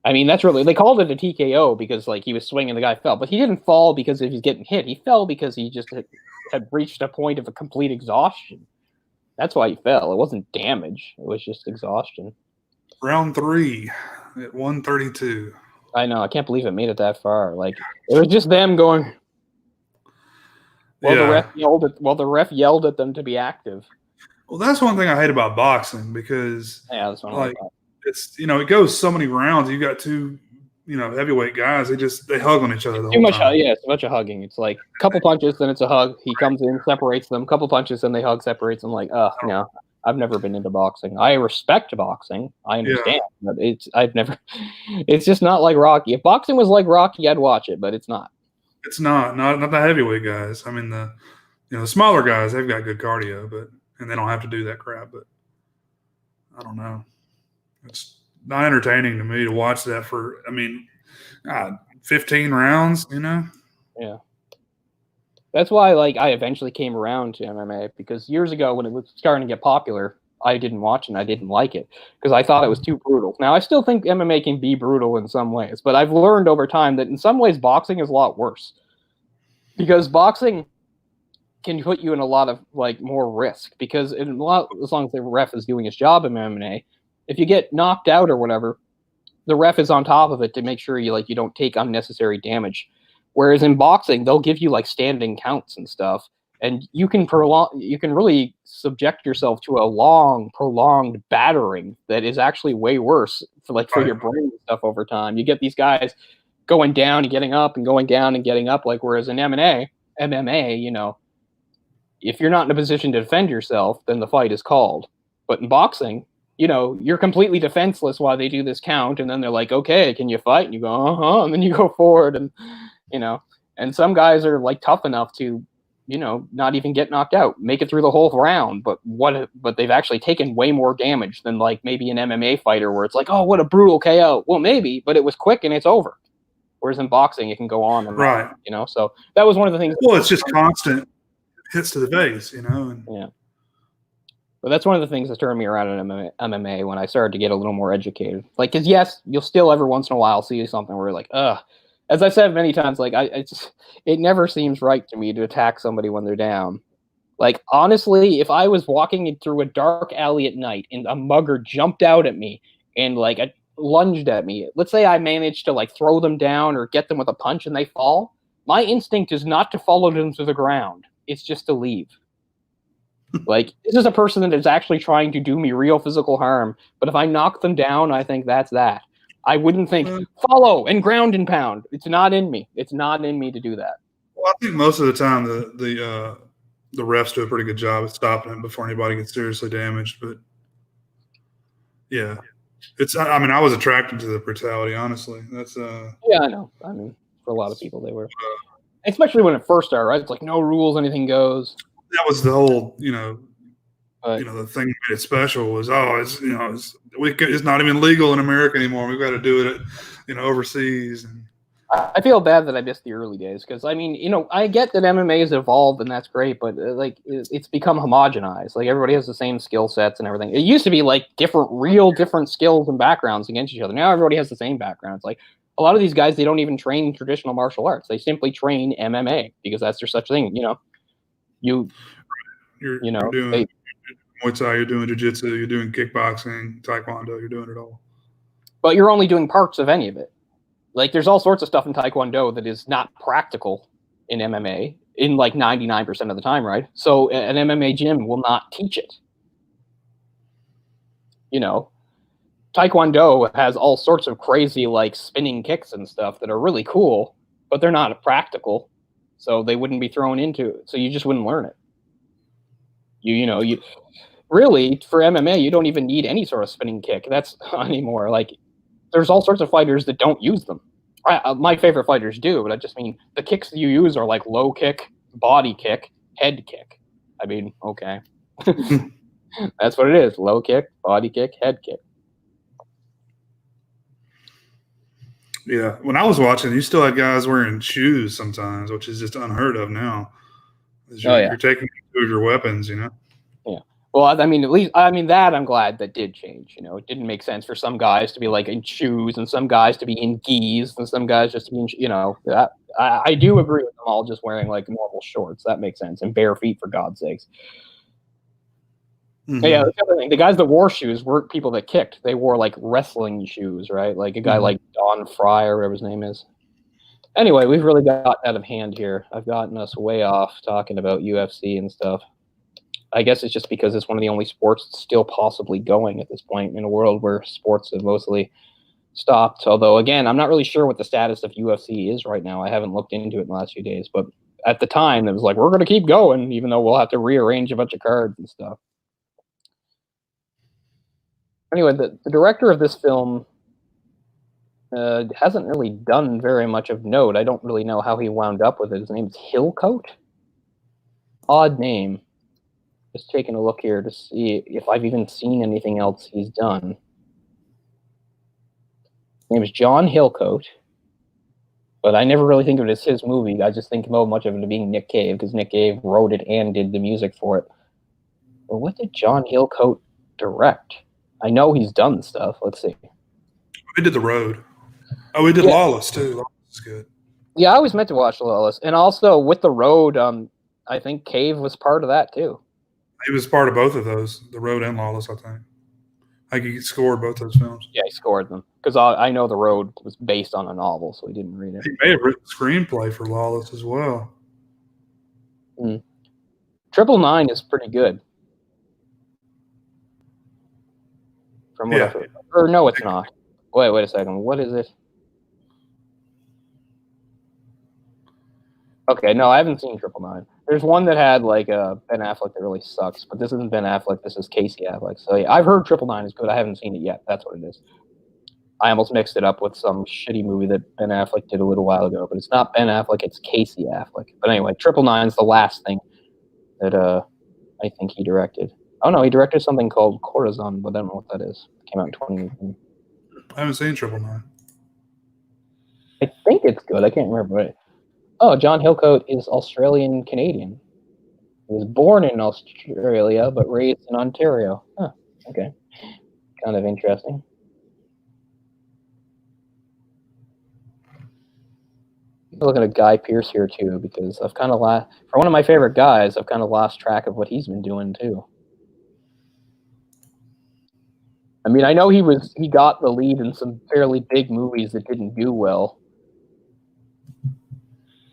I mean, that's really, they called it a TKO because like he was swinging, the guy fell, but he didn't fall because he was getting hit. He fell because he just had reached a point of a complete exhaustion. That's why he fell. It wasn't damage. It was just exhaustion. Round 3 at 132. I know. I can't believe it made it that far. Like, it was just them going. The ref yelled at them to be active. Well, that's one thing I hate about boxing because that's one like it's it goes so many rounds. You got two heavyweight guys. They hug on each other. Too much. It's a bunch of hugging. It's like a couple punches, then it's a hug. He comes in, separates them. Couple punches, then they hug, separates them. Like, no, I've never been into boxing. I respect boxing. I understand, but I've never. It's just not like Rocky. If boxing was like Rocky, I'd watch it, but it's not. It's not the heavyweight guys. I mean the smaller guys. They've got good cardio, and they don't have to do that crap. But I don't know. It's not entertaining to me to watch that for. I mean, 15 rounds. Yeah. That's why, like, I eventually came around to MMA because years ago when it was starting to get popular, I didn't watch it and I didn't like it because I thought it was too brutal. Now, I still think MMA can be brutal in some ways, but I've learned over time that in some ways boxing is a lot worse because boxing can put you in a lot of, like, more risk because as long as the ref is doing his job in MMA, if you get knocked out or whatever, the ref is on top of it to make sure you don't take unnecessary damage. Whereas in boxing, they'll give you like standing counts and stuff, and you can really subject yourself to a long, prolonged battering that is actually way worse for your brain and stuff over time. You get these guys going down and getting up and going down and getting up, like whereas in MMA, if you're not in a position to defend yourself, then the fight is called. But in boxing, you're completely defenseless while they do this count, and then they're like, okay, can you fight? And you go, and then you go forward, and and some guys are like tough enough to, not even get knocked out, make it through the whole round, but they've actually taken way more damage than like maybe an MMA fighter where it's like, oh, what a brutal KO. Well, maybe, but it was quick and it's over. Whereas in boxing, it can go on and on, so that was one of the things. Well, it's just constant hits to the face, Yeah. But that's one of the things that turned me around in MMA when I started to get a little more educated. Like, because yes, you'll still every once in a while see something where you're like, as I said many times, like it never seems right to me to attack somebody when they're down. Like, honestly, if I was walking through a dark alley at night and a mugger jumped out at me and like lunged at me, let's say I managed to like throw them down or get them with a punch and they fall, my instinct is not to follow them to the ground. It's just to leave. Like, this is a person that is actually trying to do me real physical harm, but if I knock them down, I think that's that. I wouldn't think follow and ground and pound. It's not in me. It's not in me to do that. Well, I think most of the time the refs do a pretty good job at stopping it before anybody gets seriously damaged. But yeah, I was attracted to the brutality. Honestly, that's yeah, I know. I mean, for a lot of people, they were, especially when it first started. Right? It's like no rules, anything goes. That was the whole, the thing that made it special was, it's not even legal in America anymore. We've got to do it, overseas. And I feel bad that I missed the early days because, I mean, I get that MMA has evolved and that's great, but it's become homogenized. Like everybody has the same skill sets and everything. It used to be like different skills and backgrounds against each other. Now everybody has the same background. It's like a lot of these guys, they don't even train traditional martial arts. They simply train MMA because that's their such thing, You're doing Muay Thai, you're doing jiu-jitsu, you're doing kickboxing, taekwondo, you're doing it all. But you're only doing parts of any of it. Like, there's all sorts of stuff in taekwondo that is not practical in MMA in like 99% of the time, right? So an MMA gym will not teach it. Taekwondo has all sorts of crazy like spinning kicks and stuff that are really cool, but they're not practical, so they wouldn't be thrown into it. So you just wouldn't learn it. You really for MMA you don't even need any sort of spinning kick. That's anymore. Like there's all sorts of fighters that don't use them. My favorite fighters do, but I just mean the kicks that you use are like low kick, body kick, head kick. I mean, okay. That's what it is. Low kick, body kick, head kick. Yeah. When I was watching, you still had guys wearing shoes sometimes, which is just unheard of now. You're taking two of your weapons, you know? Yeah. Well, I mean, at least, that I'm glad that did change. You know, it didn't make sense for some guys to be like in shoes and some guys to be in gis and some guys just to be in, you know, I do agree with them all just wearing like normal shorts. That makes sense. And bare feet, for God's sakes. Mm-hmm. Yeah, the other thing, the guys that wore shoes weren't people that kicked. They wore like wrestling shoes, right? Like a guy like Don Fry or whatever his name is. Anyway, we've really got out of hand here. I've gotten us way off talking about UFC and stuff. I guess it's just because it's one of the only sports that's still possibly going at this point in a world where sports have mostly stopped. Although, again, I'm not really sure what the status of UFC is right now. I haven't looked into it in the last few days. But at the time, it was like, we're going to keep going, even though we'll have to rearrange a bunch of cards and stuff. Anyway, the director of this film hasn't really done very much of note. I don't really know how he wound up with it. His name's Hillcoat? Odd name. Just taking a look here to see if I've even seen anything else he's done. His name is John Hillcoat, but I never really think of it as his movie. I just think about much of it being Nick Cave, because Nick Cave wrote it and did the music for it. But what did John Hillcoat direct? I know he's done stuff. Let's see. We did The Road. Oh, we did Lawless, too. Lawless is good. Yeah, I always meant to watch Lawless. And also, with The Road, I think Cave was part of that, too. He was part of both of those, The Road and Lawless, I think. I think he scored both those films. Yeah, he scored them. Because I know The Road was based on a novel, so he didn't read it. He may have written a screenplay for Lawless as well. 999 is pretty good. From what I've heard. Or no, it's not. Wait a second. What is it? Okay, no, I haven't seen 999. There's one that had like Ben Affleck that really sucks, but this isn't Ben Affleck. This is Casey Affleck. So yeah, I've heard 999 is good. I haven't seen it yet. That's what it is. I almost mixed it up with some shitty movie that Ben Affleck did a little while ago, but it's not Ben Affleck. It's Casey Affleck. But anyway, 999 is the last thing that I think he directed. Oh no, he directed something called Corazon, but I don't know what that is. It came out in 2018. I haven't seen 999. I think it's good. I can't remember. But oh, John Hillcoat is Australian-Canadian. He was born in Australia, but raised in Ontario. Huh, okay. Kind of interesting. I'm looking at Guy Pearce here, too, because I've kind of for one of my favorite guys, I've kind of lost track of what he's been doing, too. I mean, I know he got the lead in some fairly big movies that didn't do well.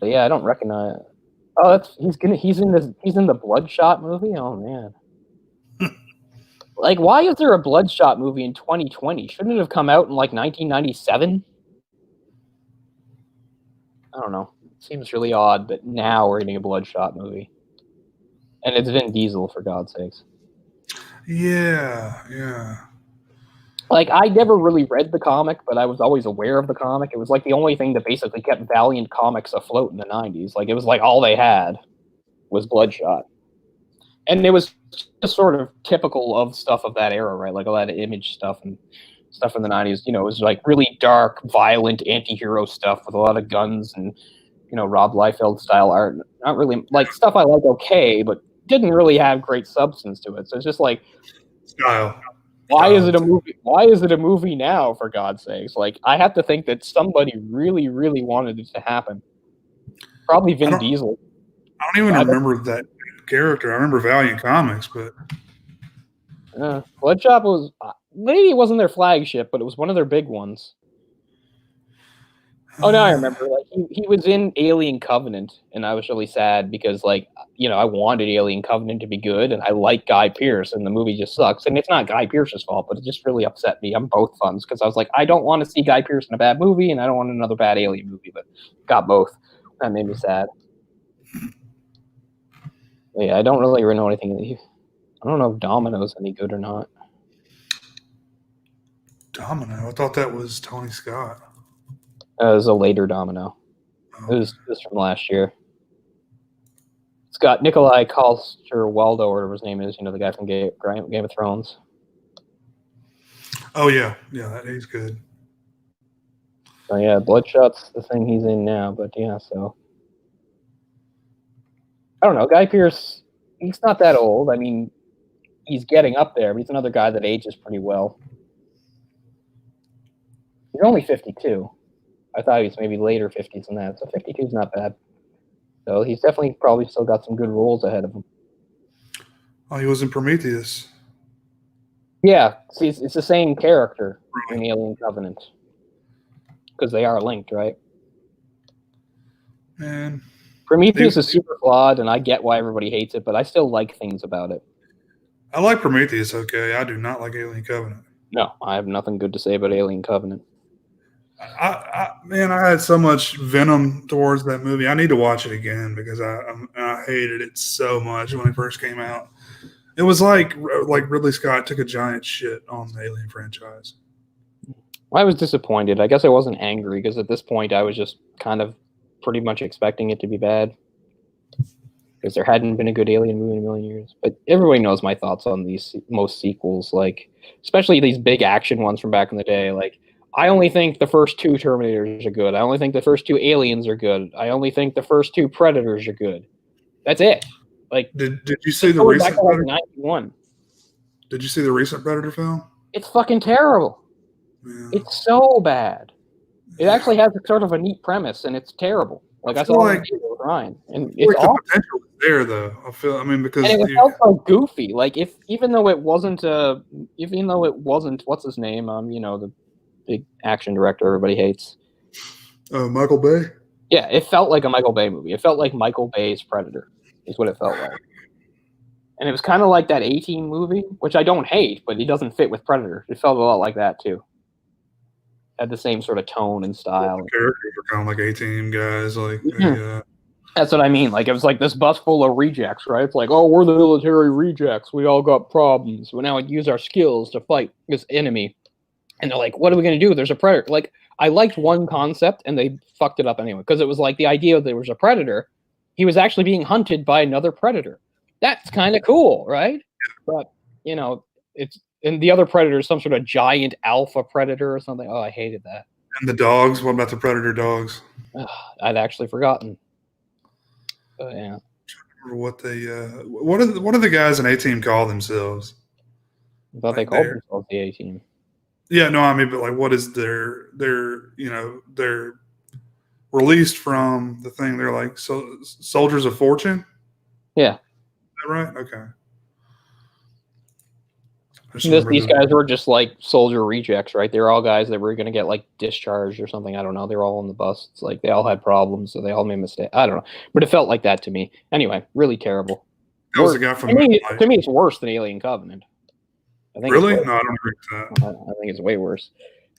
But yeah, I don't recognize. Oh, he's in the Bloodshot movie. Oh man, like why is there a Bloodshot movie in 2020? Shouldn't it have come out in like 1997? I don't know. It seems really odd, but now we're getting a Bloodshot movie, and it's Vin Diesel, for God's sakes. Yeah. Like, I never really read the comic, but I was always aware of the comic. It was like the only thing that basically kept Valiant Comics afloat in the 90s. Like, it was like all they had was Bloodshot. And it was just sort of typical of stuff of that era, right? Like a lot of Image stuff and stuff in the 90s. You know, it was like really dark, violent anti-hero stuff with a lot of guns and, you know, Rob Liefeld style art. Not really, like, stuff I like okay, but didn't really have great substance to it. So it's just like... Style. Why is it a movie? Why is it a movie now, for God's sakes? Like, I have to think that somebody really, really wanted it to happen. Probably Vin Diesel. I don't even remember that character. I remember Valiant Comics, but Bloodshot was maybe it wasn't their flagship, but it was one of their big ones. Oh, no, I remember. Like he was in Alien Covenant, and I was really sad because, like, I wanted Alien Covenant to be good, and I like Guy Pearce, and the movie just sucks. And it's not Guy Pearce's fault, but it just really upset me on both fronts because I was like, I don't want to see Guy Pearce in a bad movie, and I don't want another bad Alien movie, but got both. That made me sad. But yeah, I don't really know anything. I don't know if Domino's any good or not. Domino. I thought that was Tony Scott. It was a later Domino. It was from last year. It's got Nikolai Coster-Waldau, or whatever his name is. The guy from Game of Thrones. Oh yeah, he's good. So yeah, Bloodshot's the thing he's in now. But yeah, so I don't know. Guy Pearce, he's not that old. I mean, he's getting up there, but he's another guy that ages pretty well. He's only 52. I thought he was maybe later 50s than that. So 52 is not bad. So he's definitely probably still got some good roles ahead of him. Oh, he was in Prometheus. Yeah, see, it's the same character in Alien Covenant. Because they are linked, right? Man. Prometheus is super flawed, and I get why everybody hates it, but I still like things about it. I like Prometheus, okay. I do not like Alien Covenant. No, I have nothing good to say about Alien Covenant. I had so much venom towards that movie. I need to watch it again because I hated it so much when it first came out. It was like Ridley Scott took a giant shit on the Alien franchise. I was disappointed. I guess I wasn't angry because at this point I was just kind of pretty much expecting it to be bad because there hadn't been a good Alien movie in a million years. But everybody knows my thoughts on these most sequels, like especially these big action ones from back in the day. Like, I only think the first 2 Terminators are good. I only think the first 2 Aliens are good. I only think the first 2 Predators are good. That's it. Like, did you see the recent Predator? 91. Did you see the recent Predator film? It's fucking terrible. Yeah. It's so bad. It actually has a sort of a neat premise, and it's terrible. Like, I saw like with Ryan, and it's the potential is there, though. Because and it felt so goofy. Like, even though it wasn't, what's his name? The big action director everybody hates. Michael Bay? Yeah, it felt like a Michael Bay movie. It felt like Michael Bay's Predator is what it felt like. And it was kind of like that A-Team movie, which I don't hate, but it doesn't fit with Predator. It felt a lot like that, too. Had the same sort of tone and style. The characters are kind of like A-Team guys. Like, That's what I mean. Like, it was like this bus full of rejects, right? It's like, oh, we're the military rejects. We all got problems. We now use our skills to fight this enemy. And they're like, what are we going to do? There's a predator. Like, I liked one concept, and they fucked it up anyway. Because it was like the idea that there was a predator. He was actually being hunted by another predator. That's kind of cool, right? But, and the other predator is some sort of giant alpha predator or something. Oh, I hated that. And the dogs? What about the predator dogs? I'd actually forgotten. But, yeah. What they what do the guys in A-Team call themselves? I thought they called themselves the A-Team. Yeah, no, I mean, but like, what is they're released from the thing? They're like soldiers of fortune. Yeah. Is that right? Okay. These guys were just like soldier rejects, right? They're all guys that were going to get like discharged or something. I don't know. They're all on the bus. It's like they all had problems, so they all made mistakes. I don't know, but it felt like that to me. Anyway, really terrible. That was a guy from. To me, it's worse than Alien Covenant. I think really? No, I don't agree with that. I think it's way worse.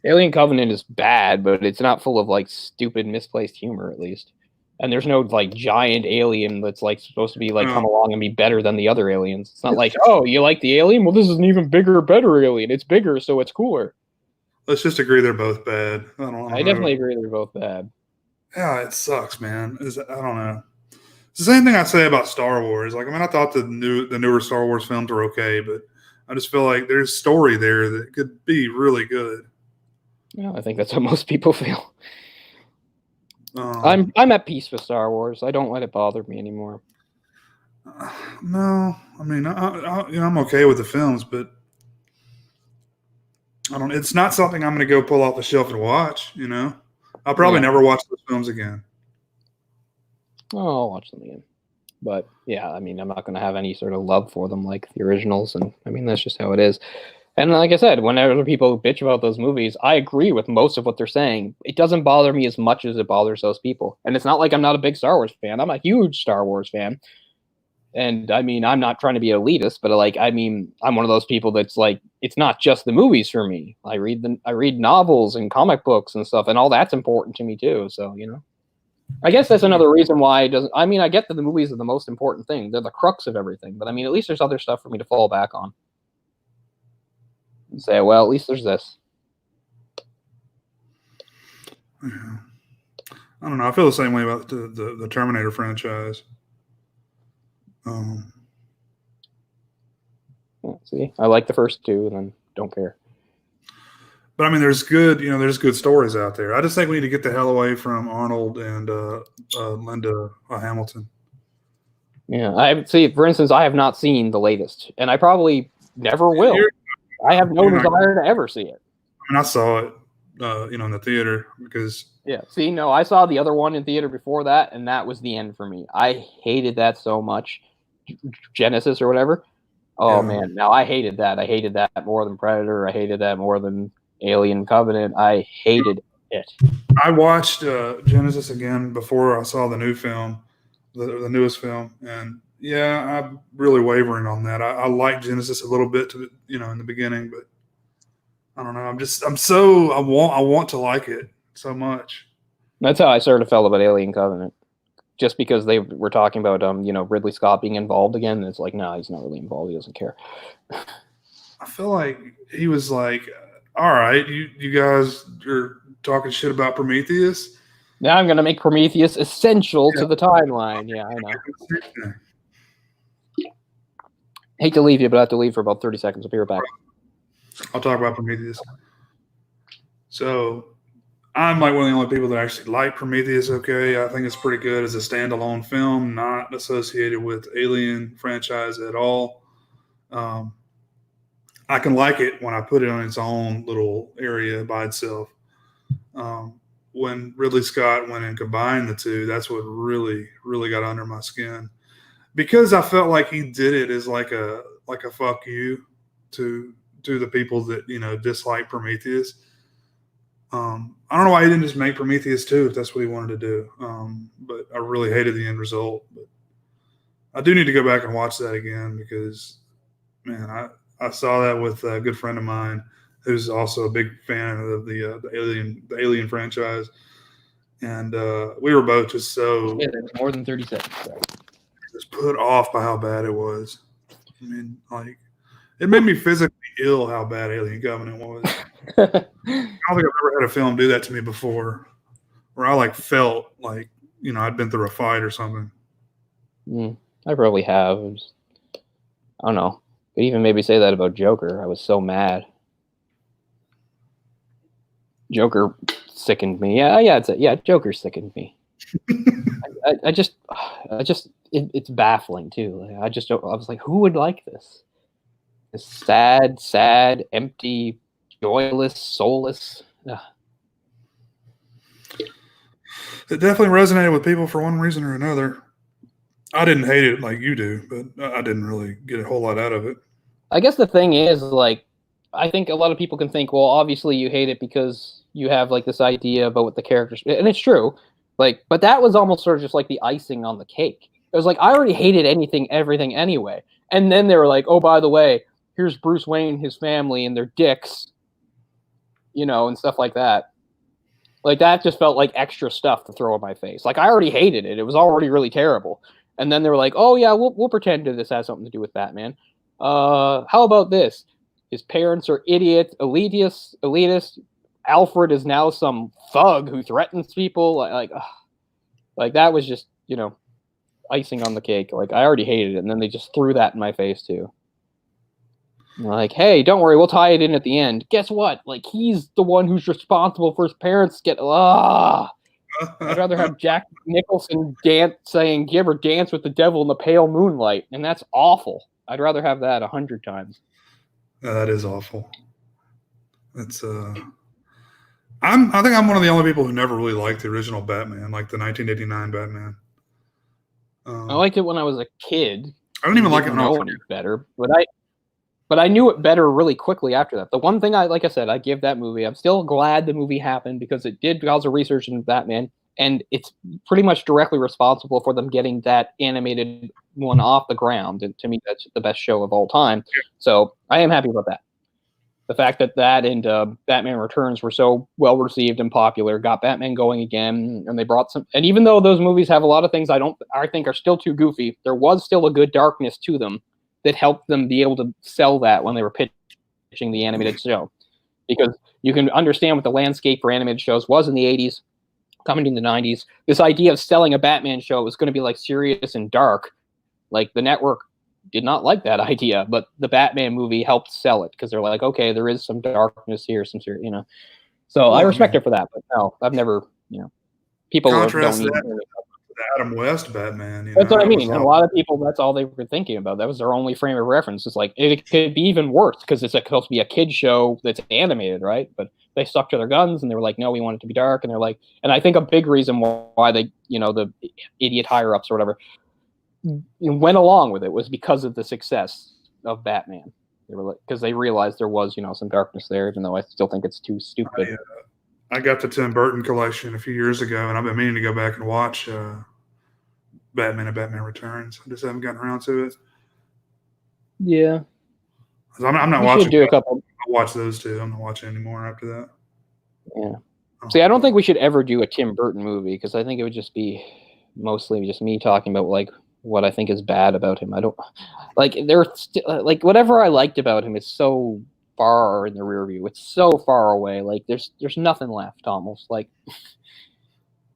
Alien Covenant is bad, but it's not full of like stupid, misplaced humor, at least. And there's no like giant alien that's like supposed to be like come along and be better than the other aliens. It's not like, oh, you like the alien? Well, this is an even bigger, better alien. It's bigger, so it's cooler. Let's just agree they're both bad. I definitely agree they're both bad. Yeah, it sucks, man. I don't know. It's the same thing I say about Star Wars. Like, I mean, I thought the newer Star Wars films were okay, but I just feel like there's story there that could be really good. Yeah, I think that's how most people feel. I'm at peace with Star Wars. I don't let it bother me anymore. No, I mean, I'm okay with the films, but I don't. It's not something I'm going to go pull off the shelf and watch. I'll probably never watch those films again. Oh, I'll watch them again. But yeah, I mean, I'm not going to have any sort of love for them like the originals, and I mean that's just how it is. And like I said, whenever people bitch about those movies, I agree with most of what they're saying. It doesn't bother me as much as it bothers those people. And it's not like I'm not a big Star Wars fan. I'm a huge Star Wars fan. And I mean, I'm not trying to be elitist, but like, I mean, I'm one of those people that's like, it's not just the movies for me. I read novels and comic books and stuff, and all that's important to me too. So, you know, I guess that's another reason why it doesn't. I mean, I get that the movies are the most important thing; they're the crux of everything. But I mean, at least there's other stuff for me to fall back on and say, well, at least there's this. Yeah. I don't know. I feel the same way about the Terminator franchise. Yeah, see, I like the first two, and then don't care. But I mean, there's good stories out there. I just think we need to get the hell away from Arnold and Linda Hamilton. Yeah, I see. For instance, I have not seen the latest, and I probably never will. I have no desire to ever see it. I mean, I saw it, in the theater because. Yeah. See, no, I saw the other one in theater before that, and that was the end for me. I hated that so much. Genesis or whatever. Oh man, now I hated that. I hated that more than Predator. I hated that more than Alien Covenant. I hated it. I watched Genesis again before I saw the new film, the newest film, and yeah, I'm really wavering on that. I like Genesis a little bit in the beginning, but I don't know. I want to like it so much. That's how I sort of felt about Alien Covenant. Just because they were talking about Ridley Scott being involved again, and it's like, no, he's not really involved. He doesn't care. I feel like he was like, all right, you guys are talking shit about Prometheus. Now I'm going to make Prometheus essential to the timeline. Yeah, I know. Hate to leave you, but I have to leave for about 30 seconds. I'll be right back. I'll talk about Prometheus. So I'm like one of the only people that actually like Prometheus. Okay, I think it's pretty good as a standalone film, not associated with Alien franchise at all. I can like it when I put it on its own little area by itself. When Ridley Scott went and combined the two, that's what really, really got under my skin, because I felt like he did it as like a fuck you to the people that dislike Prometheus. I don't know why he didn't just make Prometheus 2 if that's what he wanted to do. But I really hated the end result. But I do need to go back and watch that again because, man, I saw that with a good friend of mine who's also a big fan of the Alien franchise, and we were both just so more than 30 seconds. Sorry. Just put off by how bad it was. I mean, like, it made me physically ill how bad Alien Covenant was. I don't think I've ever had a film do that to me before, where I felt like I'd been through a fight or something. I probably have. I don't know. Could even maybe say that about Joker. I was so mad. Joker sickened me. Yeah. Joker sickened me. It's baffling too. I was like, who would like this? This sad, empty, joyless, soulless. Ugh. It definitely resonated with people for one reason or another. I didn't hate it like you do, but I didn't really get a whole lot out of it. I guess the thing is, I think a lot of people can think, well, obviously you hate it because you have this idea about what the characters, and it's true. But that was almost sort of just like the icing on the cake. It was like, I already hated everything anyway. And then they were like, oh, by the way, here's Bruce Wayne and his family and their dicks, and stuff like that. That just felt like extra stuff to throw in my face. I already hated it. It was already really terrible. And then they were like, oh, yeah, we'll pretend that this has something to do with Batman. How about this? His parents are idiots, elitist. Alfred is now some thug who threatens people. That was just, icing on the cake. I already hated it. And then they just threw that in my face too. Hey, don't worry, we'll tie it in at the end. Guess what? He's the one who's responsible for his parents I'd rather have Jack Nicholson saying, "Give her dance with the devil in the pale moonlight," and that's awful. I'd rather have that 100 times. That is awful. That's I think I'm one of the only people who never really liked the original Batman, like the 1989 Batman. I liked it when I was a kid. I don't even like it know any better, but But I knew it better really quickly after that. The one thing like I said, I give that movie. I'm still glad the movie happened because it did cause a research into Batman, and it's pretty much directly responsible for them getting that animated one off the ground. And to me, that's the best show of all time. So I am happy about that. The fact that and Batman Returns were so well received and popular got Batman going again, and they brought some. And even though those movies have a lot of things I think are still too goofy, there was still a good darkness to them that helped them be able to sell that when they were pitching the animated show. Because you can understand what the landscape for animated shows was in the 80s, coming in the 90s. This idea of selling a Batman show was going to be like serious and dark. Like the network did not like that idea, but the Batman movie helped sell it because they're like, okay, there is some darkness here, some serious, So I respect it for that, but no, I've never, people Contrast don't that need. the Adam West Batman. That's what I mean. And a lot of people, that's all they were thinking about. That was their only frame of reference. It's like, it could be even worse because it's supposed to be a kid show that's animated, right? But they stuck to their guns and they were like, no, we want it to be dark. And they're like, and I think a big reason why they, the idiot higher ups or whatever, went along with it was because of the success of Batman. They were like, because they realized there was, some darkness there, even though I still think it's too stupid. I got the Tim Burton collection a few years ago, and I've been meaning to go back and watch Batman and Batman Returns. I just haven't gotten around to it. Yeah, I'm not watching. Do a couple. I'll watch those two. I'm not watching anymore after that. Yeah. See, I don't think we should ever do a Tim Burton movie because I think it would just be mostly just me talking about like what I think is bad about him. I don't like like whatever I liked about him is so far in the rear view. It's so far away. Like there's nothing left almost. Like,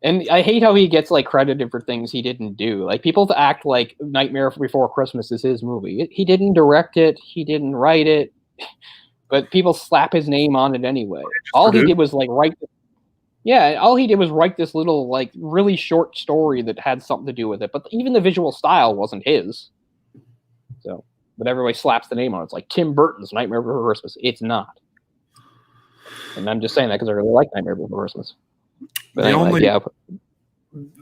and I hate how he gets like credited for things he didn't do. Like people act like Nightmare Before Christmas is his movie. He didn't direct it. He didn't write it. But people slap his name on it anyway. All he did was like write. Yeah, all he did was write this little, like, really short story that had something to do with it. But even the visual style wasn't his. So, but everybody slaps the name on it. It's like Tim Burton's Nightmare Before Christmas. It's not. And I'm just saying that because I really like Nightmare Before Christmas. But the anyway, only, yeah.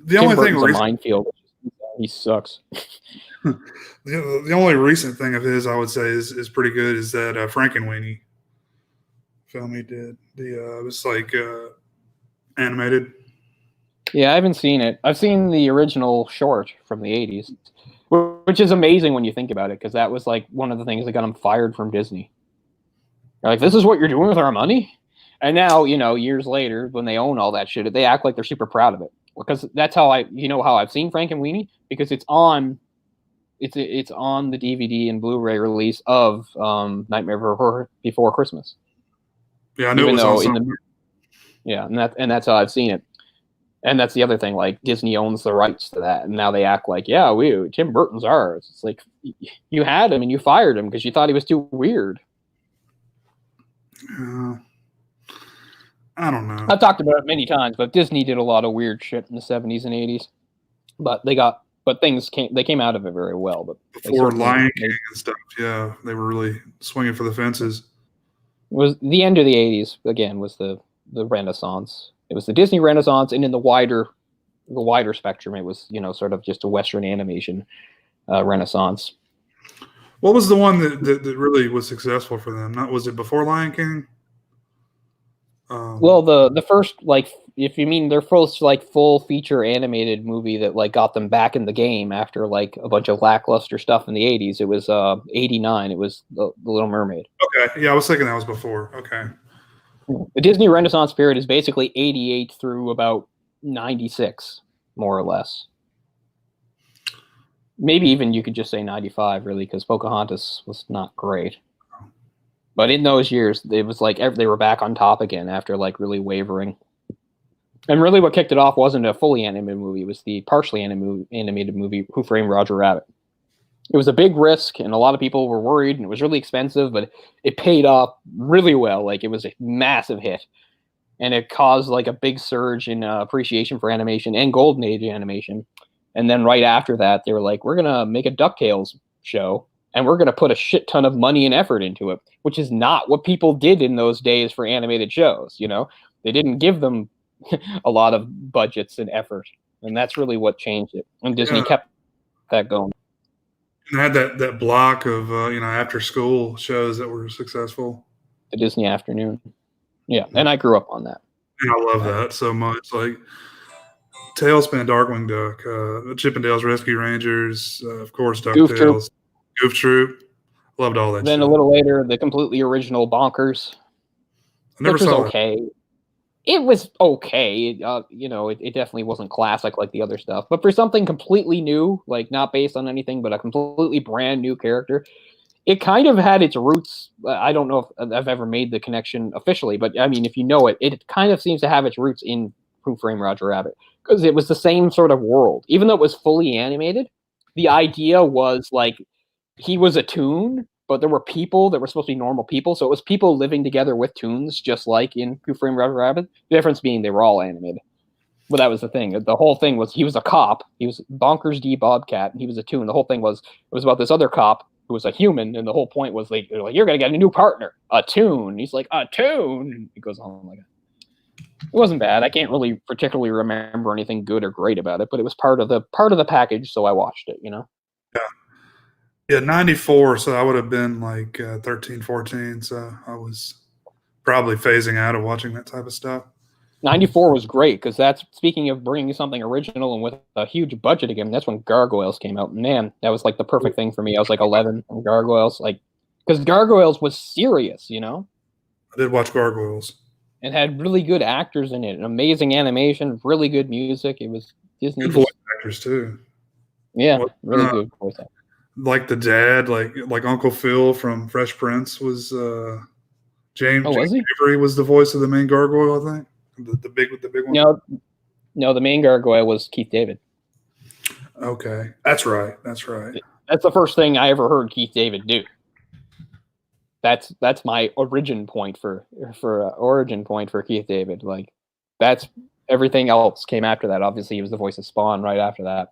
The only thing a minefield. He sucks. The only recent thing of his I would say is pretty good is that Frankenweenie film he did. It was like animated. Yeah, I haven't seen it. I've seen the original short from the 80s, which is amazing when you think about it, because that was like one of the things that got him fired from Disney. They're like, this is what you're doing with our money? And now, years later, when they own all that shit, they act like they're super proud of it. Because that's how how I've seen Frankenweenie, because it's on the DVD and Blu-ray release of Nightmare Before Christmas. Yeah, I know it was on yeah, and that's how I've seen it. And that's the other thing, like Disney owns the rights to that, and now they act like, yeah, Tim Burton's ours. It's like you had him and you fired him because you thought he was too weird. I don't know. I've talked about it many times, but Disney did a lot of weird shit in the 70s and 80s. But things came out of it very well. But before Lion King and stuff, yeah, they were really swinging for the fences. It was the end of the 80s again, was the Renaissance. It was the Disney Renaissance, and in the wider spectrum, it was sort of just a Western animation Renaissance. What was the one that really was successful for them? Was it before Lion King? Well, the first, like, if you mean their first like full feature animated movie that like got them back in the game after like a bunch of lackluster stuff in the 80s, it was 89. It was the Little Mermaid. Okay, yeah, I was thinking that was before. Okay. The Disney Renaissance period is basically 88 through about 96, more or less. Maybe even you could just say 95, really, because Pocahontas was not great. But in those years, it was like they were back on top again after like really wavering. And really what kicked it off wasn't a fully animated movie. It was the partially animated movie, Who Framed Roger Rabbit. It was a big risk, and a lot of people were worried, and it was really expensive, but it paid off really well. Like, it was a massive hit. And it caused like a big surge in appreciation for animation and Golden Age animation. And then right after that, they were like, we're going to make a DuckTales show, and we're going to put a shit ton of money and effort into it, which is not what people did in those days for animated shows. They didn't give them a lot of budgets and effort, and that's really what changed it. And Disney kept that going. And had that block of after school shows that were successful. The Disney Afternoon. Yeah, and I grew up on that. And I love that so much. Like Tailspin, Darkwing Duck, Chippendales Rescue Rangers, of course, Goof Troop. DuckTales, Goof Troop. Loved all that Then shit. a little later, the completely original Bonkers, I never which was saw okay. It was okay. It definitely wasn't classic like the other stuff. But for something completely new, like not based on anything, but a completely brand new character, it kind of had its roots. I don't know if I've ever made the connection officially, but I mean, if you know it, it kind of seems to have its roots in Who Framed Roger Rabbit, because it was the same sort of world. Even though it was fully animated, the idea was like he was a toon, but there were people that were supposed to be normal people. So it was people living together with toons, just like in Who Framed Roger Rabbit. The difference being they were all animated. But that was the thing. The whole thing was he was a cop. He was Bonkers D. Bobcat, and he was a toon. The whole thing was it was about this other cop who was a human, and the whole point was like you're gonna get a new partner, a toon. He's like a toon. And he goes on like that. It wasn't bad. I can't really particularly remember anything good or great about it, but it was part of the package, so I watched it. Yeah, 94, so I would have been like 13, 14, so I was probably phasing out of watching that type of stuff. 94 was great because that's speaking of bringing something original and with a huge budget again. That's when Gargoyles came out. Man, that was like the perfect thing for me. I was like 11 and Gargoyles, like because Gargoyles was serious, I did watch Gargoyles. and had really good actors in it, and amazing animation, really good music. It was Disney. Good voice actors too. Yeah, really good voice actors. Like the dad, like Uncle Phil from Fresh Prince was James Avery was the voice of the main gargoyle, I think. The big one. No, the main gargoyle was Keith David. Okay, that's right. That's the first thing I ever heard Keith David do. That's my origin point for Keith David. Like that's everything else came after that. Obviously, he was the voice of Spawn right after that.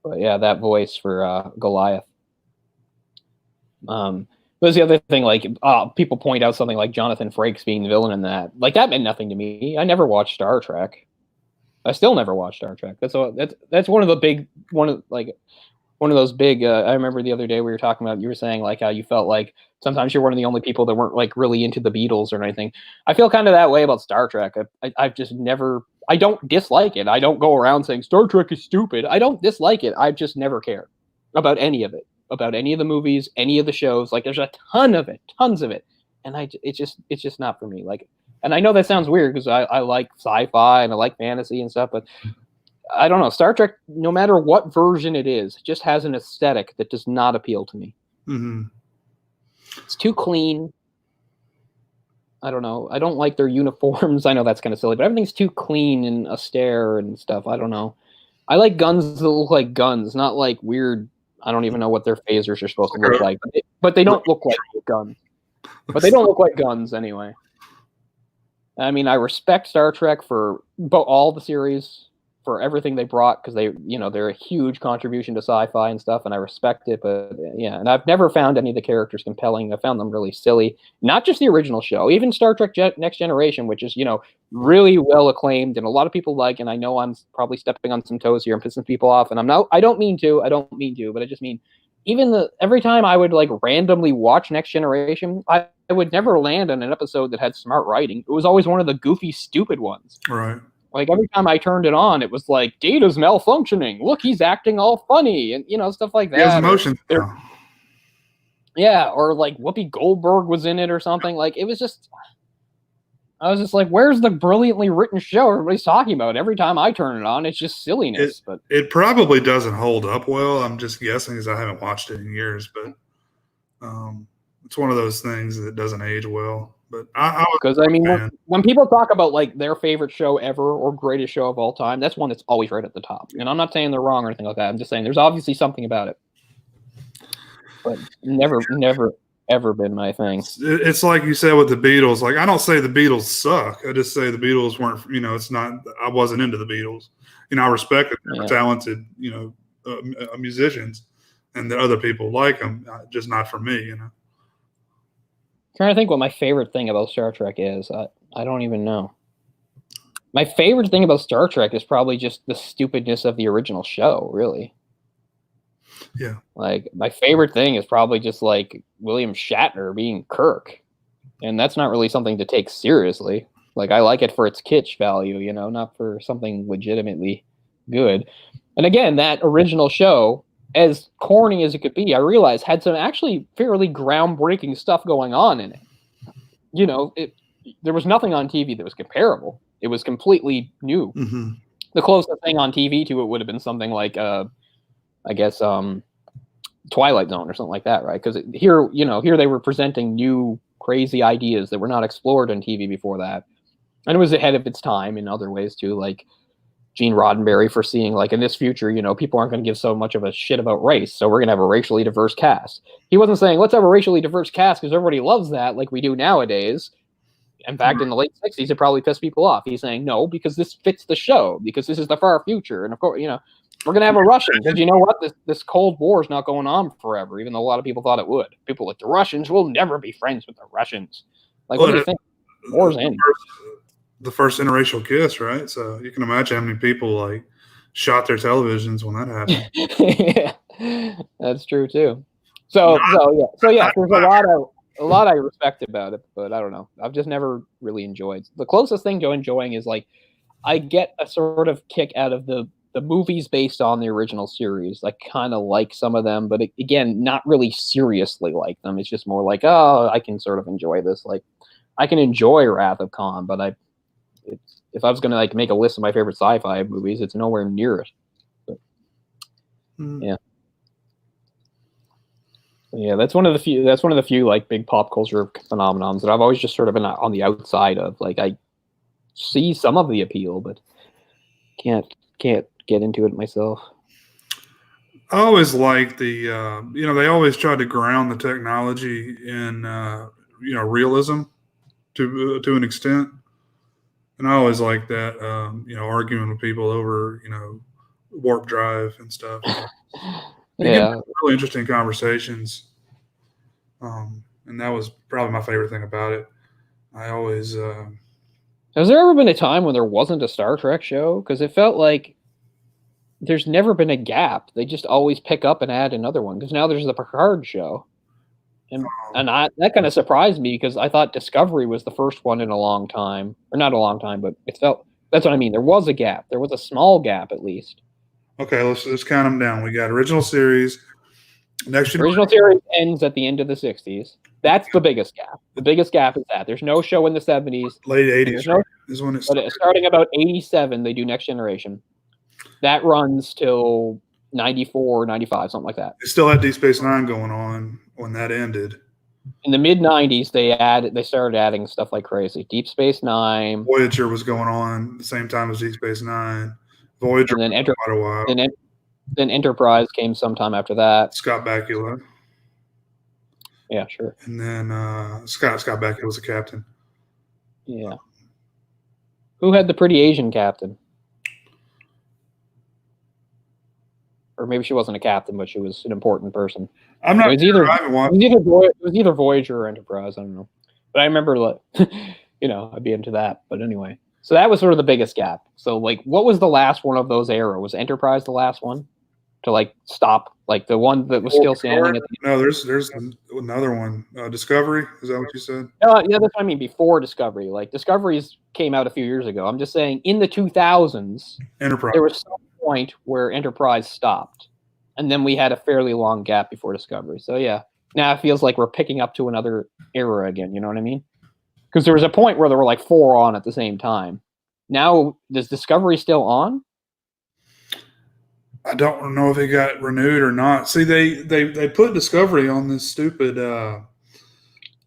But yeah, that voice for Goliath. There's the other thing, like people point out something like Jonathan Frakes being the villain in that. Like that meant nothing to me. I never watched Star Trek. I still never watched Star Trek. That's one of the big one of those big. I remember the other day we were talking about. You were saying like how you felt like sometimes you're one of the only people that weren't like really into the Beatles or anything. I feel kind of that way about Star Trek. I've just never. I don't dislike it. I don't go around saying Star Trek is stupid. I don't dislike it. I just never care about any of it, about any of the movies, any of the shows. Like there's a ton of it, tons of it, and it's just not for me. Like, and I know that sounds weird because I like sci-fi and I like fantasy and stuff, but I don't know. Star Trek, no matter what version it is, just has an aesthetic that does not appeal to me. Mm-hmm. It's too clean. I don't know. I don't like their uniforms. I know that's kind of silly, but everything's too clean and austere and stuff. I don't know. I like guns that look like guns, not like weird. I don't even know what their phasers are supposed to look like, but they don't look like guns. But they don't look like guns anyway. I mean, I respect Star Trek for all the series, for everything they brought, because they're a huge contribution to sci-fi and stuff, and I respect it. But yeah, and I've never found any of the characters compelling. I found them really silly. Not just the original show, even Star Trek Next Generation, which is really well acclaimed and a lot of people like. And I know I'm probably stepping on some toes here and pissing people off, and I don't mean to, but I just mean every time I would like randomly watch Next Generation, I would never land on an episode that had smart writing. It was always one of the goofy, stupid ones. Right. Like every time I turned it on, it was like Data's malfunctioning. Look, he's acting all funny and stuff like that. He has emotions. Yeah, or like Whoopi Goldberg was in it or something. Like it was just, I was just like, where's the brilliantly written show everybody's talking about? Every time I turn it on, it's just silliness. But it probably doesn't hold up well. I'm just guessing because I haven't watched it in years, but it's one of those things that doesn't age well. But because I mean, when people talk about like their favorite show ever or greatest show of all time, that's one that's always right at the top. And I'm not saying they're wrong or anything like that. I'm just saying there's obviously something about it, but never, ever been my thing. It's like you said with the Beatles. Like I don't say the Beatles suck. I just say the Beatles weren't. It's not. I wasn't into the Beatles. I respect that they're talented. Musicians, and that other people like them. Just not for me. Trying to think what my favorite thing about Star Trek is. I don't even know. My favorite thing about Star Trek is probably just the stupidness of the original show, really. Yeah. Like, my favorite thing is probably just like William Shatner being Kirk. And that's not really something to take seriously. Like, I like it for its kitsch value, you know, not for something legitimately good. And again, that original show, as corny as it could be, I realized had some actually fairly groundbreaking stuff going on in it. You know, there was nothing on TV that was comparable. It was completely new. Mm-hmm. The closest thing on TV to it would have been something like, I guess, Twilight Zone or something like that, right? Because here they were presenting new crazy ideas that were not explored on TV before that, and it was ahead of its time in other ways too. Like Gene Roddenberry foreseeing, like, in this future, you know, people aren't going to give so much of a shit about race, so we're going to have a racially diverse cast. He wasn't saying let's have a racially diverse cast because everybody loves that, like we do nowadays. In fact, in the late 60s, it probably pissed people off. He's saying, no, because this fits the show, because this is the far future. And of course, you know, we're going to have a Russian, because you know what? This Cold War is not going on forever, even though a lot of people thought it would. People like, the Russians will never be friends with the Russians. Like, what do you think? War's ending. The first interracial kiss, right? So you can imagine how many people, like, shot their televisions when that happened. Yeah, that's true, too. So yeah, there's a lot I respect about it, but I don't know. I've just never really enjoyed. The closest thing to enjoying is, like, I get a sort of kick out of the movies based on the original series. I kind of like some of them, but again, not really seriously like them. It's just more like, oh, I can sort of enjoy this. Like, I can enjoy Wrath of Khan, but if I was gonna, like, make a list of my favorite sci-fi movies, it's nowhere near it. But, yeah. Yeah, that's one of the few like big pop culture phenomenons that I've always just sort of been on the outside of. Like, I see some of the appeal, but can't get into it myself. I always liked the they always tried to ground the technology in realism to an extent, and I always liked that arguing with people over warp drive and stuff. You get really interesting conversations, and that was probably my favorite thing about it. I always has there ever been a time when there wasn't a Star Trek show? Because it felt like there's never been a gap. They just always pick up and add another one. Because now there's the Picard show, and that kind of surprised me because I thought Discovery was the first one in a long time, or not a long time, but it felt, that's what I mean. There was a gap. There was a small gap at least. Okay, let's count them down. We got original series. Original series ends at the end of the 60s. That's the biggest gap. The biggest gap is that there's no show in the 70s. Late 80s is when it's starting about 87, they do Next Generation. That runs till 94, 95, something like that. They still had Deep Space Nine going on when that ended. In the mid 90s, they started adding stuff like crazy. Deep Space Nine. Voyager was going on at the same time as Deep Space Nine. Voyager and then for quite a while. Then Enterprise came sometime after that. Scott Bakula. Yeah, sure. And then Scott Bakula was the captain. Yeah. Who had the pretty Asian captain? Or maybe she wasn't a captain, but she was an important person. I'm not. It was either Voyager or Enterprise. I don't know, but I remember, like, I'd be into that. But anyway, so that was sort of the biggest gap. So, like, what was the last one of those era? Was Enterprise the last one to, like, stop? Like, the one that was still standing? No, there's another one. Discovery, is that what you said? Yeah, that's what I mean. Before Discovery, like, Discoveries came out a few years ago. I'm just saying, in the 2000s, Enterprise. There was some point where Enterprise stopped, and then we had a fairly long gap before Discovery. So yeah, now it feels like we're picking up to another era again. You know what I mean? Because there was a point where there were like 4 on at the same time. Now, does Discovery still on? I don't know if it got renewed or not. See, they put Discovery on this stupid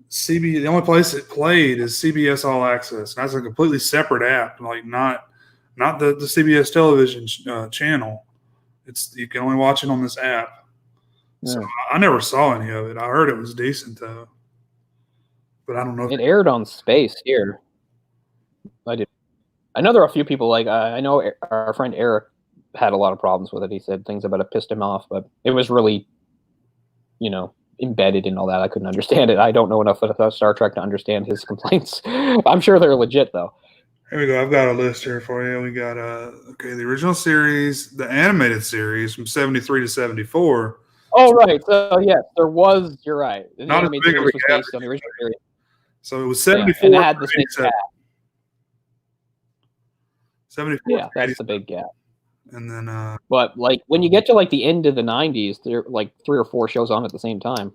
CB. The only place it played is CBS All Access, and that's a completely separate app. Like not the CBS television channel. You can only watch it on this app. Yeah. So I never saw any of it. I heard it was decent though, but I don't know. It aired on Space here. I did. I know there are a few people, like, I know our friend Eric had a lot of problems with it. He said things about it pissed him off, but it was really, embedded in all that. I couldn't understand it. I don't know enough about Star Trek to understand his complaints. I'm sure they're legit though. Here we go. I've got a list here for you. We got the original series, the animated series from 73 to 74. Oh, right. So, yes, there was, you're right. The Not as animated big of a series was gap. based on the original series. So it was Yeah, 74 and it had through the same 87. gap. 74 Yeah, through that's 87. the big gap. And then, But, like, when you get to, like, the end of the 90s, there are, like, 3 or 4 shows on at the same time.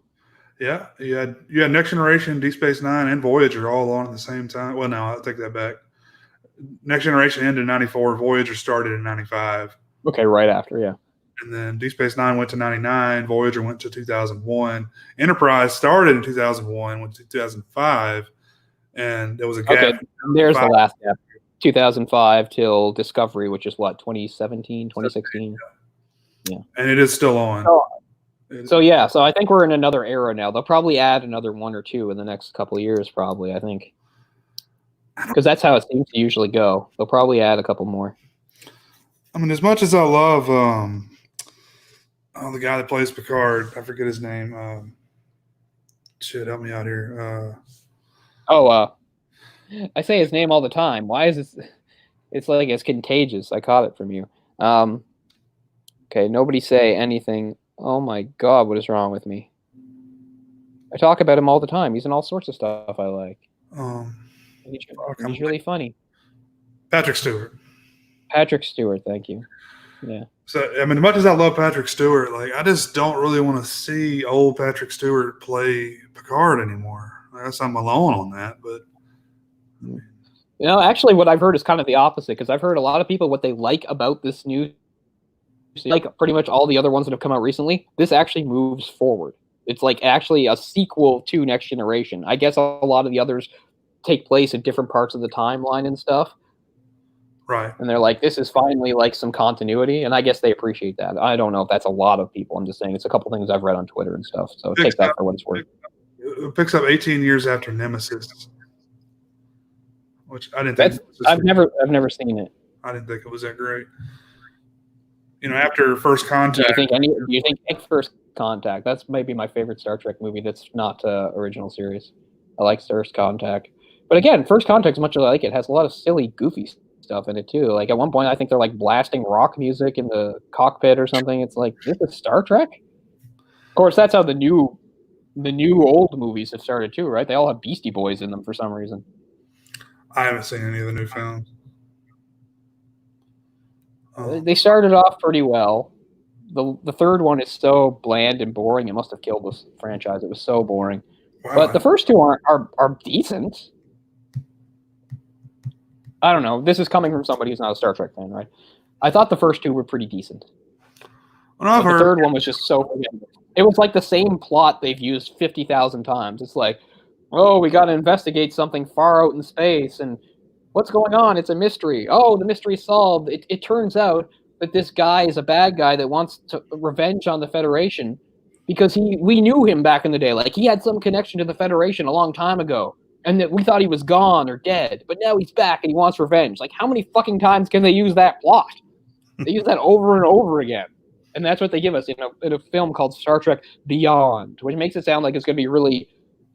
yeah, you had Next Generation, Deep Space Nine, and Voyager all on at the same time. Well, no, I'll take that back. Next Generation ended in 94. Voyager started in 95. Okay, right after, yeah. And then Deep Space Nine went to 99. Voyager went to 2001. Enterprise started in 2001, went to 2005. And there was a gap. Okay, there's the last gap. 2005 till Discovery, which is what, 2017, 2016? Yeah. And it is still on. So I think we're in another era now. They'll probably add another 1 or 2 in the next couple of years, probably, I think. Because that's how it seems to usually go. They'll probably add a couple more. I mean, as much as I love the guy that plays Picard, I forget his name. Shit, help me out here. I say his name all the time. Why is this? It's like it's contagious. I caught it from you. Okay, nobody say anything. Oh my God, what is wrong with me? I talk about him all the time. He's in all sorts of stuff I like. He's really funny. Patrick Stewart. Patrick Stewart, thank you. Yeah. So, I mean, as much as I love Patrick Stewart, like, I just don't really want to see old Patrick Stewart play Picard anymore. I guess I'm alone on that, but. You know, actually, what I've heard is kind of the opposite, because I've heard a lot of people what they like about this new, like pretty much all the other ones that have come out recently, this actually moves forward. It's like actually a sequel to Next Generation. I guess a lot of the others take place in different parts of the timeline and stuff. Right. And they're like, this is finally like some continuity, and I guess they appreciate that. I don't know if that's a lot of people. I'm just saying it's a couple things I've read on Twitter and stuff. So take that for what it's worth. It picks up 18 years after Nemesis, which I didn't think. I've never seen it. I didn't think it was that great. You know, after First Contact. Do you think First Contact? That's maybe my favorite Star Trek movie. That's not original series. I like First Contact, but again, First Contact, as much as I like it, has a lot of silly, goofy stuff in it too. Like at one point, I think they're like blasting rock music in the cockpit or something. It's like, this is Star Trek. Of course, that's how the new old movies have started too, right? They all have Beastie Boys in them for some reason. I haven't seen any of the new films. They started off pretty well. The third one is so bland and boring. It must have killed this franchise. It was so boring. Wow. But the first two are decent. I don't know. This is coming from somebody who's not a Star Trek fan, right? I thought the first two were pretty decent. Well, the third one was just so forgettable. It was like the same plot they've used 50,000 times. It's like, oh, we got to investigate something far out in space, and what's going on? It's a mystery. Oh, the mystery's solved. It turns out that this guy is a bad guy that wants to revenge on the Federation because we knew him back in the day. Like, he had some connection to the Federation a long time ago, and that we thought he was gone or dead, but now he's back and he wants revenge. Like, how many fucking times can they use that plot? They use that over and over again. And that's what they give us in a film called Star Trek Beyond, which makes it sound like it's going to be really,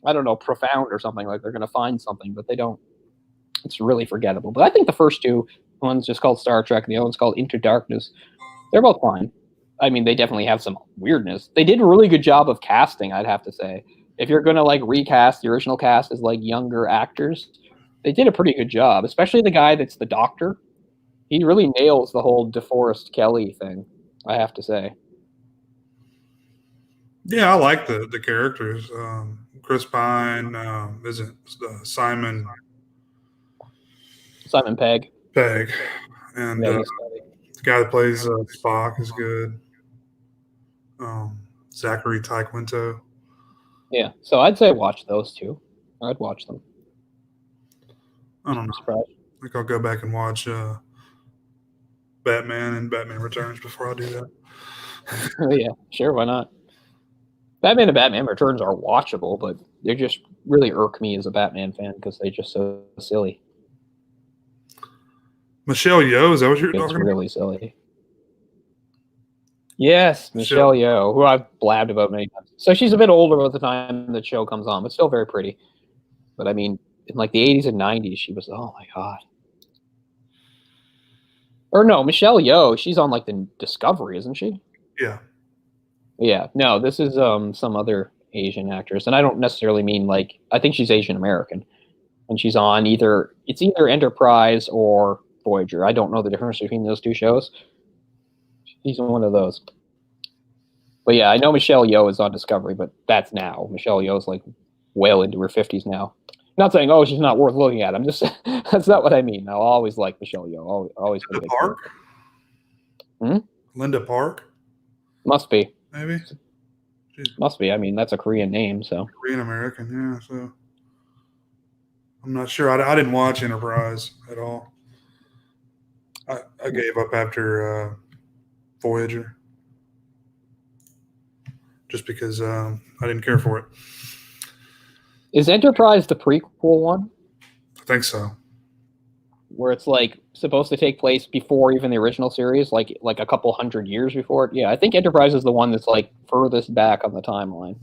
I don't know, profound or something, like they're going to find something, but they don't. It's really forgettable. But I think the first two, one's just called Star Trek and the other one's called Into Darkness, they're both fine. I mean, they definitely have some weirdness. They did a really good job of casting, I'd have to say. If you're going to like recast the original cast as like younger actors, they did a pretty good job, especially the guy that's the doctor. He really nails the whole DeForest Kelly thing, I have to say. Yeah, I like the characters. Chris Pine, is it Simon Pegg. Pegg. And the guy that plays Spock is good. Zachary Taekwondo. Yeah, so I'd say watch those two. I'd watch them. I don't know. I think I'll go back and watch Batman and Batman Returns before I do that. Yeah, sure, why not? Batman and Batman Returns are watchable, but they just really irk me as a Batman fan because they're just so silly. Michelle Yeoh, is that what you're talking about? It's really silly. Yes, Michelle Yeoh, who I've blabbed about many times. So she's a bit older by the time the show comes on, but still very pretty. But I mean, in like the 80s and 90s, she was, oh my God. Or no, Michelle Yeoh. She's on like the Discovery, isn't she? Yeah. Yeah. No, this is some other Asian actress, and I don't necessarily mean like I think she's Asian American, and she's on either Enterprise or Voyager. I don't know the difference between those two shows. She's on one of those. But yeah, I know Michelle Yeoh is on Discovery, but that's now. Michelle Yeoh's like well into her 50s now. Not saying, oh, she's not worth looking at. I'm just that's not what I mean. I'll always like Michelle Yeoh. Always been a Linda big fan. Park. Hmm? Linda Park, Must be. maybe. She's Must be. I mean, that's a Korean name, so. Korean American. Yeah. So I'm not sure. I didn't watch Enterprise at all. I gave up after Voyager just because I didn't care for it. Is Enterprise the prequel one? I think so. Where it's like supposed to take place before even the original series, like a couple hundred years before it. Yeah, I think Enterprise is the one that's like furthest back on the timeline.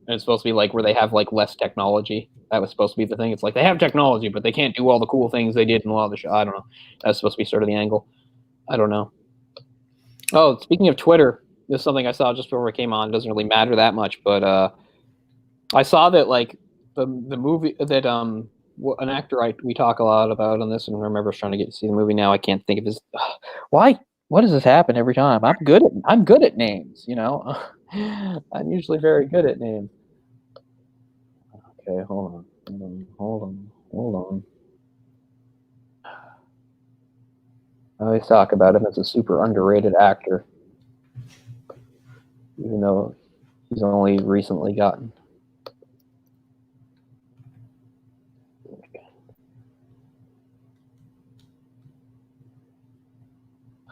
And it's supposed to be like where they have like less technology. That was supposed to be the thing. It's like they have technology, but they can't do all the cool things they did in a lot of the show. I don't know. That's supposed to be sort of the angle. I don't know. Oh, speaking of Twitter, this is something I saw just before it came on. It doesn't really matter that much, but I saw that like the movie that an actor we talk a lot about on this, and I remember trying to get to see the movie. Now I can't think of his. Why? What does this happen every time? I'm good at names. You know, I'm usually very good at names. Okay, hold on. I always talk about him as a super underrated actor, even though he's only recently gotten.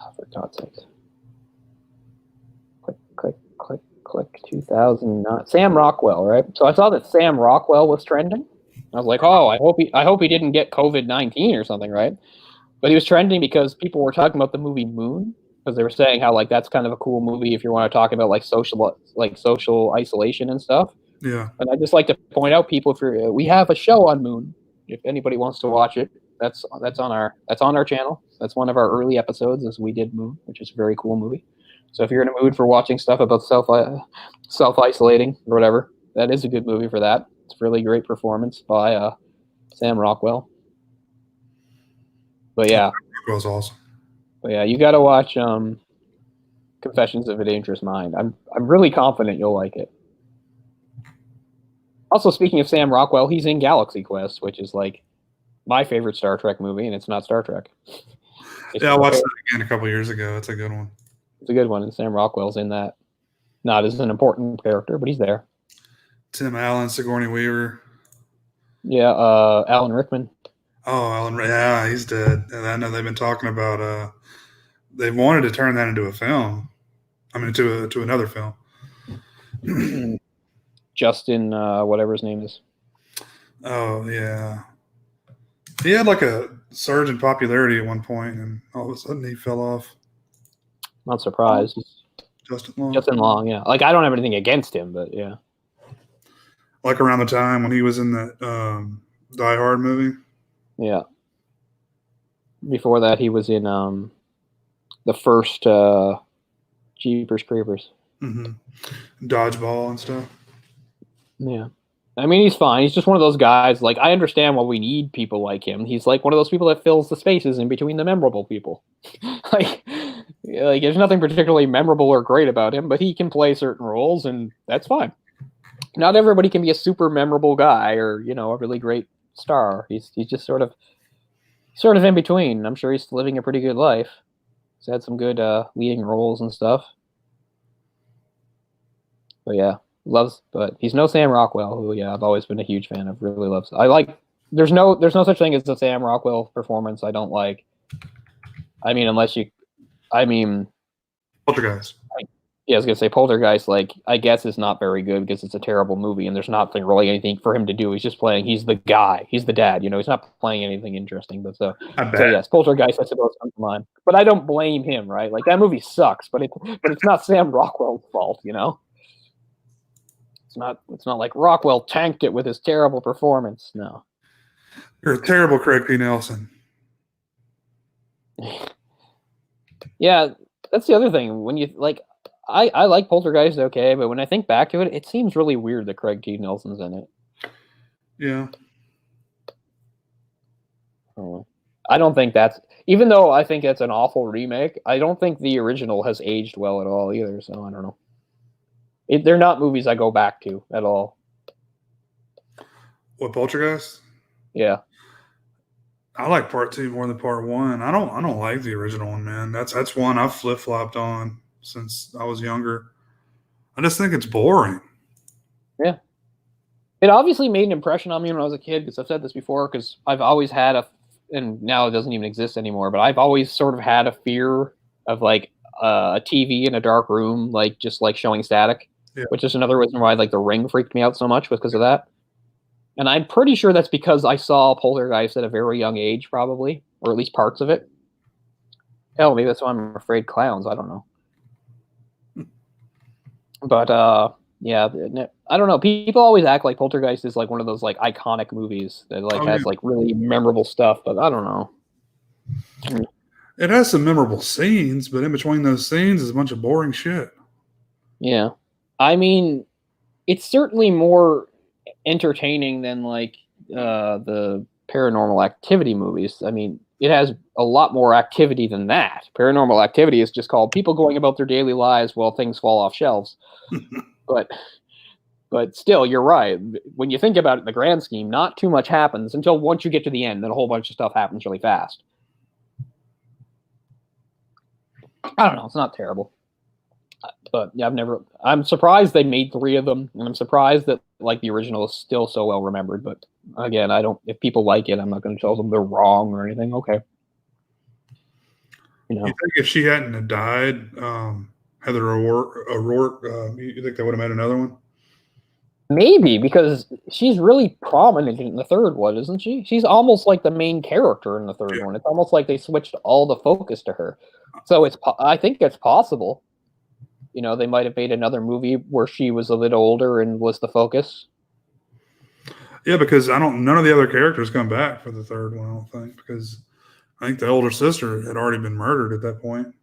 Oh, for God's sakes. Click 2009. Sam Rockwell, right? So I saw that Sam Rockwell was trending. I was like, oh, I hope he didn't get COVID-19 or something, right? But he was trending because people were talking about the movie Moon, because they were saying how like that's kind of a cool movie if you want to talk about like social isolation and stuff. Yeah. And I just like to point out people if we have a show on Moon. If anybody wants to watch it, that's on our channel. That's one of our early episodes as we did Moon, which is a very cool movie. So if you're in a mood for watching stuff about self isolating or whatever, that is a good movie for that. It's a really great performance by Sam Rockwell. But yeah, Rockwell's awesome. But yeah, you got to watch Confessions of a Dangerous Mind. I'm really confident you'll like it. Also, speaking of Sam Rockwell, he's in Galaxy Quest, which is like my favorite Star Trek movie, and it's not Star Trek. I watched that again a couple years ago. It's a good one. It's a good one, and Sam Rockwell's in that. Not as an important character, but he's there. Tim Allen, Sigourney Weaver. Yeah, Alan Rickman. Oh, Alan, yeah, he's dead. And I know they've been talking about they wanted to turn that into a film. I mean, to another film. Justin, whatever his name is. Oh yeah, he had like a surge in popularity at one point, and all of a sudden he fell off. Not surprised. Justin Long, yeah. Like I don't have anything against him, but yeah. Like around the time when he was in that Die Hard movie. Yeah. Before that, he was in the first Jeepers Creepers. Mm-hmm. Dodgeball and stuff. Yeah. I mean, he's fine. He's just one of those guys. Like, I understand why we need people like him. He's like one of those people that fills the spaces in between the memorable people. like, there's nothing particularly memorable or great about him, but he can play certain roles, and that's fine. Not everybody can be a super memorable guy or, a really great star. He's just sort of in between. I'm sure he's living a pretty good life. He's had some good leading roles and stuff. But yeah. But he's no Sam Rockwell, who I've always been a huge fan of. Really loves. There's no such thing as a Sam Rockwell performance I don't like. I mean, Poltergeist. I was gonna say Poltergeist. Like, I guess is not very good because it's a terrible movie and there's not really anything for him to do. He's just playing. He's the guy. He's the dad. He's not playing anything interesting. But so yes, Poltergeist I suppose comes to mind. But I don't blame him, right? Like that movie sucks, but it's not Sam Rockwell's fault, It's not like Rockwell tanked it with his terrible performance. No. You're a terrible Craig P. Nelson. Yeah, that's the other thing. When you like, I like Poltergeist, okay, but when I think back to it, it seems really weird that Craig T. Nelson's in it. Yeah. Oh. I don't think that's, even though I think it's an awful remake, I don't think the original has aged well at all either. So I don't know. They're not movies I go back to at all. What, Poltergeist? Yeah. I like part 2 more than part 1. I don't like the original one, man. That's one I've flip flopped on since I was younger. I just think it's boring. Yeah. It obviously made an impression on me when I was a kid, because I've said this before, because I've always had and now it doesn't even exist anymore, but I've always sort of had a fear of like a TV in a dark room, like just like showing static, which is another reason why like The Ring freaked me out so much, was because of that. And I'm pretty sure that's because I saw Poltergeist at a very young age, probably, or at least parts of it. Hell, maybe that's why I'm afraid clowns. I don't know. But yeah, I don't know. People always act like Poltergeist is like one of those like iconic movies that like has like really memorable stuff, but I don't know. It has some memorable scenes, but in between those scenes is a bunch of boring shit. Yeah, I mean, it's certainly more entertaining than like the Paranormal Activity movies. I mean, it has a lot more activity than that. Paranormal Activity is just called people going about their daily lives while things fall off shelves. But still, you're right. When you think about it in the grand scheme, not too much happens until once you get to the end, then a whole bunch of stuff happens really fast. I don't know. It's not terrible. But yeah, I'm surprised they made 3 of them, and I'm surprised that like the original is still so well remembered. But again, if people like it, I'm not going to tell them they're wrong or anything. Okay. You think if she hadn't have died, Heather O'Rourke, you think they would have made another one? Maybe, because she's really prominent in the third one, isn't she? She's almost like the main character in the third one. It's almost like they switched all the focus to her. So I think it's possible. You know, they might have made another movie where she was a little older and was the focus. Yeah, because none of the other characters come back for the third one, I don't think, because I think the older sister had already been murdered at that point.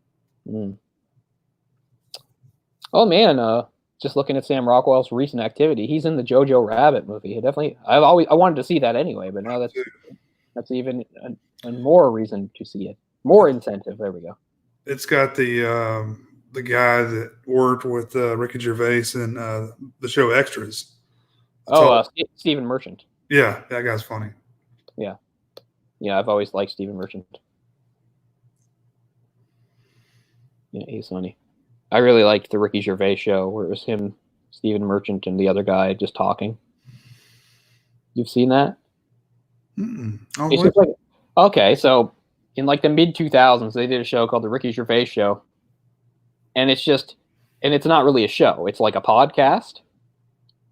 Mm. Oh man, just looking at Sam Rockwell's recent activity, he's in the Jojo Rabbit movie. I wanted to see that anyway, but now that's even a more reason to see it. More incentive. There we go. It's got the guy that worked with Ricky Gervais in the show Extras. Stephen Merchant. Yeah, that guy's funny. Yeah, I've always liked Stephen Merchant. Yeah, he's funny. I really liked the Ricky Gervais show where it was him, Stephen Merchant, and the other guy just talking. You've seen that? It's just like, okay, so in like the mid 2000s, they did a show called the Ricky Gervais Show, and it's not really a show. It's like a podcast,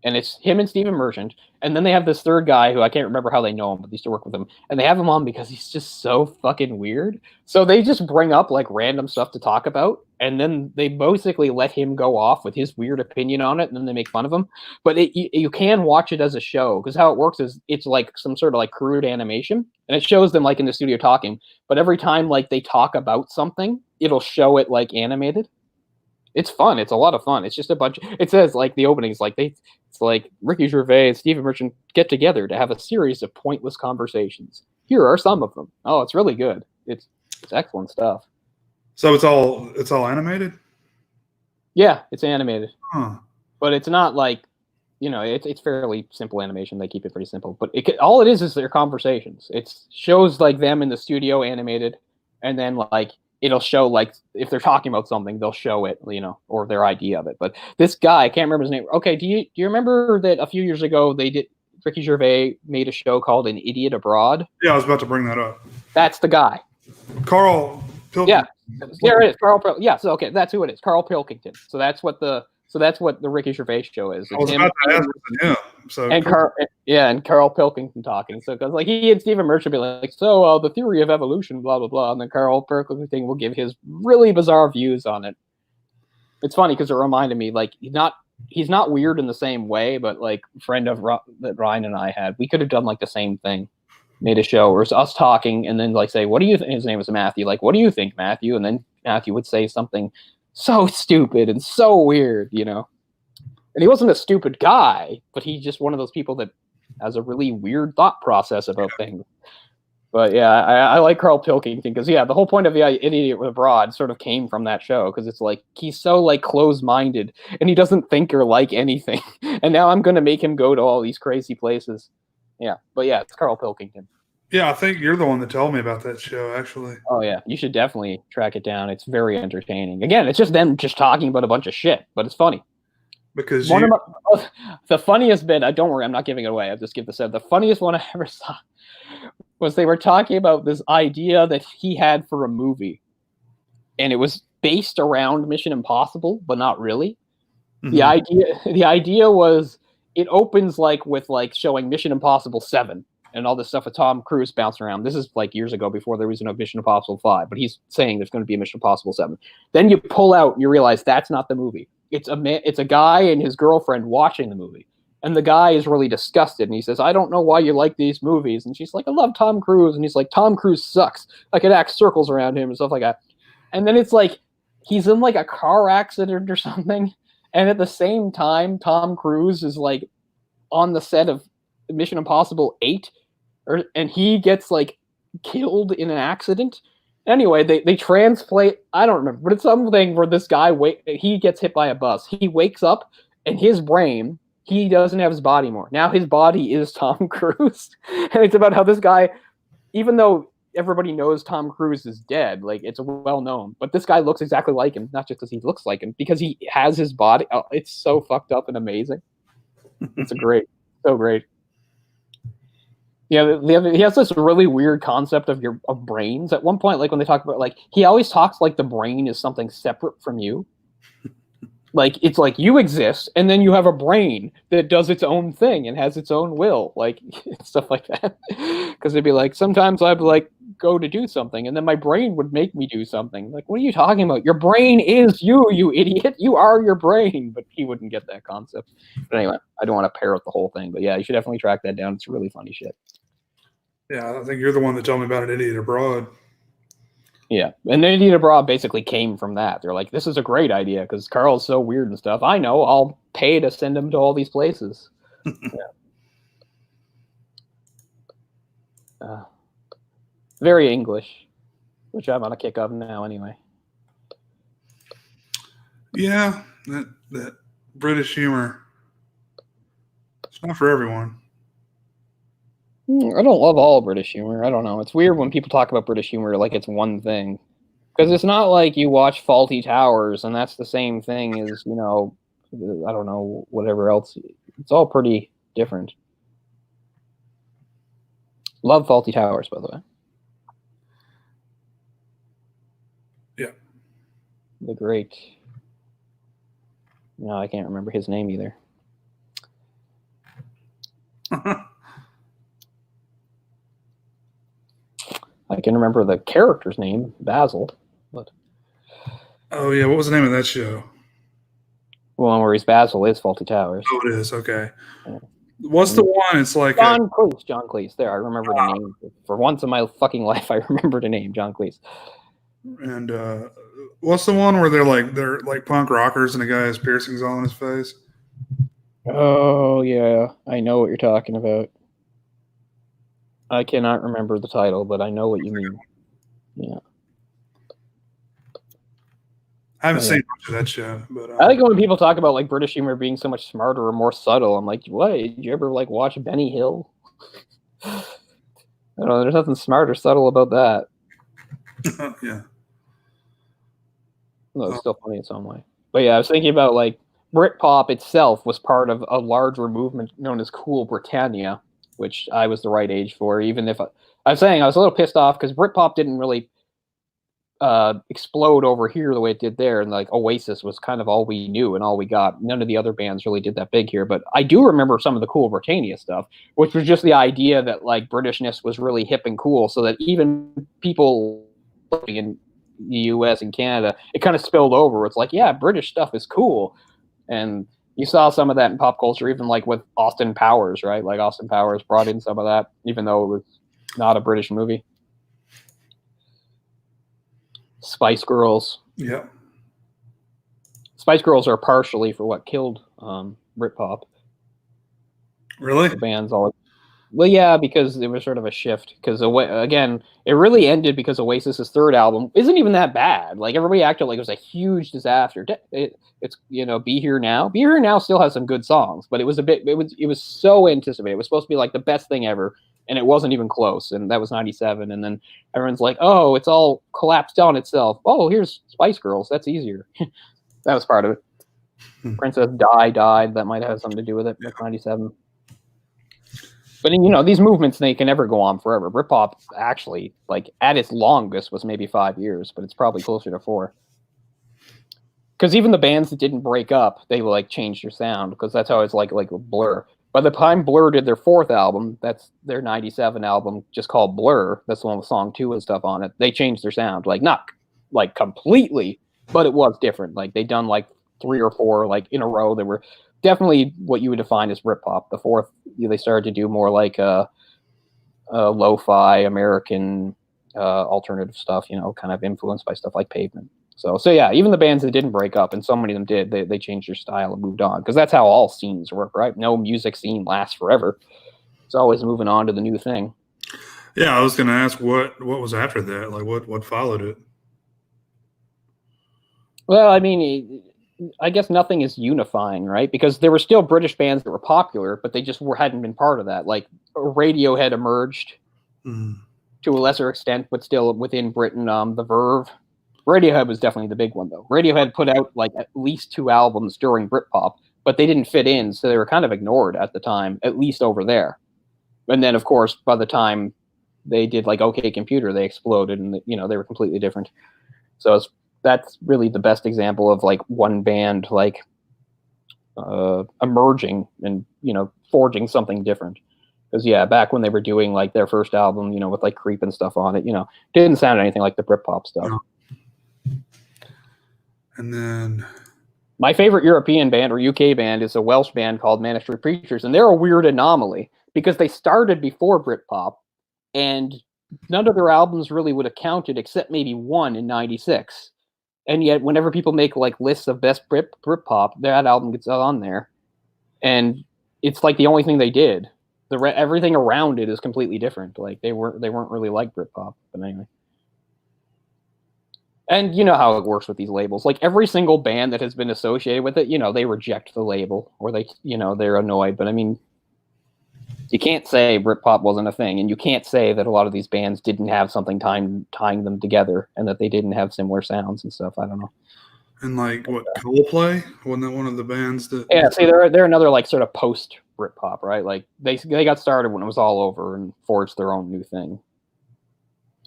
and it's him and Stephen Merchant, and then they have this third guy who I can't remember how they know him, but they used to work with him, and they have him on because he's just so fucking weird. So they just bring up like random stuff to talk about, and then they basically let him go off with his weird opinion on it, and then they make fun of him. But you can watch it as a show, because how it works is it's like some sort of like crude animation, and it shows them like in the studio talking, but every time like they talk about something, it'll show it like animated. It's fun. It's a lot of fun. It's just a bunch. It says like the openings, like it's like Ricky Gervais and Stephen Merchant get together to have a series of pointless conversations. Here are some of them. Oh, it's really good. It's excellent stuff. So it's all animated? Yeah, it's animated. Huh. But it's not like, it's fairly simple animation. They keep it pretty simple. But all it is their conversations. It shows like them in the studio animated, and then like it'll show like if they're talking about something, they'll show it, or their idea of it. But this guy, I can't remember his name. Okay, do you remember that a few years ago Ricky Gervais made a show called An Idiot Abroad? Yeah, I was about to bring that up. That's the guy. Carl Pilkington. Yeah, there it is. Carl. Yeah, so okay, that's who it is. Carl Pilkington. So that's what the Ricky Gervais show is. It's I was about to ask him. So and Carl Pilkington talking. So because like he and Stephen Merchant be like, so the theory of evolution, blah blah blah, and then Carl Pilkington will give his really bizarre views on it. It's funny because it reminded me like he's not weird in the same way, but like a friend that Ryan and I had, we could have done like the same thing. made a show where it's us talking and then like say, what do you think? His name was Matthew. Like, what do you think, Matthew? And then Matthew would say something so stupid and so weird, you know? And he wasn't a stupid guy, but he's just one of those people that has a really weird thought process about things. But yeah, I like Carl Pilkington because yeah, the whole point of the Idiot Abroad sort of came from that show because it's like he's so like closed-minded and he doesn't think or like anything. And now I'm gonna make him go to all these crazy places. Yeah, but yeah, it's Carl Pilkington. Yeah, I think you're the one that told me about that show, actually. Oh yeah, you should definitely track it down. It's very entertaining. Again, it's just them just talking about a bunch of shit, but it's funny. Because the funniest bit, don't worry, I'm not giving it away. I'll just give this out. The funniest one I ever saw was they were talking about this idea that he had for a movie. And it was based around Mission Impossible, but not really. Mm-hmm. The idea was it opens like with like showing Mission Impossible 7 and all this stuff with Tom Cruise bouncing around. This is like years ago before there was no Mission Impossible 5, but he's saying there's going to be a Mission Impossible 7. Then you pull out and you realize that's not the movie. It's a guy and his girlfriend watching the movie. And the guy is really disgusted, and he says, I don't know why you like these movies. And she's like, I love Tom Cruise. And he's like, Tom Cruise sucks. I could act circles around him and stuff like that. And then it's like, he's in like a car accident or something. And at the same time, Tom Cruise is like on the set of Mission Impossible 8. And he gets like killed in an accident. Anyway, they translate, I don't remember, but it's something where this guy, he gets hit by a bus. He wakes up, and his brain... he doesn't have his body more. Now his body is Tom Cruise. And it's about how this guy, even though everybody knows Tom Cruise is dead, like it's well known, but this guy looks exactly like him, not just because he looks like him, because he has his body. Oh, it's so fucked up and amazing. It's so great. Yeah, he has this really weird concept of brains. At one point, like when they talk about, like, he always talks like the brain is something separate from you. Like, it's like you exist, and then you have a brain that does its own thing and has its own will, like, stuff like that. Because it'd be like, sometimes I'd, like, go to do something, and then my brain would make me do something. Like, what are you talking about? Your brain is you, you idiot. You are your brain. But he wouldn't get that concept. But anyway, I don't want to parrot the whole thing. But yeah, you should definitely track that down. It's really funny shit. Yeah, I think you're the one that told me about an Idiot Abroad. Yeah, and Idiot Abroad basically came from that. They're like, this is a great idea because Carl's so weird and stuff. I know, I'll pay to send him to all these places. Very English, which I'm on a kick of now anyway. Yeah, that British humor. It's not for everyone. I don't love all British humor. I don't know. It's weird when people talk about British humor like it's one thing. Because it's not like you watch Fawlty Towers and that's the same thing as, you know, I don't know, whatever else. It's all pretty different. Love Fawlty Towers, by the way. Yeah. The great... No, I can't remember his name either. I can remember the character's name, Basil. But oh, yeah. What was the name of that show? One where he's Basil is Fawlty Towers. Oh, it is. Okay. Yeah. What's the one? It's like John Cleese. John Cleese. There, I remember the name. For once in my fucking life, I remembered a name, John Cleese. And what's the one where they're like punk rockers and the guy has piercings all in his face? Oh, yeah. I know what you're talking about. I cannot remember the title, but I know what you mean. Yeah. I haven't seen much of that show, but I like it when people talk about like British humor being so much smarter or more subtle. I'm like, what? Did you ever like watch Benny Hill? I don't know. There's nothing smart or subtle about that. Yeah. No, it's still funny in some way. But yeah, I was thinking about like Britpop itself was part of a larger movement known as Cool Britannia, which I was the right age for, even if I was saying I was a little pissed off because Britpop didn't really explode over here the way it did there. And like Oasis was kind of all we knew and all we got. None of the other bands really did that big here. But I do remember some of the Cool Britannia stuff, which was just the idea that like Britishness was really hip and cool so that even people in the US and Canada, it kind of spilled over. It's like, yeah, British stuff is cool. And you saw some of that in pop culture, even like with Austin Powers, right? Like Austin Powers brought in some of that, even though it was Not a British movie. Spice Girls. Yeah. Spice Girls are partially for what killed Britpop. Really? The band's all. Well, yeah, because it was sort of a shift. Because again, it really ended because Oasis's third album isn't even that bad. Like everybody acted like it was a huge disaster. It's Be Here Now. Be Here Now still has some good songs, but it was so anticipated. It was supposed to be like the best thing ever, and it wasn't even close. And that was '97. And then everyone's like, oh, it's all collapsed on itself. Oh, here's Spice Girls. That's easier. That was part of it. Princess died. That might have something to do with it. With '97. But these movements, they can never go on forever. Britpop actually, like at its longest, was maybe 5 years, but it's probably closer to 4. Because even the bands that didn't break up, they like changed their sound. Because that's how it's like Blur. By the time Blur did their 4th album, that's their '97 album, just called Blur. That's the one with Song 2 and stuff on it. They changed their sound, like not like completely, but it was different. Like they done like 3 or 4 like in a row. They were definitely what you would define as Britpop. The 4th, they started to do more like lo-fi American alternative stuff, kind of influenced by stuff like Pavement. So yeah, even the bands that didn't break up, and so many of them did, they changed their style and moved on, because that's how all scenes work, right? No music scene lasts forever. It's always moving on to the new thing. Yeah, I was going to ask what was after that, like what followed it. Well, I mean, I guess nothing is unifying, right? Because there were still British bands that were popular, but they just hadn't been part of that. Like Radiohead emerged to a lesser extent, but still within Britain. The Verve. Radiohead was definitely the big one, though. Radiohead put out like at least 2 albums during Britpop, but they didn't fit in, so they were kind of ignored at the time, at least over there. And then, of course, by the time they did like OK Computer, they exploded, and they were completely different. So that's really the best example of like one band like emerging and forging something different. Because back when they were doing like their first album, with like Creep and stuff on it, didn't sound anything like the Britpop stuff. No. And then my favorite European band or UK band is a Welsh band called Manic Street Preachers, and they're a weird anomaly because they started before Britpop, and none of their albums really would have counted except maybe one in '96. And yet, whenever people make like lists of best Britpop, that album gets on there, and it's like the only thing they did. Everything around it is completely different. Like they weren't really like Britpop, but anyway. And you know how it works with these labels. Like every single band that has been associated with it, they reject the label, or they're annoyed. But I mean, you can't say Britpop wasn't a thing, and you can't say that a lot of these bands didn't have something tying them together, and that they didn't have similar sounds and stuff. I don't know. And like what, Coldplay? Wasn't that one of the bands that? Yeah, see, they're another like sort of post Britpop, right? Like they got started when it was all over and forged their own new thing.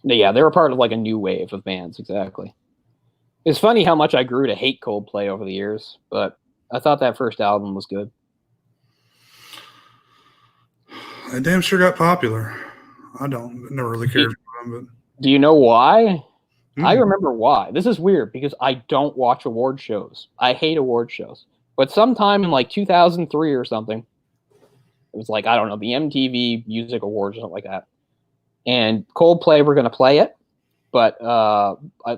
Yeah, they were part of like a new wave of bands, exactly. It's funny how much I grew to hate Coldplay over the years, but I thought that first album was good. They damn sure got popular. I never really cared for them. But do you know why? I remember why. This is weird because I don't watch award shows. I hate award shows. But sometime in like 2003 or something, it was like, I don't know, the MTV Music Awards or something like that. And Coldplay were going to play it, but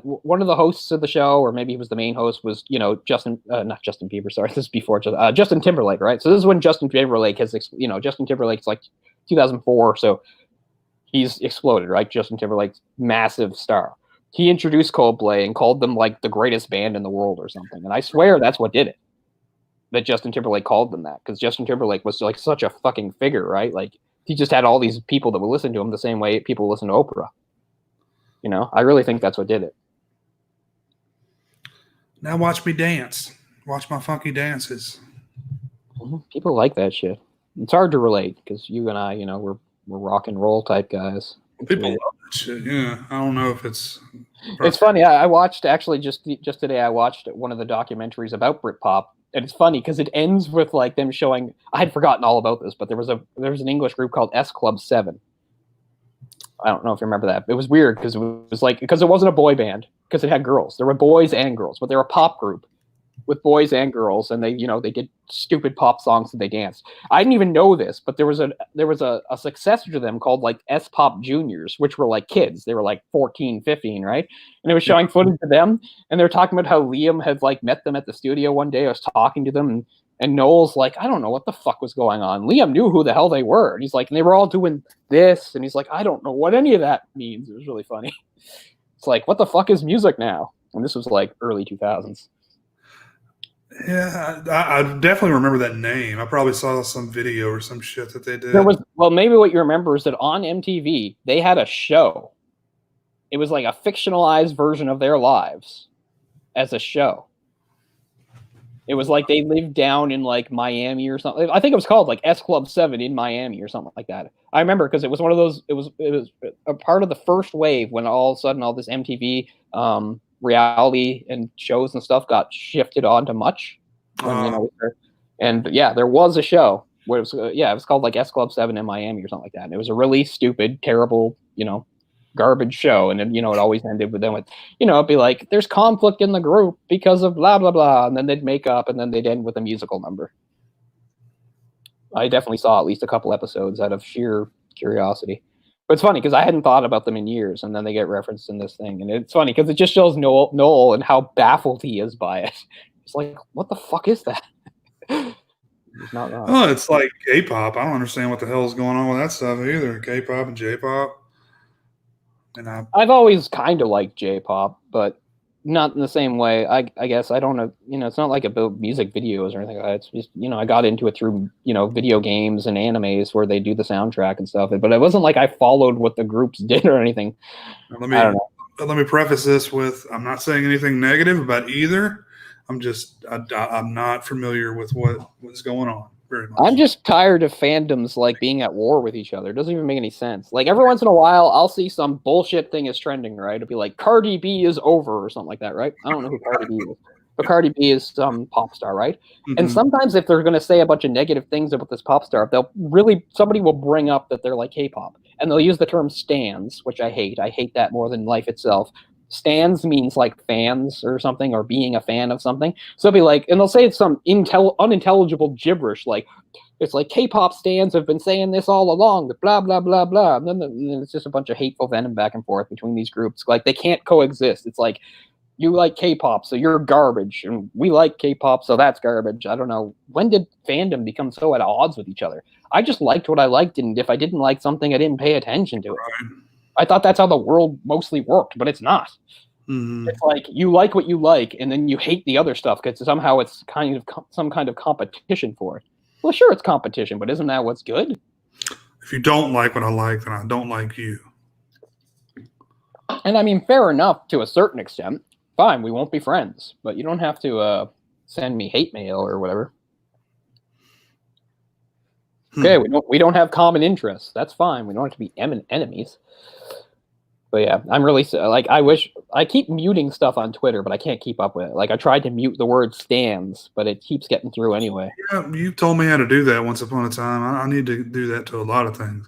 one of the hosts of the show, or maybe he was the main host, was not Justin Bieber. Sorry, this is before Justin Timberlake, right? So this is when Justin Timberlake Justin Timberlake's like 2004, so he's exploded, right? Justin Timberlake's massive star. He introduced Coldplay and called them like the greatest band in the world or something, and I swear that's what did it. That Justin Timberlake called them that, because Justin Timberlake was like such a fucking figure, right? Like. He just had all these people that would listen to him the same way people listen to Oprah. I really think that's what did it. Now watch me dance. Watch my funky dances. People like that shit. It's hard to relate because you and I, we're rock and roll type guys. People love that shit. Yeah, I don't know if it's. It's funny. I watched actually just today. I watched one of the documentaries about Britpop. And it's funny because it ends with like them showing. I had forgotten all about this, but there was an English group called S Club 7. I don't know if you remember that. It was weird because it wasn't a boy band, because it had girls. There were boys and girls, but they were a pop group. with boys and girls, and they did stupid pop songs and they danced. I didn't even know this, but there was a successor to them called like S Pop Juniors, which were like kids. They were like 14, 15, right? And it was showing footage of them, and they were talking about how Liam had like met them at the studio one day. I was talking to them, and Noel's like, I don't know what the fuck was going on. Liam knew who the hell they were. And he's like, and they were all doing this, and he's like, I don't know what any of that means. It was really funny. It's like, what the fuck is music now? And this was like early 2000s. Yeah, I definitely remember that name. I probably saw some video or some shit that they did. Maybe what you remember is that on MTV, they had a show. It was like a fictionalized version of their lives as a show. It was like they lived down in like Miami or something. I think it was called like S Club 7 in Miami or something like that. I remember because it was one of those, it was a part of the first wave when all of a sudden all this MTV reality and shows and stuff got shifted onto Much. And there was a show where it was it was called like S Club 7 in Miami or something like that. And it was a really stupid, terrible, garbage show. And then, it always ended with them with, it'd be like, there's conflict in the group because of blah, blah, blah. And then they'd make up and then they'd end with a musical number. I definitely saw at least a couple episodes out of sheer curiosity. But it's funny because I hadn't thought about them in years, and then they get referenced in this thing. And it's funny because it just shows Noel and how baffled he is by it. It's like, what the fuck is that? It's not wrong. Oh, it's like K-pop. I don't understand what the hell is going on with that stuff either. K-pop and J-pop. And I've always kind of liked J-pop, but not in the same way. I guess I don't know. It's not like about music videos or anything like that. It's just, I got into it through, video games and animes where they do the soundtrack and stuff. But it wasn't like I followed what the groups did or anything. I don't know. Let me preface this with, I'm not saying anything negative about either. I'm not familiar with what's going on very much. I'm just tired of fandoms like being at war with each other. It doesn't even make any sense. Like every once in a while, I'll see some bullshit thing is trending, right? It'll be like Cardi B is over or something like that, right? I don't know who Cardi B is, but Cardi B is some pop star, right? Mm-hmm. And sometimes if they're going to say a bunch of negative things about this pop star, somebody will bring up that they're like K-pop, and they'll use the term stans, which I hate. I hate that more than life itself. Stans means like fans or something, or being a fan of something. So it'll be like, and they'll say it's some unintelligible gibberish, like it's like K-pop stans have been saying this all along, blah blah blah blah. And then it's just a bunch of hateful venom back and forth between these groups. Like they can't coexist. It's like, you like K-pop, so you're garbage, and we like K-pop, so that's garbage. I don't know. When did fandom become so at odds with each other? I just liked what I liked, and if I didn't like something, I didn't pay attention to it. Right. I thought that's how the world mostly worked, but it's not. Mm-hmm. It's like you like what you like, and then you hate the other stuff because somehow it's kind of some kind of competition for it. Well, sure, it's competition, but isn't that what's good? If you don't like what I like, then I don't like you. And I mean, fair enough to a certain extent. Fine, we won't be friends, but you don't have to send me hate mail or whatever. Okay, we don't have common interests. That's fine. We don't have to be enemies. But yeah, I'm really like, I keep muting stuff on Twitter, but I can't keep up with it. Like I tried to mute the word stans, but it keeps getting through anyway. Yeah, you told me how to do that once upon a time. I need to do that to a lot of things.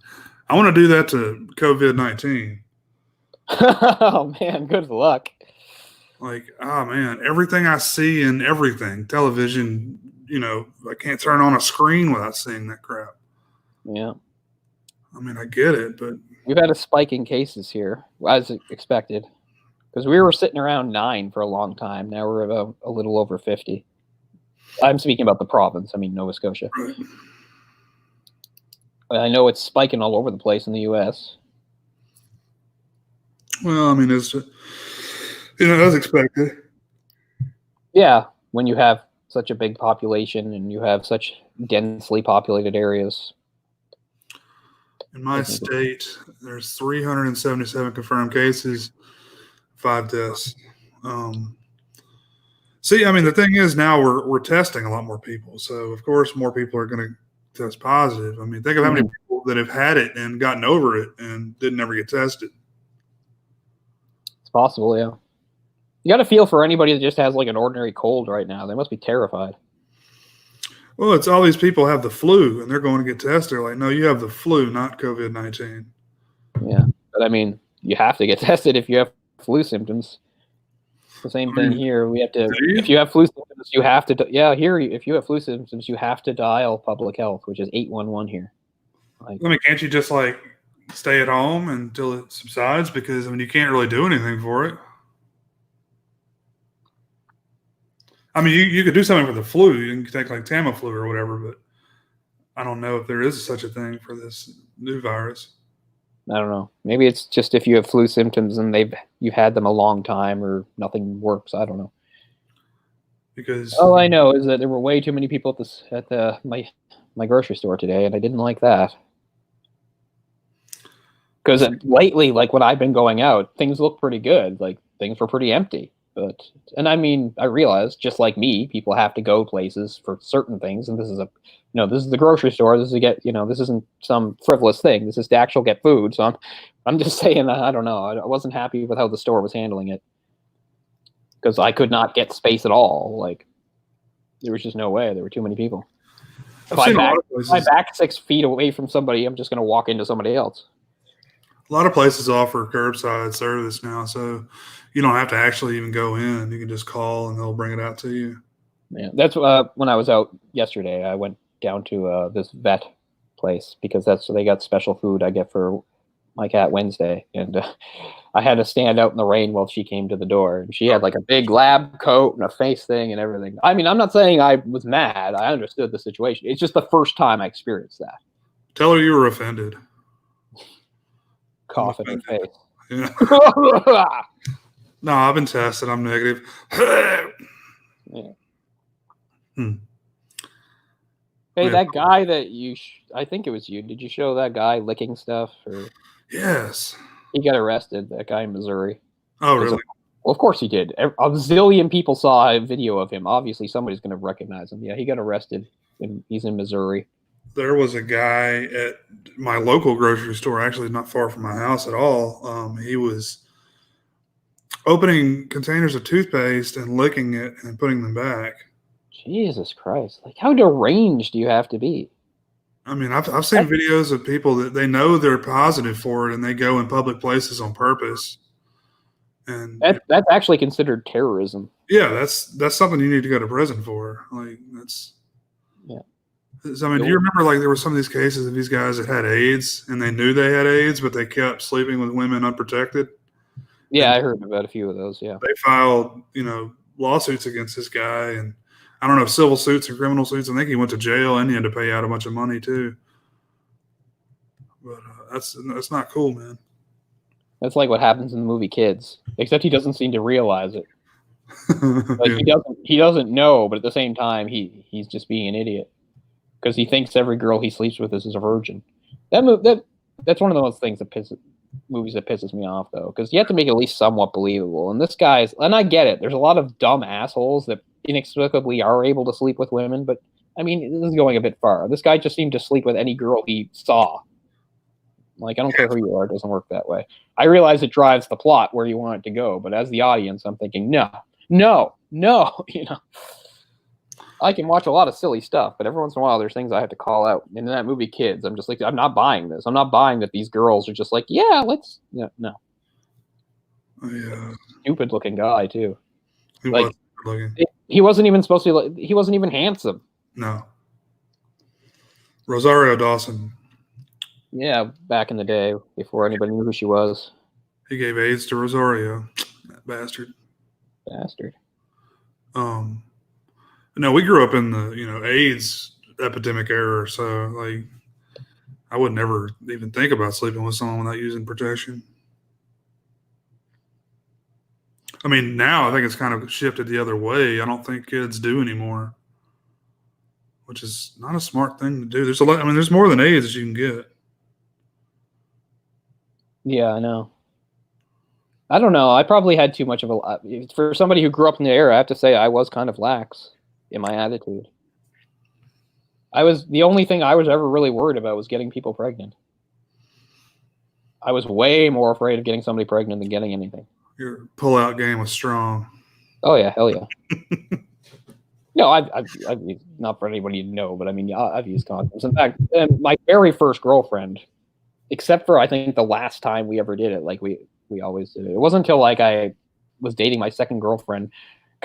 I want to do that to COVID-19. Oh man, good luck. Like, oh man, everything I see in everything, television, I can't turn on a screen without seeing that crap. Yeah. I mean, I get it, but we've had a spike in cases here, as expected, because we were sitting around 9 for a long time. Now we're about a little over 50. I'm speaking about the province. I mean, Nova Scotia. Right. I know it's spiking all over the place in the U.S. Well, I mean, it's as expected. Yeah, when you have such a big population and you have such densely populated areas. In my state, there's 377 confirmed cases, 5 deaths. See, I mean, the thing is now we're testing a lot more people. So, of course, more people are going to test positive. I mean, think of how many people that have had it and gotten over it and didn't ever get tested. It's possible, yeah. You got to feel for anybody that just has like an ordinary cold right now. They must be terrified. Well, it's all these people have the flu, and they're going to get tested. They're like, no, you have the flu, not COVID-19. Yeah, but I mean, you have to get tested if you have flu symptoms. It's the same thing here. We have to. If you have flu symptoms, symptoms, you have to. Yeah, here, if you have flu symptoms, you have to dial public health, which is 811 here. I mean, can't you just like stay at home until it subsides? Because I mean, you can't really do anything for it. I mean, you could do something for the flu. You can take like Tamiflu or whatever, but I don't know if there is such a thing for this new virus. I don't know. Maybe it's just if you have flu symptoms and you've had them a long time or nothing works. I don't know. Because all I know is that there were way too many people at my grocery store today, and I didn't like that. Because lately, like when I've been going out, things look pretty good. Like things were pretty empty. And I mean, I realize just like me, people have to go places for certain things, and this is the grocery store. This is to get, this isn't some frivolous thing. This is to actually get food. So I'm just saying that I don't know. I wasn't happy with how the store was handling it because I could not get space at all. Like there was just no way. There were too many people. If I back 6 feet away from somebody, I'm just going to walk into somebody else. A lot of places offer curbside service now, so you don't have to actually even go in. You can just call and they'll bring it out to you. Yeah, that's when I was out yesterday. I went down to this vet place because they got special food I get for my cat Wednesday, and I had to stand out in the rain while she came to the door. And she had like a big lab coat and a face thing and everything. I mean, I'm not saying I was mad. I understood the situation. It's just the first time I experienced that. Tell her you were offended. Cough in her face. Yeah. No, I've been tested. I'm negative. Yeah. Hey, that guy that I think it was you. Did you show that guy licking stuff? Or yes. He got arrested, that guy in Missouri. Oh, really? Well, of course he did. A zillion people saw a video of him. Obviously, somebody's going to recognize him. Yeah, he got arrested. He's in Missouri. There was a guy at my local grocery store, actually not far from my house at all. He was opening containers of toothpaste and licking it and putting them back. Jesus Christ. Like, how deranged do you have to be? I mean, I've seen videos of people that they know they're positive for it and they go in public places on purpose. And that's actually considered terrorism. Yeah, that's something you need to go to prison for. Like that's yeah. I mean, do you remember like there were some of these cases of these guys that had AIDS and they knew they had AIDS, but they kept sleeping with women unprotected? Yeah, I heard about a few of those. Yeah, they filed lawsuits against this guy, and I don't know if civil suits or criminal suits. I think he went to jail and he had to pay out a bunch of money too. But that's not cool, man. That's like what happens in the movie Kids, except he doesn't seem to realize it. Like yeah. He doesn't know, but at the same time, he's just being an idiot because he thinks every girl he sleeps with is a virgin. That's one of those things movies that pisses me off though, because you have to make it at least somewhat believable. And this guy's, and I get it. There's a lot of dumb assholes that inexplicably are able to sleep with women, but I mean, this is going a bit far. This guy just seemed to sleep with any girl he saw. Like, I don't care who you are, it doesn't work that way. I realize it drives the plot where you want it to go, but as the audience, I'm thinking, no. I can watch a lot of silly stuff, but every once in a while, there's things I have to call out. And in that movie, Kids, I'm just like, I'm not buying this. I'm not buying that these girls are just like, yeah, let's, no. Yeah. Stupid looking guy, too. He wasn't even supposed to be, he wasn't even handsome. No. Rosario Dawson. Yeah, back in the day, before anybody knew who she was. He gave AIDS to Rosario. That bastard. No, we grew up in the, AIDS epidemic era, so, like, I would never even think about sleeping with someone without using protection. I mean, now I think it's kind of shifted the other way. I don't think kids do anymore, which is not a smart thing to do. There's there's more than AIDS that you can get. Yeah, I know. I don't know. I probably had too much of for somebody who grew up in the era. I have to say I was kind of lax in my attitude. The only thing I was ever really worried about was getting people pregnant. I was way more afraid of getting somebody pregnant than getting anything. Your pull-out game was strong. Oh yeah, hell yeah. No, I've not for anybody to know, but I mean, I've used condoms. In fact, my very first girlfriend, except for I think the last time we ever did it, like we always did it. It wasn't until like I was dating my second girlfriend,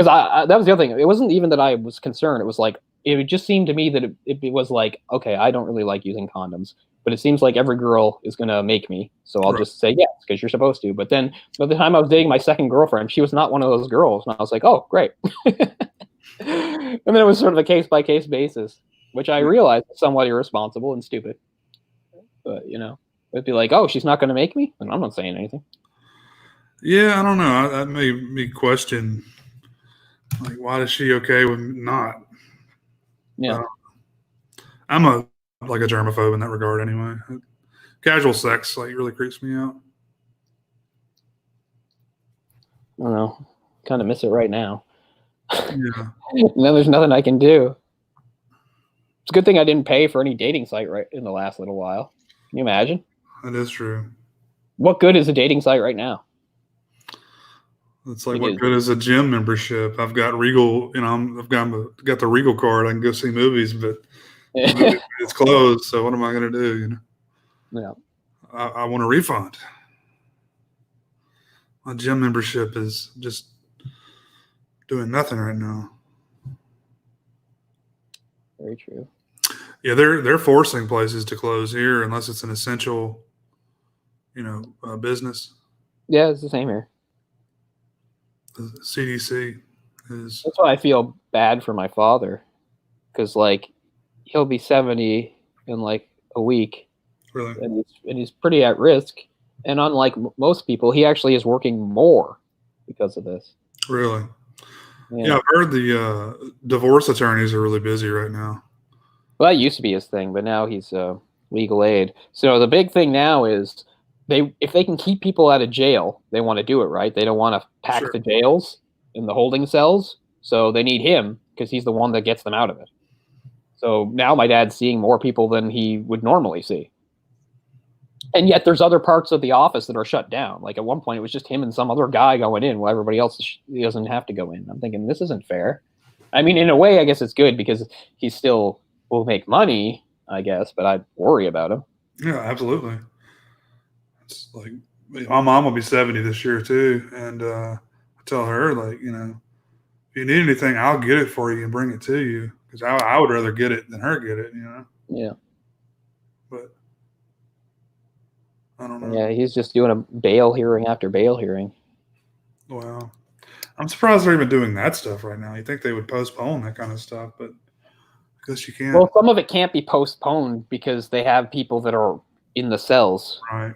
because I that was the other thing. It wasn't even that I was concerned. It was like it just seemed to me that it was like, okay, I don't really like using condoms, but it seems like every girl is gonna make me, so I'll just say yes because you're supposed to. But then by the time I was dating my second girlfriend, she was not one of those girls, and I was like, oh, great. And then it was sort of a case by case basis, which I realized is somewhat irresponsible and stupid. But it'd be like, oh, she's not gonna make me, and I'm not saying anything. Yeah, I don't know. That made me question, like, why is she okay with not? Yeah. I'm a germaphobe in that regard, anyway. Casual sex really creeps me out. I don't know. Kind of miss it right now. Yeah. And then there's nothing I can do. It's a good thing I didn't pay for any dating site right in the last little while. Can you imagine? That is true. What good is a dating site right now? It's like, what good is a gym membership? I've got Regal, I've got the Regal card. I can go see movies, but it's closed. So what am I going to do? Yeah. I want a refund. My gym membership is just doing nothing right now. Very true. Yeah, they're forcing places to close here unless it's an essential, business. Yeah, it's the same here. The CDC is. That's why I feel bad for my father, because he'll be 70 in a week. Really? And he's pretty at risk. And unlike most people, he actually is working more because of this. Really? Yeah, I've heard the divorce attorneys are really busy right now. Well, that used to be his thing, but now he's legal aid. So the big thing now is if they can keep people out of jail, they want to do it, right? They don't want to pack the jails and the holding cells. So they need him because he's the one that gets them out of it. So now my dad's seeing more people than he would normally see. And yet there's other parts of the office that are shut down. Like at one point, it was just him and some other guy going in while everybody else doesn't have to go in. I'm thinking, this isn't fair. I mean, in a way, I guess it's good because he still will make money, I guess, but I'd worry about him. Yeah, absolutely. It's like my mom will be 70 this year too. And I tell her, if you need anything, I'll get it for you and bring it to you. Because I would rather get it than her get it, Yeah. But I don't know. Yeah, he's just doing a bail hearing after bail hearing. Wow. I'm surprised they're even doing that stuff right now. You think they would postpone that kind of stuff, but I guess you can't. Well, some of it can't be postponed because they have people that are in the cells. Right.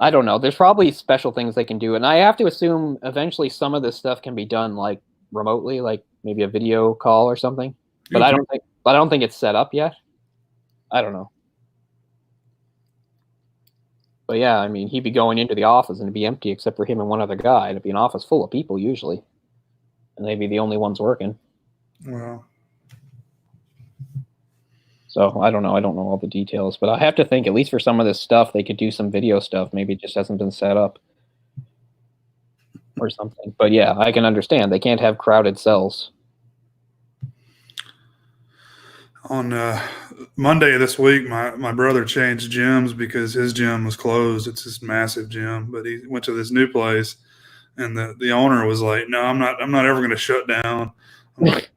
I don't know. There's probably special things they can do. And I have to assume eventually some of this stuff can be done remotely, like maybe a video call or something. But I don't think it's set up yet. I don't know. But yeah, I mean, he'd be going into the office and it'd be empty except for him and one other guy. It'd be an office full of people usually. And they'd be the only ones working. Wow. So I don't know. I don't know all the details, but I have to think at least for some of this stuff, they could do some video stuff. Maybe it just hasn't been set up or something. But yeah, I can understand. They can't have crowded cells. On Monday of this week, my brother changed gyms because his gym was closed. It's this massive gym, but he went to this new place, and the owner was like, "No, I'm not ever going to shut down. I'm like,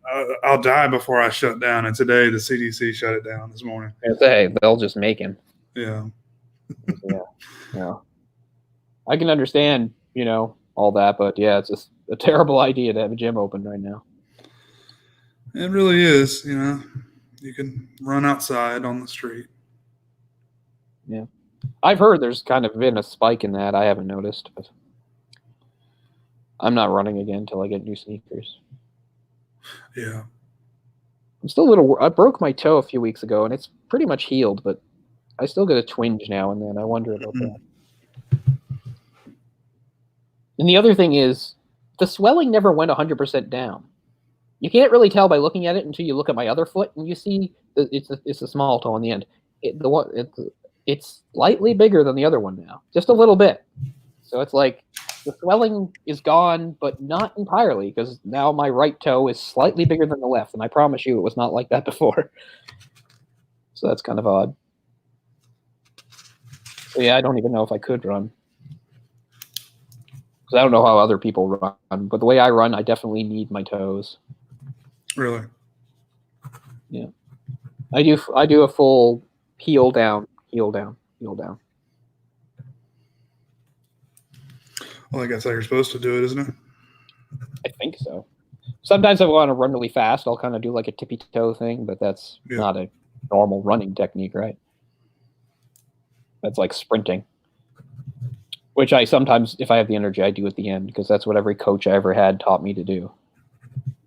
I'll die before I shut down." And today, the CDC shut it down this morning. Hey, they'll just make him. Yeah. Yeah. I can understand, all that, but yeah, it's just a terrible idea to have a gym open right now. It really is, You can run outside on the street. Yeah. I've heard there's kind of been a spike in that. I haven't noticed, but I'm not running again until I get new sneakers. Yeah. I'm still a little. I broke my toe a few weeks ago, and it's pretty much healed, but I still get a twinge now and then. I wonder about that. And the other thing is, the swelling never went 100% down. You can't really tell by looking at it until you look at my other foot, and you see it's a small toe on the end. It's slightly bigger than the other one now, just a little bit. So it's like the swelling is gone, but not entirely, because now my right toe is slightly bigger than the left, and I promise you it was not like that before. So that's kind of odd. So yeah, I don't even know if I could run. Because I don't know how other people run, but the way I run, I definitely need my toes. Really? Yeah. I do a full heel down, heel down, heel down. Well, I guess how you're supposed to do it, isn't it? I think so. Sometimes if I want to run really fast, I'll kind of do like a tippy toe thing, but that's not a normal running technique, right? That's like sprinting, which I sometimes, if I have the energy, I do at the end, because that's what every coach I ever had taught me to do.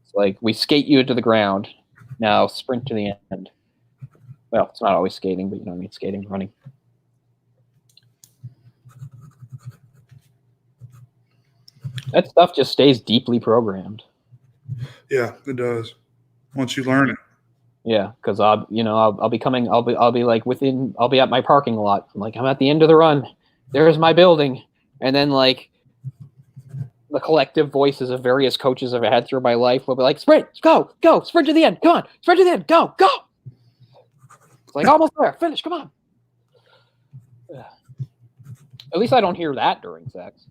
It's like, we skate you to the ground, now sprint to the end. Well, it's not always skating, but you know what I mean, skating, running. That stuff just stays deeply programmed. Yeah, it does. Once you learn it. Yeah, because I'll be at my parking lot. I'm like, I'm at the end of the run. There's my building, and then like the collective voices of various coaches I've had through my life will be like, sprint, go, sprint to the end, come on, sprint to the end, go. It's like almost there, finish, come on. At least I don't hear that during sex.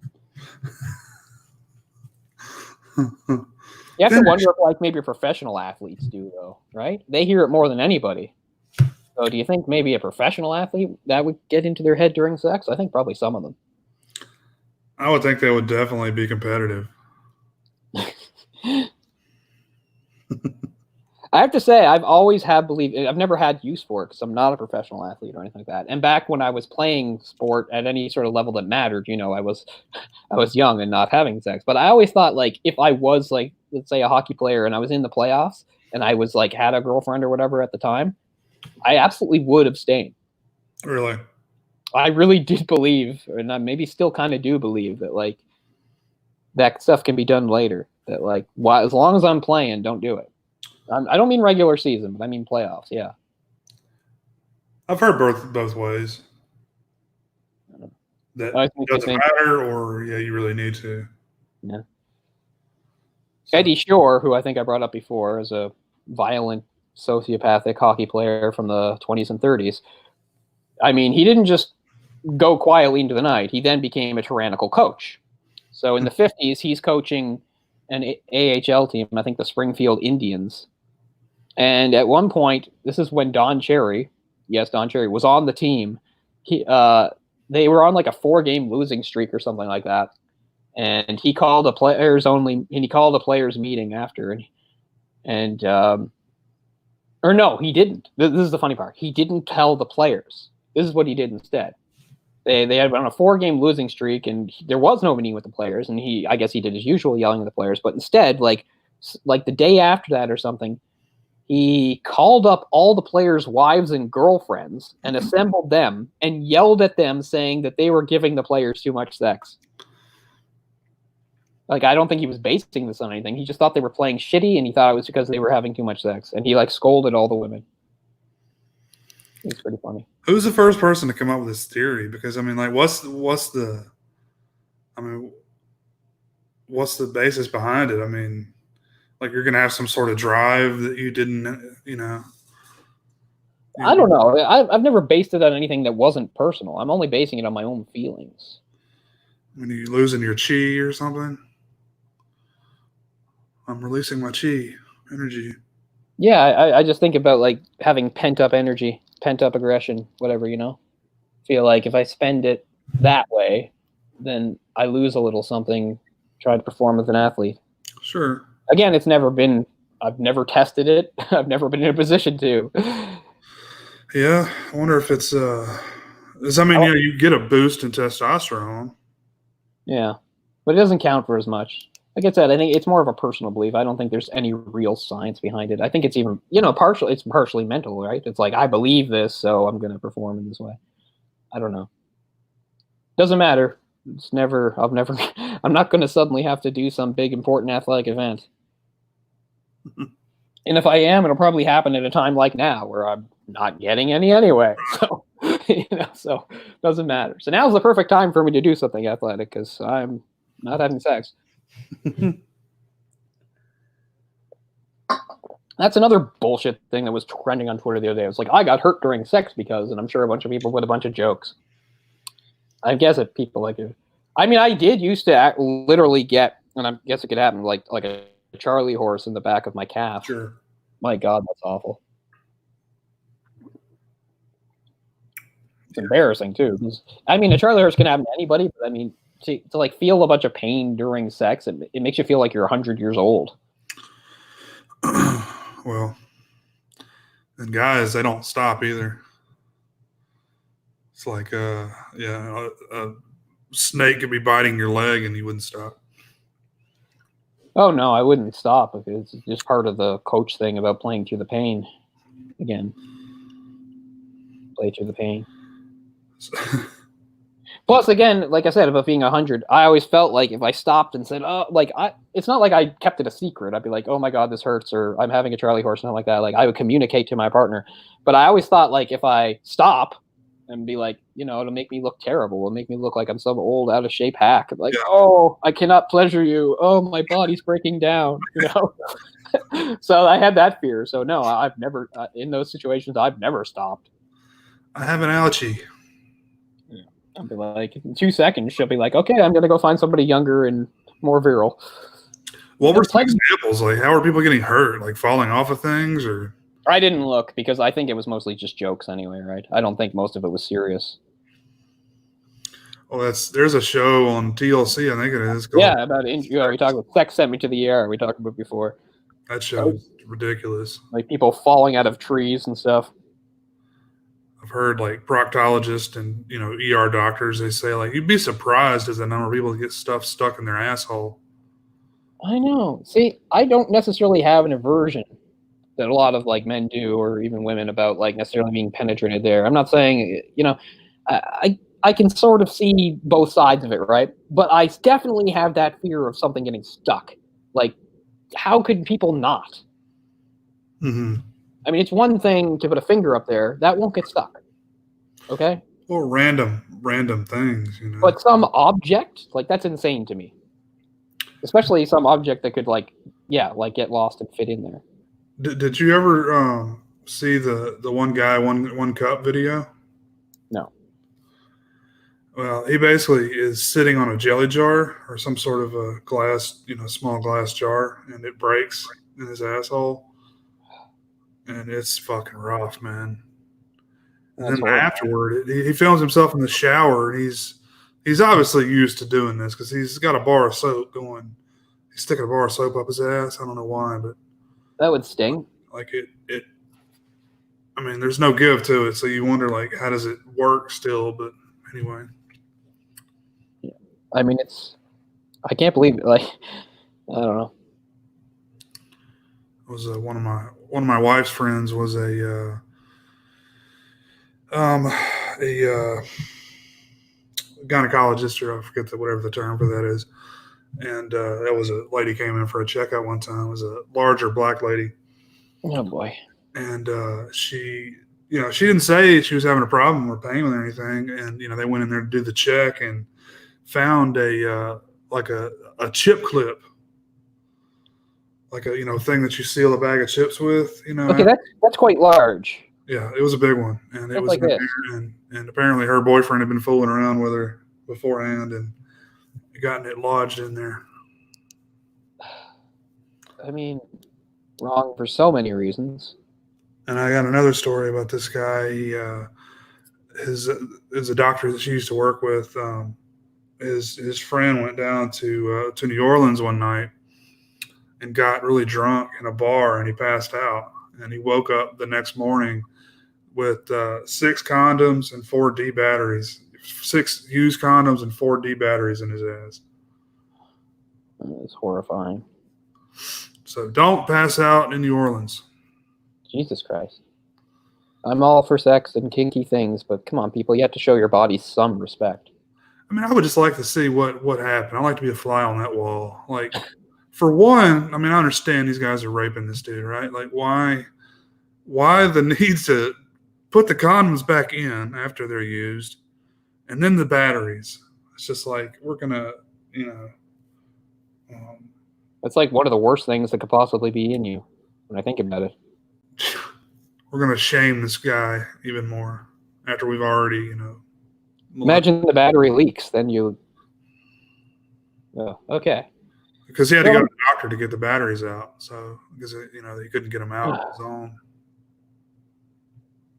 You have to wonder if like maybe professional athletes do though, right? They hear it more than anybody. So do you think maybe a professional athlete that would get into their head during sex? I think probably some of them. I would think they would definitely be competitive. I have to say, I've always had believed. I've never had use for it because I'm not a professional athlete or anything like that. And back when I was playing sport at any sort of level that mattered, you know, I was young and not having sex. But I always thought, like, if I was like, let's say, a hockey player and I was in the playoffs and I was like had a girlfriend or whatever at the time, I absolutely would abstain. Really? I really did believe, and I maybe still kind of do believe that like that stuff can be done later. That like, as long as I'm playing, don't do it. I don't mean regular season, but I mean playoffs. Yeah, I've heard both ways. That doesn't matter, or you really need to. Yeah. Eddie Shore, who I think I brought up before, is a violent, sociopathic hockey player from the 20s and 30s. I mean, he didn't just go quietly into the night. He then became a tyrannical coach. So in the 50s, he's coaching an AHL team, I think the Springfield Indians. And at one point, this is when Don Cherry was on the team. They were on like a 4-game losing streak or something like that. And he called a players meeting after, or no, he didn't. This is the funny part. He didn't tell the players. This is what he did instead. They had been on a 4-game losing streak, and there was no meeting with the players. And I guess he did his usual yelling at the players, but instead, like the day after that or something, he called up all the players' wives and girlfriends and assembled them and yelled at them, saying that they were giving the players too much sex. Like, I don't think he was basing this on anything. He just thought they were playing shitty, and he thought it was because they were having too much sex. And he like scolded all the women. It's pretty funny. Who's the first person to come up with this theory? Because I mean, like, what's the basis behind it? I mean, like, you're gonna have some sort of drive that you didn't, you know. I don't know. I've never based it on anything that wasn't personal. I'm only basing it on my own feelings. When you're losing your chi or something, I'm releasing my chi energy. Yeah, I just think about like having pent up energy, pent up aggression, whatever, you know. Feel like if I spend it that way, then I lose a little something. Try to perform as an athlete. Sure. Again, I've never tested it. I've never been in a position to. Yeah, I wonder if it's you get a boost in testosterone. Yeah, but it doesn't count for as much. Like I said, I think it's more of a personal belief. I don't think there's any real science behind it. I think it's even, it's partially mental, right? It's like, I believe this, so I'm going to perform in this way. I don't know. Doesn't matter. I'm not going to suddenly have to do some big important athletic event. And if I am, it'll probably happen at a time like now where I'm not getting any anyway. So, so it doesn't matter. So now's the perfect time for me to do something athletic because I'm not having sex. That's another bullshit thing that was trending on Twitter the other day. It was like, I got hurt during sex because, and I'm sure a bunch of people with a bunch of jokes. I guess it people like it. I mean, I did used to literally get, and I guess it could happen, like a Charlie horse in the back of my calf. Sure. My God, that's awful. It's embarrassing too. I mean, a Charlie horse can happen to anybody, but I mean, to like feel a bunch of pain during sex, it makes you feel like you're 100 years old. Well, and guys, they don't stop either. It's like, a snake could be biting your leg and you wouldn't stop. Oh no, I wouldn't stop. It's just part of the coach thing about playing through the pain. Again, play through the pain. Plus, again, like I said, about being 100, I always felt like if I stopped and said, "Oh," like it's not like I kept it a secret. I'd be like, "Oh my God, this hurts," or "I'm having a Charlie horse," something like that. Like I would communicate to my partner, but I always thought like if I stop and be like, it'll make me look terrible. It'll make me look like I'm some old, out of shape hack. Like, oh, I cannot pleasure you. Oh, my body's breaking down. So I had that fear. So no, I've never in those situations. I've never stopped. I have an allergy. I'll be like, in 2 seconds, she'll be like, okay, I'm going to go find somebody younger and more virile. What were some examples? Like, how are people getting hurt? Like falling off of things, or? I didn't look because I think it was mostly just jokes anyway, right? I don't think most of it was serious. Well, there's a show on TLC, I think it is. Called about we talked about Sex Sent Me to the Air. We talked about before. That show is ridiculous. Like people falling out of trees and stuff. I've heard like proctologists and ER doctors, they say like you'd be surprised as the number of people that get stuff stuck in their asshole. I know. See, I don't necessarily have an aversion that a lot of like men do, or even women, about like necessarily being penetrated there. I'm not saying I can sort of see both sides of it, right? But I definitely have that fear of something getting stuck. Like, how could people not? Mm-hmm. I mean, it's one thing to put a finger up there. That won't get stuck. Okay? Or random things, But some object, like, that's insane to me. Especially some object that could, get lost and fit in there. Did you ever see the one guy, one cup video? No. Well, he basically is sitting on a jelly jar or some sort of a glass, small glass jar, and it breaks in his asshole. And it's fucking rough, man. And then afterward, he films himself in the shower, and he's obviously used to doing this because he's got a bar of soap going. He's sticking a bar of soap up his ass. I don't know why, but that would sting. Like it. I mean, there's no give to it, so you wonder like how does it work still? But anyway, yeah. I mean, I can't believe it. Like, I don't know. It was one of my wife's friends was a gynecologist, or I forget whatever the term for that is. And that was a lady came in for a checkup one time. It was a larger black lady. Oh boy! And she didn't say she was having a problem or pain with anything. And they went in there to do the check and found a chip clip. Like a thing that you seal a bag of chips with, Okay, that's quite large. Yeah, it was a big one, and it was like there, and apparently her boyfriend had been fooling around with her beforehand and gotten it lodged in there. I mean, wrong for so many reasons. And I got another story about this guy. He is a doctor that she used to work with. His friend went down to New Orleans one night and got really drunk in a bar, and he passed out. And he woke up the next morning with 6 condoms and 4 D batteries, 6 used condoms and 4 D batteries in his ass. That's horrifying. So don't pass out in New Orleans. Jesus Christ. I'm all for sex and kinky things, but come on, people, you have to show your body some respect. I mean, I would just like to see what happened. I'd like to be a fly on that wall. Like, for one, I mean, I understand these guys are raping this dude, right? Like, why the need to put the condoms back in after they're used, and then the batteries? It's just like, we're gonna, That's like one of the worst things that could possibly be in you when I think about it. We're gonna shame this guy even more after we've already, Imagine the battery leaks, then you Oh, okay. Because he had to go to the doctor to get the batteries out. So, because, he couldn't get them out on his own.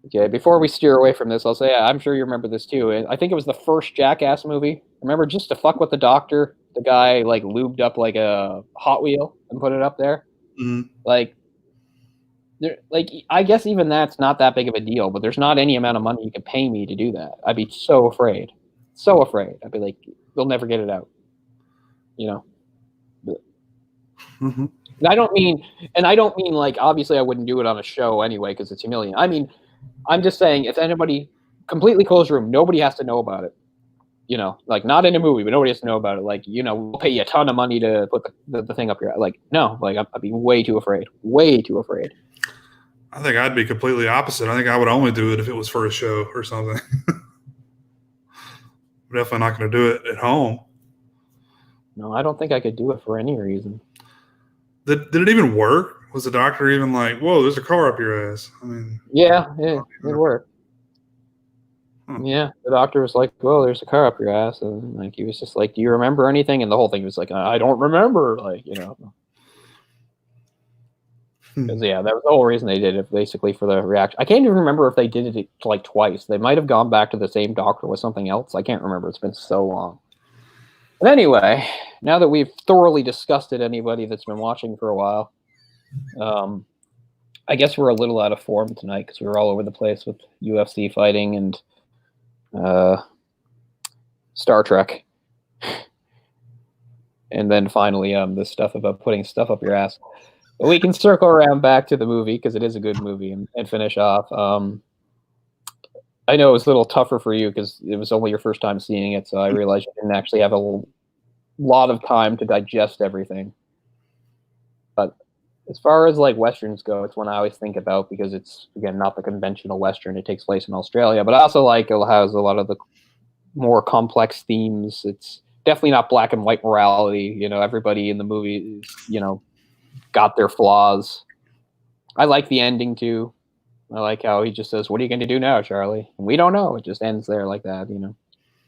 Okay, before we steer away from this, I'll say I'm sure you remember this too. I think it was the first Jackass movie. Remember, just to fuck with the doctor, the guy like lubed up like a Hot Wheel and put it up there. Mm-hmm. Like I guess even that's not that big of a deal. But there's not any amount of money you could pay me to do that. Like, I'd be so afraid. I'd be like, they'll never get it out. Mm-hmm. And I don't mean like, obviously I wouldn't do it on a show anyway because it's humiliating. I mean, I'm just saying, if anybody completely closed room, nobody has to know about it. Like not in a movie, but nobody has to know about it. Like, we'll pay you a ton of money to put the thing up your, like, no, like I'd be way too afraid. I think I'd be completely opposite. I think I would only do it if it was for a show or something. I'm definitely not going to do it at home. No, I don't think I could do it for any reason. Did it even work? Was the doctor even like, whoa, there's a car up your ass? I mean, yeah, it worked. Yeah, the doctor was like, well, there's a car up your ass. And like, he was just like, do you remember anything? And the whole thing was like, I don't remember. Like, Because, yeah, that was the whole reason they did it, basically, for the reaction. I can't even remember if they did it like twice. They might have gone back to the same doctor with something else. I can't remember. It's been so long. But anyway, now that we've thoroughly disgusted anybody that's been watching for a while, I guess we're a little out of form tonight because we were all over the place with UFC fighting and Star Trek. And then finally, this stuff about putting stuff up your ass. But we can circle around back to the movie because it is a good movie and finish off. I know it was a little tougher for you because it was only your first time seeing it, so I realized you didn't actually have a lot of time to digest everything. But as far as like Westerns go, it's one I always think about because it's, again, not the conventional Western. It takes place in Australia, but I also like it has a lot of the more complex themes. It's definitely not black and white morality. Everybody in the movie is, got their flaws. I like the ending too. I like how he just says, "What are you going to do now, Charlie?" And we don't know. It just ends there like that.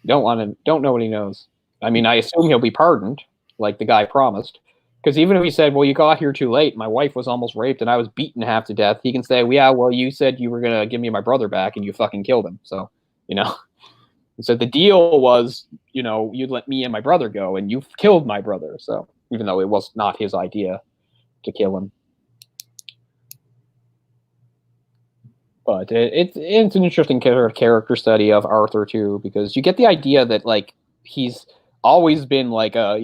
Don't know what he knows. I mean, I assume he'll be pardoned, like the guy promised. Because even if he said, "Well, you got here too late. My wife was almost raped and I was beaten half to death," he can say, "Well, yeah, well, you said you were going to give me my brother back and you fucking killed him." So, so the deal was, you'd let me and my brother go and you killed my brother. So even though it was not his idea to kill him. But it's an interesting character study of Arthur too, because you get the idea that like he's always been like a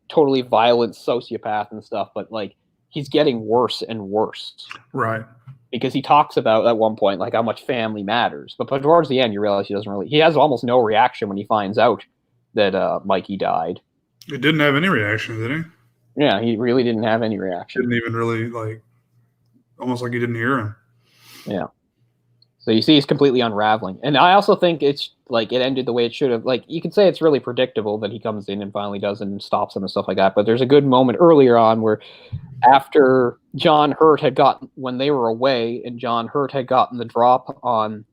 totally violent sociopath and stuff, but like he's getting worse and worse. Right. Because he talks about at one point like how much family matters, but towards the end you realize he has almost no reaction when he finds out that Mikey died. He didn't have any reaction, did he? Yeah, he really didn't have any reaction. Didn't even really almost like he didn't hear him. Yeah. So you see he's completely unraveling. And I also think it's like it ended the way it should have. Like you could say it's really predictable that he comes in and finally does it and stops him and stuff like that. But there's a good moment earlier on where after John Hurt had gotten, when they were away and John Hurt had gotten the drop on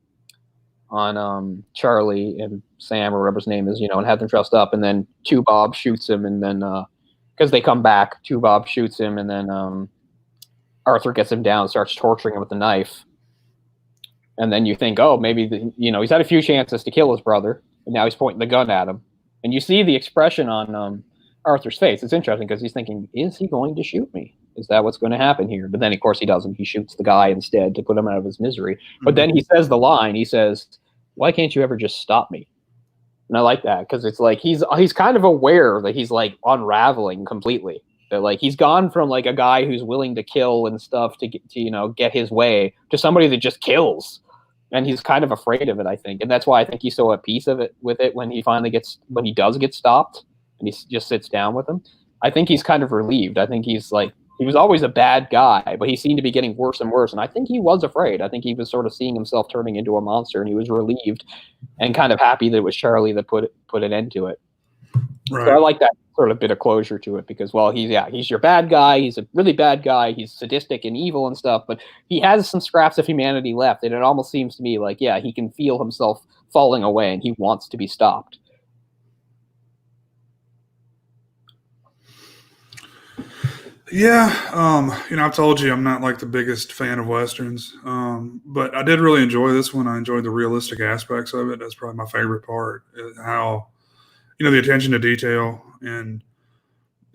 Charlie and Sam or whatever his name is, and had them trussed up, and then Two Bob shoots him, and then because they come back, Two Bob shoots him, and then Arthur gets him down and starts torturing him with the knife. And then you think, oh, maybe he's had a few chances to kill his brother, and now he's pointing the gun at him. And you see the expression on Arthur's face. It's interesting because he's thinking, is he going to shoot me? Is that what's going to happen here? But then, of course, he doesn't. He shoots the guy instead to put him out of his misery. Mm-hmm. But then he says the line. He says, "Why can't you ever just stop me?" And I like that because it's like he's kind of aware that he's like unraveling completely. That like he's gone from like a guy who's willing to kill and stuff to get his way to somebody that just kills. And he's kind of afraid of it, I think. And that's why I think he's so at peace with it when he does get stopped and he just sits down with him. I think he's kind of relieved. I think he's like, he was always a bad guy, but he seemed to be getting worse and worse. And I think he was afraid. I think he was sort of seeing himself turning into a monster, and he was relieved and kind of happy that it was Charlie that put an end to it. Right. So I like that sort of bit of closure to it because, well, he's your bad guy. He's a really bad guy. He's sadistic and evil and stuff, but he has some scraps of humanity left. And it almost seems to me like, yeah, he can feel himself falling away and he wants to be stopped. Yeah, I've told you I'm not like the biggest fan of westerns, but I did really enjoy this one. I enjoyed the realistic aspects of it. That's probably my favorite part. How the attention to detail, and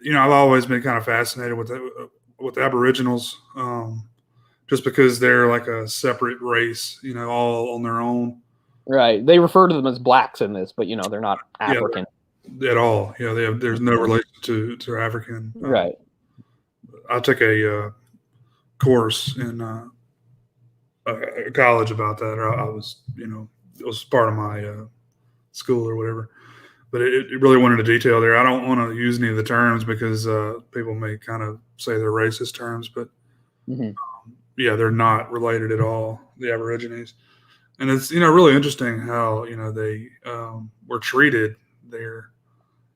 I've always been kind of fascinated with the Aboriginals, just because they're like a separate race, all on their own. Right. They refer to them as blacks in this, but they're not Yeah, African. at all. Yeah, there's no relation to African. Right. I took a course in college about that. Or I was, it was part of my school or whatever. But it really went into detail there. I don't want to use any of the terms because people may kind of say they're racist terms, but Mm-hmm. yeah, they're not related at all. The Aborigines, and it's really interesting how they were treated there,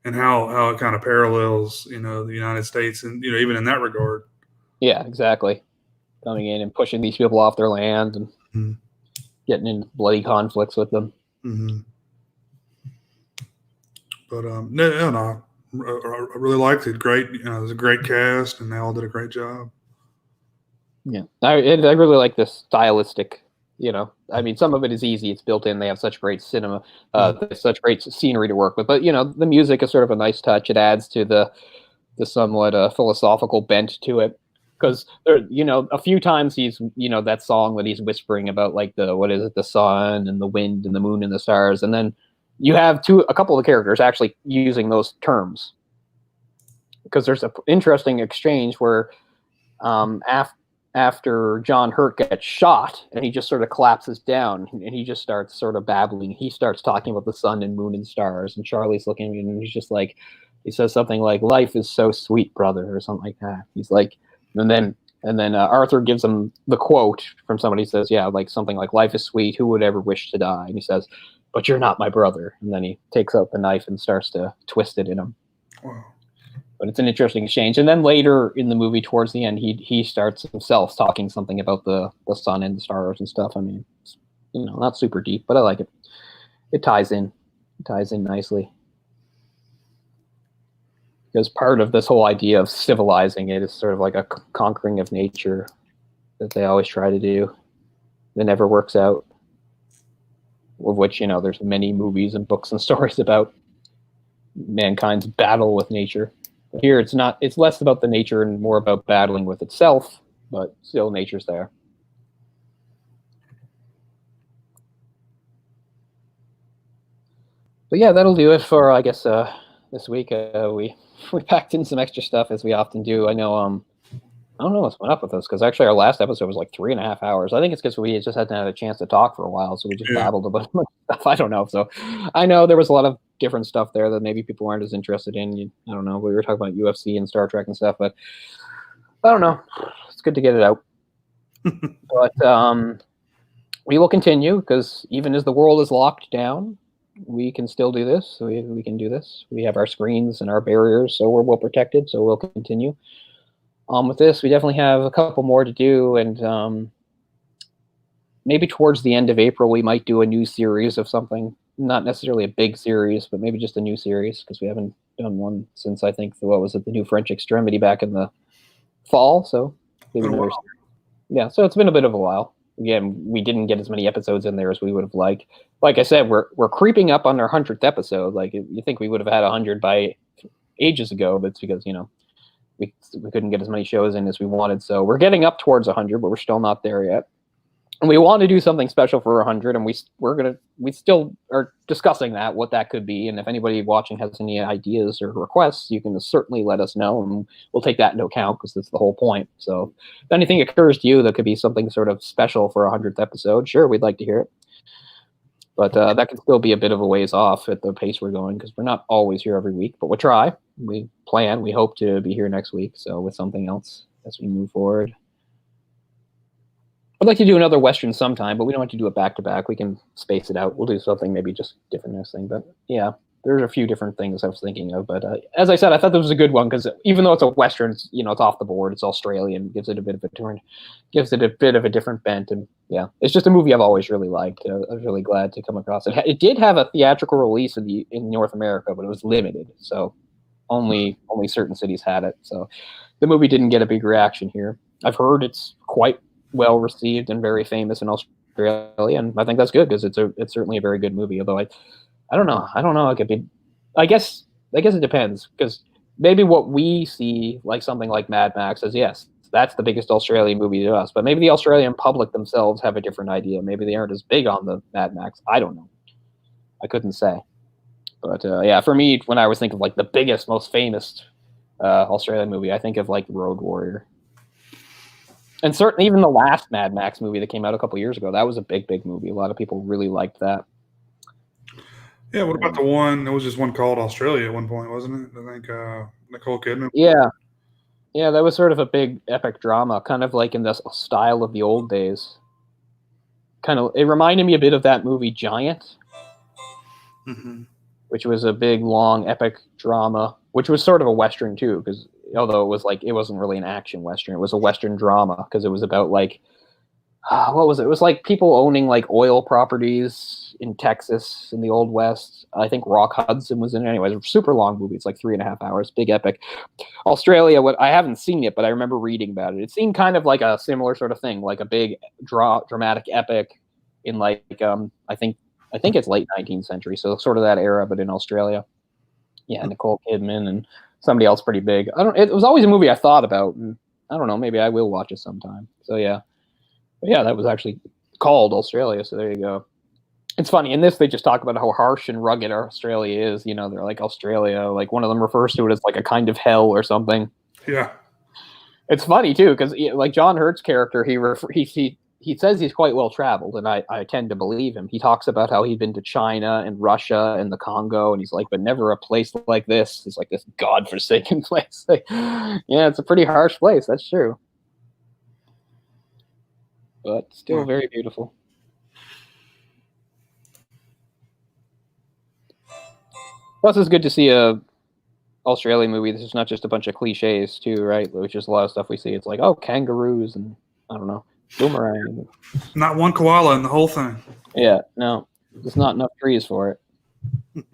and how it kind of parallels the United States, and even in that regard. Yeah, exactly. Coming in and pushing these people off their land and Mm-hmm. getting in bloody conflicts with them. Mm-hmm. But no, I really liked it. Great, it was a great cast, and they all did a great job. Yeah, I really like this stylistic. I mean, some of it is easy; it's built in. They have such great cinema, such great scenery to work with. But the music is sort of a nice touch. It adds to the somewhat philosophical bent to it. Because there, a few times he's, that song that he's whispering about, like the sun and the wind and the moon and the stars, and then you have a couple of the characters actually using those terms. Because there's an interesting exchange where after John Hurt gets shot and he just sort of collapses down and he just starts sort of babbling. He starts talking about the sun and moon and stars, and Charlie's looking at him and he's just like, he says something like, "Life is so sweet, brother," or something like that. He's like, and then Arthur gives him the quote from somebody. Says, yeah, like something like, "Life is sweet. Who would ever wish to die?" And he says, "But you're not my brother." And then he takes out the knife and starts to twist it in him. Wow. But it's an interesting exchange. And then later in the movie, towards the end, he starts himself talking something about the sun and the stars and stuff. I mean, it's, not super deep, but I like it. It ties in. It ties in nicely. Because part of this whole idea of civilizing it is sort of like a conquering of nature that they always try to do. That never works out. Of which, there's many movies and books and stories about mankind's battle with nature. Here, it's not. It's less about the nature and more about battling with itself, but still, nature's there. But yeah, that'll do it for, I guess, this week. We packed in some extra stuff, as we often do. I know. I don't know what's went up with this, because actually our last episode was like 3.5 hours. I think it's because we just hadn't had a chance to talk for a while, so we just babbled about stuff. I don't know. So I know there was a lot of different stuff there that maybe people aren't as interested in. I don't know. We were talking about UFC and Star Trek and stuff, but I don't know. It's good to get it out. But we will continue, because even as the world is locked down, we can still do this. We can do this. We have our screens and our barriers, so we're well protected. So we'll continue. With this, we definitely have a couple more to do, and maybe towards the end of April, we might do a new series of something. Not necessarily a big series, but maybe just a new series, because we haven't done one since, I think, the new French Extremity back in the fall. So maybe yeah, so it's been a bit of a while. Again, we didn't get as many episodes in there as we would have liked. Like I said, we're creeping up on our 100th episode. Like, you think we would have had 100 by ages ago, but it's because we couldn't get as many shows in as we wanted. So we're getting up towards 100, but we're still not there yet. And we want to do something special for 100, and we still are discussing what that could be. And if anybody watching has any ideas or requests, you can certainly let us know, and we'll take that into account, because that's the whole point. So if anything occurs to you that could be something sort of special for 100th episode, sure, we'd like to hear it. But that can still be a bit of a ways off at the pace we're going, because we're not always here every week, but we'll try. We hope to be here next week, so with something else as we move forward. I'd like to do another Western sometime, but we don't have to do it back-to-back. We can space it out. We'll do something maybe just different next thing. But yeah, there's a few different things I was thinking of. But as I said, I thought this was a good one, because even though it's a Western, it's off the board. It's Australian, gives it a bit of a turn, gives it a bit of a different bent. And yeah, it's just a movie I've always really liked. I was really glad to come across it. It did have a theatrical release in North America, but it was limited. So only certain cities had it. So the movie didn't get a big reaction here. I've heard it's quite well received and very famous in Australia, and I think that's good because it's certainly a very good movie. Although I don't know. It could be. I guess it depends because maybe what we see, like something like Mad Max, is yes, that's the biggest Australian movie to us. But maybe the Australian public themselves have a different idea. Maybe they aren't as big on the Mad Max. I don't know. I couldn't say. But yeah, for me, when I was thinking of like the biggest, most famous Australian movie, I think of like Road Warrior. And certainly even the last Mad Max movie that came out a couple years ago, that was a big movie. A lot of people really liked that. Yeah, what about the one? There was just one called Australia at one point, wasn't it? I think Nicole Kidman. Yeah, that was sort of a big epic drama, kind of like in the style of the old days. It reminded me a bit of that movie Giant, which was a big, long, epic drama, which was sort of a Western too, because although it wasn't really an action Western, it was a Western drama because it was about like, what was it? It was like people owning like oil properties in Texas in the Old West. I think Rock Hudson was in it. Anyways, a super long movie. It's like 3.5 hours, big epic. Australia, I haven't seen it, but I remember reading about it. It seemed kind of like a similar sort of thing, like a big dramatic epic in like I think it's late 19th century, so sort of that era, but in Australia. Yeah, Nicole Kidman and somebody else pretty big. It was always a movie I thought about, and I don't know, maybe I will watch it sometime. So yeah. But yeah, that was actually called Australia, so there you go. It's funny, in this they just talk about how harsh and rugged Australia is. You know, they're like Australia, like one of them refers to it as like a kind of hell or something. Yeah. It's funny too, because like John Hurt's character, he says he's quite well traveled, and I tend to believe him. He talks about how he'd been to China and Russia and the Congo, and he's like, but never a place like this. It's like this godforsaken place. Like, yeah, it's a pretty harsh place. That's true, but still very beautiful. Plus, it's good to see a Australian movie. This is not just a bunch of cliches, too, right? Which is a lot of stuff we see. It's like, oh, kangaroos and I don't know, boomerang. Not one koala in the whole thing. Yeah, no, there's not enough trees for it.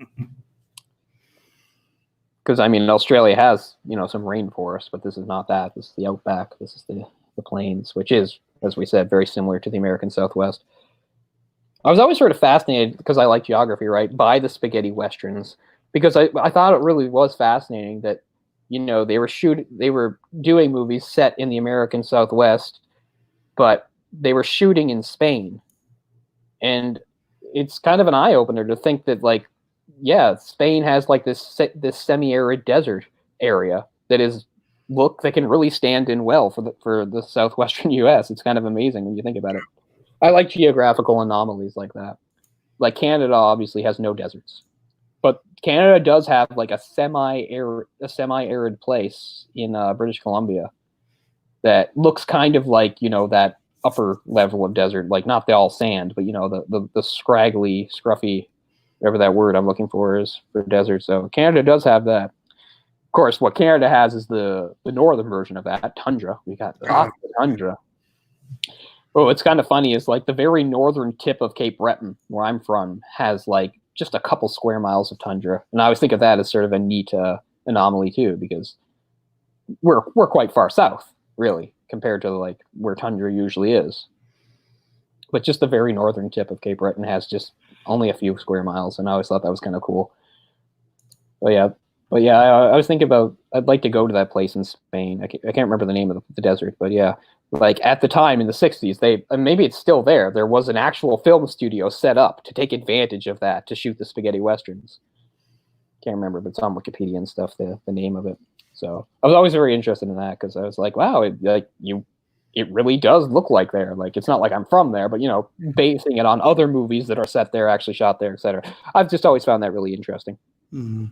Because I mean, Australia has some rainforest, but this is not that. This is the outback. This is the plains, which is, as we said, very similar to the American Southwest. I was always sort of fascinated because I like geography, right? By the spaghetti westerns. Because I thought it really was fascinating that, they were doing movies set in the American Southwest, but they were shooting in Spain. And it's kind of an eye-opener to think that, like, yeah, Spain has like this semi-arid desert area that can really stand in well for the southwestern U.S. It's kind of amazing when you think about it. I like geographical anomalies like that. Like Canada obviously has no deserts. But Canada does have like a semi-arid place in British Columbia that looks kind of like that upper level of desert, like not the all sand, but the scraggly, scruffy, whatever that word I'm looking for is for desert. So Canada does have that. Of course, what Canada has is the northern version of that, tundra. We got the tundra. Oh, what's kind of funny is like the very northern tip of Cape Breton, where I'm from, has like just a couple square miles of tundra, and I always think of that as sort of a neat anomaly too, because we're quite far south, really, compared to like where tundra usually is. But just the very northern tip of Cape Breton has just only a few square miles, and I always thought that was kind of cool. But yeah, I was thinking about I'd like to go to that place in Spain. I can't remember the name of the desert, but yeah. Like at the time in the 60s, maybe it's still there. There was an actual film studio set up to take advantage of that to shoot the spaghetti westerns. Can't remember, but it's on Wikipedia and stuff. The name of it. So I was always very interested in that because I was like, wow, it really does look like there. Like it's not like I'm from there, but basing it on other movies that are set there, actually shot there, etc. I've just always found that really interesting. Mm-hmm.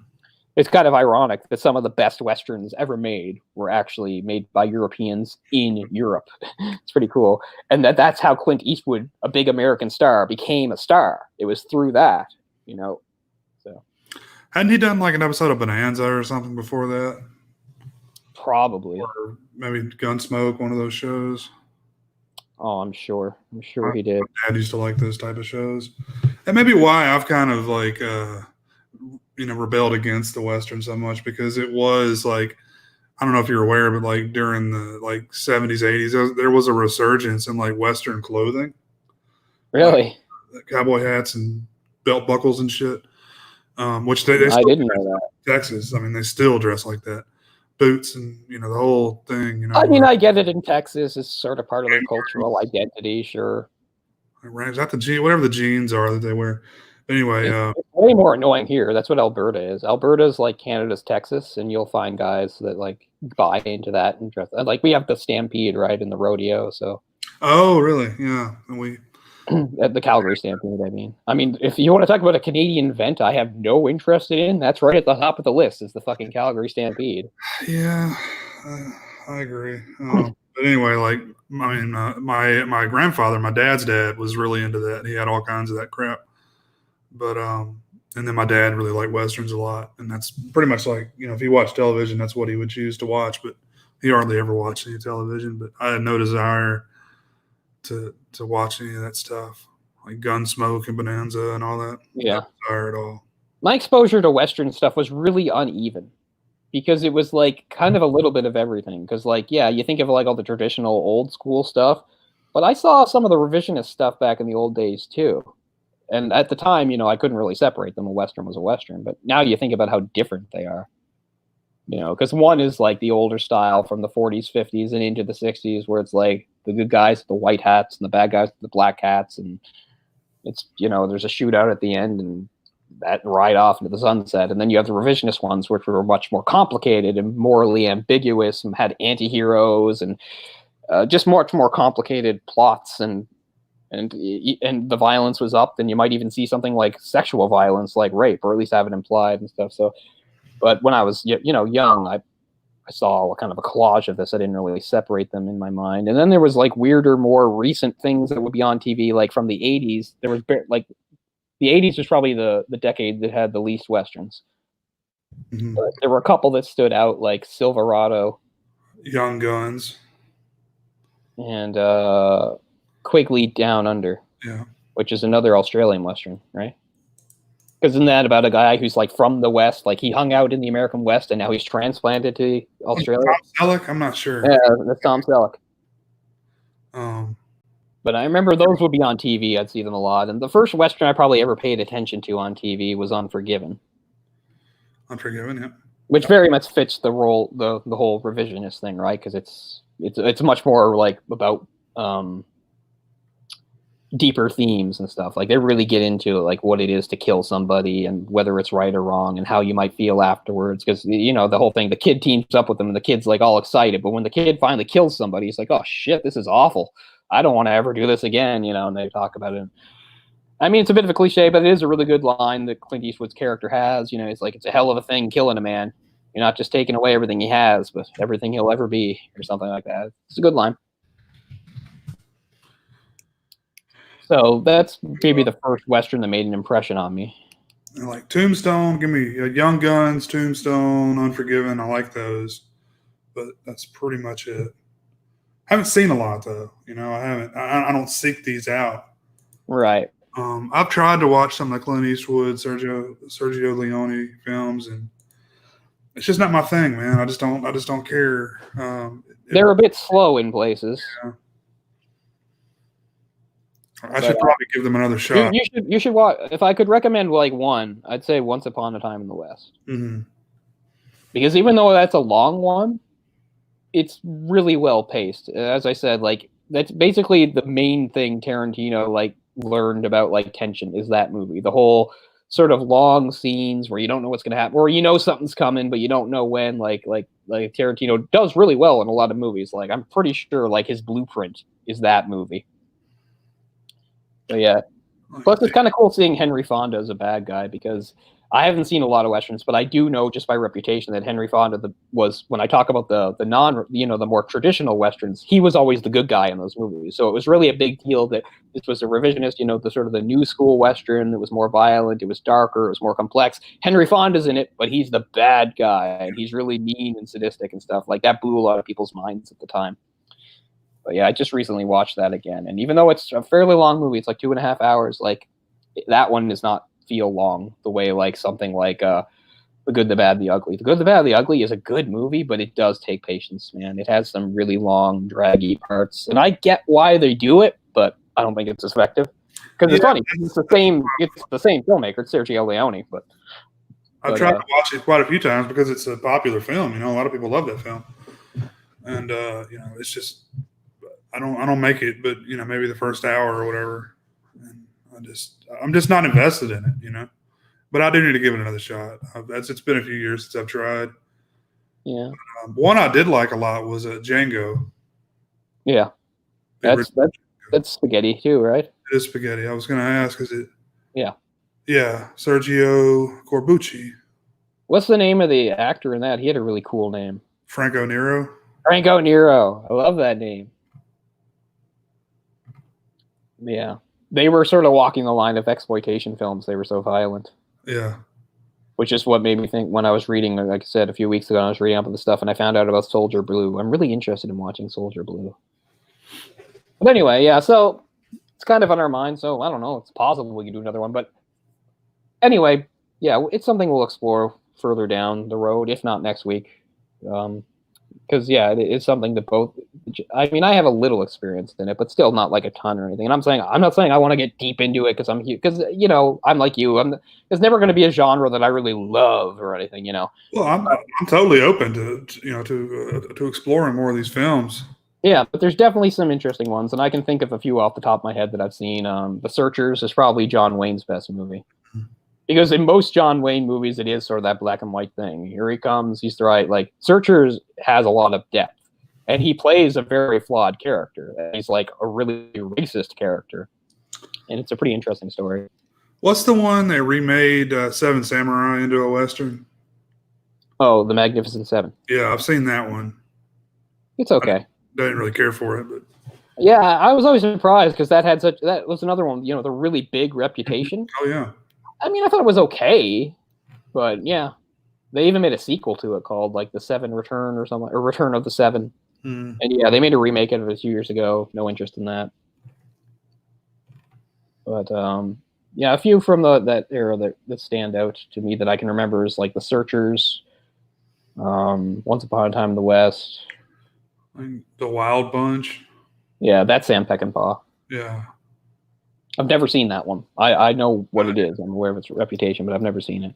It's kind of ironic that some of the best westerns ever made were actually made by Europeans in Europe. It's pretty cool. And that's how Clint Eastwood, a big American star, became a star. It was through that, So hadn't he done like an episode of Bonanza or something before that? Probably. Or maybe Gunsmoke, one of those shows. Oh, I'm sure he did. My dad used to like those type of shows. And maybe why I've kind of like rebelled against the Western so much, because it was like I don't know if you're aware, but like during the like 70s, 80s, there was a resurgence in like Western clothing, like Really? cowboy hats and belt buckles and shit. Which they I still didn't dress know that. like in Texas. I mean, they still dress like that, boots and the whole thing. I mean, I get it in Texas. It's sort of part of their cultural identity, sure. Is that the jean, whatever the jeans are that they wear. Anyway, It's way more annoying here. That's what Alberta is. Alberta's like Canada's Texas, and you'll find guys that like buy into that and dress. Like we have the Stampede, right, in the rodeo. So oh really? Yeah, and we at the Calgary Stampede, I mean, if you want to talk about a Canadian event, I have no interest in. That's right at the top of the list. Is the fucking Calgary Stampede. yeah, I agree. But anyway, like I mean, my grandfather, my dad's dad, was really into that. He had all kinds of that crap. But and then my dad really liked westerns a lot, and that's pretty much like if he watched television, that's what he would choose to watch. But he hardly ever watched any television. But I had no desire to watch any of that stuff, like Gunsmoke and Bonanza and all that. Yeah, No desire at all. my exposure to Western stuff was really uneven because it was like kind of a little bit of everything. Because like, yeah, you think of like all the traditional old school stuff, but I saw some of the revisionist stuff back in the old days too. And at the time, I couldn't really separate them. A Western was a Western, but now you think about how different they are. Because one is like the older style from the 40s, 50s, and into the 60s, where it's like the good guys with the white hats and the bad guys with the black hats, and it's there's a shootout at the end and that ride off into the sunset. And then you have the revisionist ones, which were much more complicated and morally ambiguous, and had anti-heroes and just much more complicated plots and the violence was up. Then you might even see something like sexual violence, like rape, or at least have it implied and stuff. So, but when I was young, I saw kind of a collage of this. I didn't really separate them in my mind. And then there was like weirder, more recent things that would be on TV, like from the 80s. There was like the 80s was probably the decade that had the least westerns. Mm-hmm. But there were a couple that stood out, like Silverado, Young Guns, and Quigley Down Under, yeah, which is another Australian Western, right? Because isn't that about a guy who's like from the West, like he hung out in the American West and now he's transplanted to Australia? Tom Selleck? I'm not sure. Yeah, that's Tom Selleck. But I remember those would be on TV. I'd see them a lot. And the first Western I probably ever paid attention to on TV was Unforgiven. Unforgiven, yeah. Which very much fits the role, the whole revisionist thing, right? Because it's much more like about deeper themes and stuff. Like they really get into like what it is to kill somebody and whether it's right or wrong and how you might feel afterwards. Because the whole thing, the kid teams up with them and the kid's like all excited, but when the kid finally kills somebody, he's like, oh shit, this is awful. I don't want to ever do this again. And they talk about it. I mean, it's a bit of a cliche, but it is a really good line that Clint Eastwood's character has. It's like, it's a hell of a thing killing a man. You're not just taking away everything he has, but everything he'll ever be, or something like that. It's a good line. So that's maybe the first Western that made an impression on me. Like Tombstone, give me Young Guns, Tombstone, Unforgiven. I like those, but that's pretty much it. I haven't seen a lot though. I haven't. I don't seek these out. Right. I've tried to watch some of the Clint Eastwood, Sergio Leone films, and it's just not my thing, man. I just don't care. They're a bit slow in places. Yeah. I should probably give them another shot. You should watch. If I could recommend like one, I'd say Once Upon a Time in the West. Mm-hmm. Because even though that's a long one, it's really well paced. As I said, like that's basically the main thing Tarantino like learned about like tension is that movie. The whole sort of long scenes where you don't know what's going to happen, or something's coming, but you don't know when. Like Tarantino does really well in a lot of movies. Like I'm pretty sure like his Blueprint is that movie. But yeah. Plus, it's kind of cool seeing Henry Fonda as a bad guy because I haven't seen a lot of Westerns, but I do know just by reputation that Henry Fonda was, when I talk about the the more traditional Westerns, he was always the good guy in those movies. So it was really a big deal that this was a revisionist, the sort of the new school Western that was more violent, it was darker, it was more complex. Henry Fonda's in it, but he's the bad guy, and he's really mean and sadistic and stuff. Like that blew a lot of people's minds at the time. But yeah, I just recently watched that again. And even though it's a fairly long movie, it's like 2.5 hours, like that one does not feel long the way like something like The Good, the Bad, the Ugly. The Good, the Bad, the Ugly is a good movie, but it does take patience, man. It has some really long, draggy parts, and I get why they do it, but I don't think it's as effective. Because it's funny, it's the same filmmaker, it's Sergio Leone, but I've tried to watch it quite a few times because it's a popular film. You know, a lot of people love that film, and you know, it's just I don't make it, but you know, maybe the first hour or whatever, and I'm just not invested in it. You know, but I do need to give it another shot. It's been a few years since I've tried. Yeah. One I did like a lot was Django. Yeah. That's spaghetti too, right? It is spaghetti. I was going to ask, is it? Yeah. Yeah, Sergio Corbucci. What's the name of the actor in that? He had a really cool name. Franco Nero. Franco Nero. I love that name. Yeah. They were sort of walking the line of exploitation films. They were so violent. Yeah. Which is what made me think when I was reading, like I said, a few weeks ago, I was reading up on the stuff and I found out about Soldier Blue. I'm really interested in watching Soldier Blue. But anyway, yeah, so it's kind of on our mind, so I don't know. It's possible we could do another one. But anyway, yeah, it's something we'll explore further down the road, if not next week. Because, yeah, it's something that both... I mean, I have a little experience in it, but still not like a ton or anything. And I'm not saying I want to get deep into it because you know, I'm like you. It's never going to be a genre that I really love or anything, you know. Well, I'm totally open to exploring more of these films. Yeah, but there's definitely some interesting ones, and I can think of a few off the top of my head that I've seen. The Searchers is probably John Wayne's best movie. Because in most John Wayne movies, it is sort of that black and white thing. Here he comes, he's the right. Like, Searchers has a lot of depth, and he plays a very flawed character. He's like a really racist character, and it's a pretty interesting story. What's the one that remade Seven Samurai into a Western? Oh, The Magnificent Seven. Yeah, I've seen that one. It's okay. I didn't really care for it, but yeah, I was always surprised because that was another one, you know, the really big reputation. Oh yeah. I mean, I thought it was okay, but yeah, they even made a sequel to it called like The Seven Return or something, or Return of the Seven. And yeah, they made a remake of it a few years ago. No interest in that. But yeah, a few from that era that stand out to me that I can remember is like The Searchers, Once Upon a Time in the West. The Wild Bunch. Yeah, that's Sam Peckinpah. Yeah. I've never seen that one. I know what it is. I'm aware of its reputation, but I've never seen it.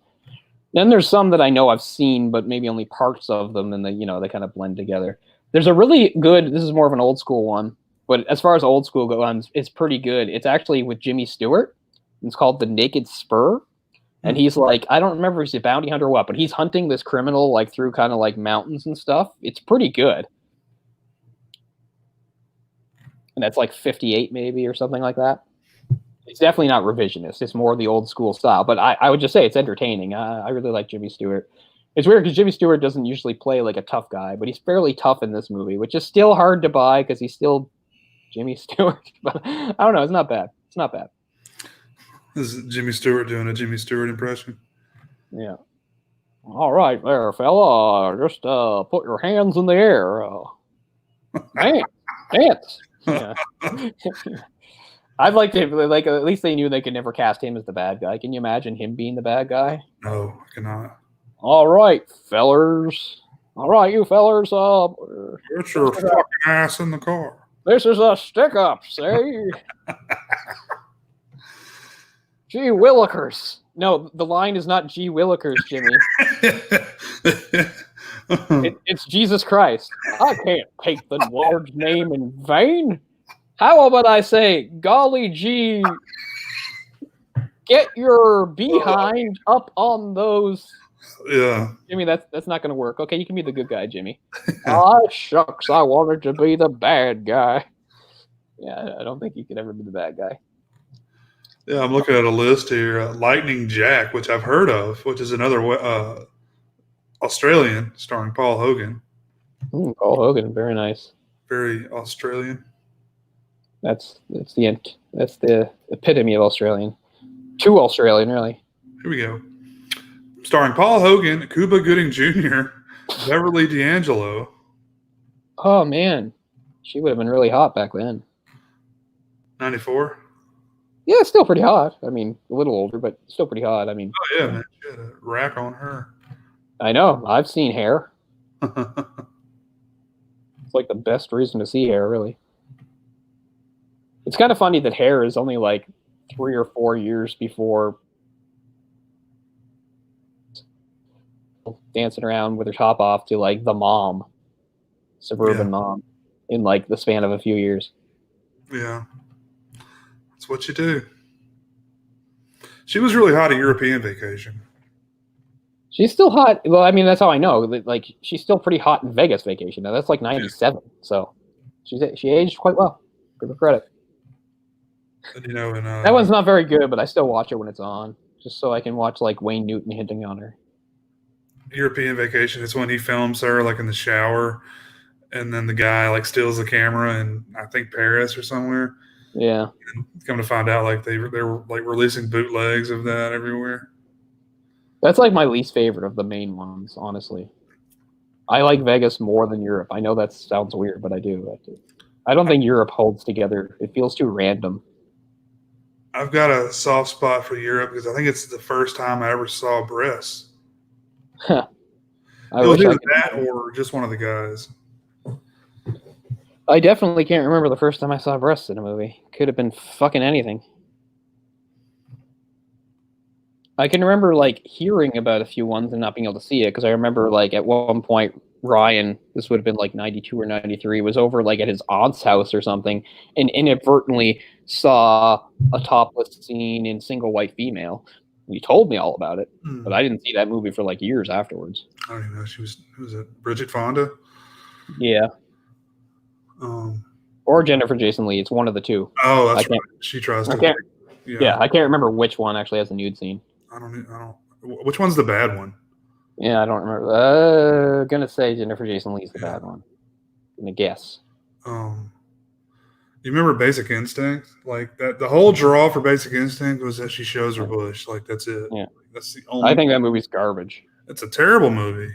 Then there's some that I know I've seen, but maybe only parts of them, and they kind of blend together. There's a really good. This is more of an old school one, but as far as old school goes, it's pretty good. It's actually with Jimmy Stewart. It's called The Naked Spur, and he's like, I don't remember if he's a bounty hunter or what, but he's hunting this criminal like through kind of like mountains and stuff. It's pretty good. And that's like 58 maybe or something like that. It's definitely not revisionist. It's more the old school style. But I would just say it's entertaining. I really like Jimmy Stewart. It's weird because Jimmy Stewart doesn't usually play like a tough guy, but he's fairly tough in this movie, which is still hard to buy because he's still Jimmy Stewart. But I don't know. It's not bad. It's not bad. This is Jimmy Stewart doing a Jimmy Stewart impression. Yeah. All right there, fella. Just put your hands in the air. Man, dance. Yeah. I'd like to like at least they knew they could never cast him as the bad guy. Can you imagine him being the bad guy? No, I cannot. All right, fellers. All right, you fellers. Get your fucking ass in the car. This is a stick up, see? Gee Willikers. No, the line is not Gee Willikers, Jimmy. It's Jesus Christ. I can't take the Lord's name in vain. How about I say, golly gee, get your behind up on those. Yeah. Jimmy, that's not going to work. Okay, you can be the good guy, Jimmy. Oh, shucks, I wanted to be the bad guy. Yeah, I don't think you could ever be the bad guy. Yeah, I'm looking at a list here. Lightning Jack, which I've heard of, which is another Australian starring Paul Hogan. Paul Hogan, very nice. Very Australian. That's the epitome of Australian. Too Australian, really. Here we go. Starring Paul Hogan, Cuba Gooding Jr., Beverly D'Angelo. Oh man, she would have been really hot back then. 94. Yeah, still pretty hot. I mean, a little older, but still pretty hot. I mean, oh yeah, man, she had a rack on her. I know. I've seen Hair. It's like the best reason to see Hair, really. It's kind of funny that Hair is only like 3 or 4 years before dancing around with her top off to like the mom, suburban mom, in like the span of a few years. Yeah. That's what you do. She was really hot at European Vacation. She's still hot. Well, I mean, that's how I know. Like, she's still pretty hot in Vegas Vacation. Now, that's like 97. So she aged quite well. Give her credit. And, you know, that one's not very good, but I still watch it when it's on, just so I can watch like Wayne Newton hinting on her. European Vacation is when he films her like in the shower, and then the guy like steals the camera in I think Paris or somewhere. Yeah. And come to find out, like they were like releasing bootlegs of that everywhere. That's like my least favorite of the main ones, honestly. I like Vegas more than Europe. I know that sounds weird, but I do. I don't think Europe holds together. It feels too random. I've got a soft spot for Europe because I think it's the first time I ever saw breasts. It was either that or just one of the guys. I definitely can't remember the first time I saw breasts in a movie. Could have been fucking anything. I can remember like hearing about a few ones and not being able to see it because I remember like at one point Ryan, this would have been like 92 or 93, was over like at his aunt's house or something and inadvertently saw a topless scene in Single White Female. He told me all about it, but I didn't see that movie for like years afterwards. I don't even know. Who was it? Bridget Fonda? Yeah. Or Jennifer Jason Leigh. It's one of the two. Oh, that's right. She tries to. Yeah, I can't remember which one actually has a nude scene. I don't. Which one's the bad one? Yeah, I don't remember. Gonna say Jennifer Jason Leigh's the bad one. I'm gonna guess. You remember Basic Instinct? Like that, the whole draw for Basic Instinct was that she shows her bush. Like that's it. Yeah, that's the only. I think that movie's garbage. It's a terrible movie,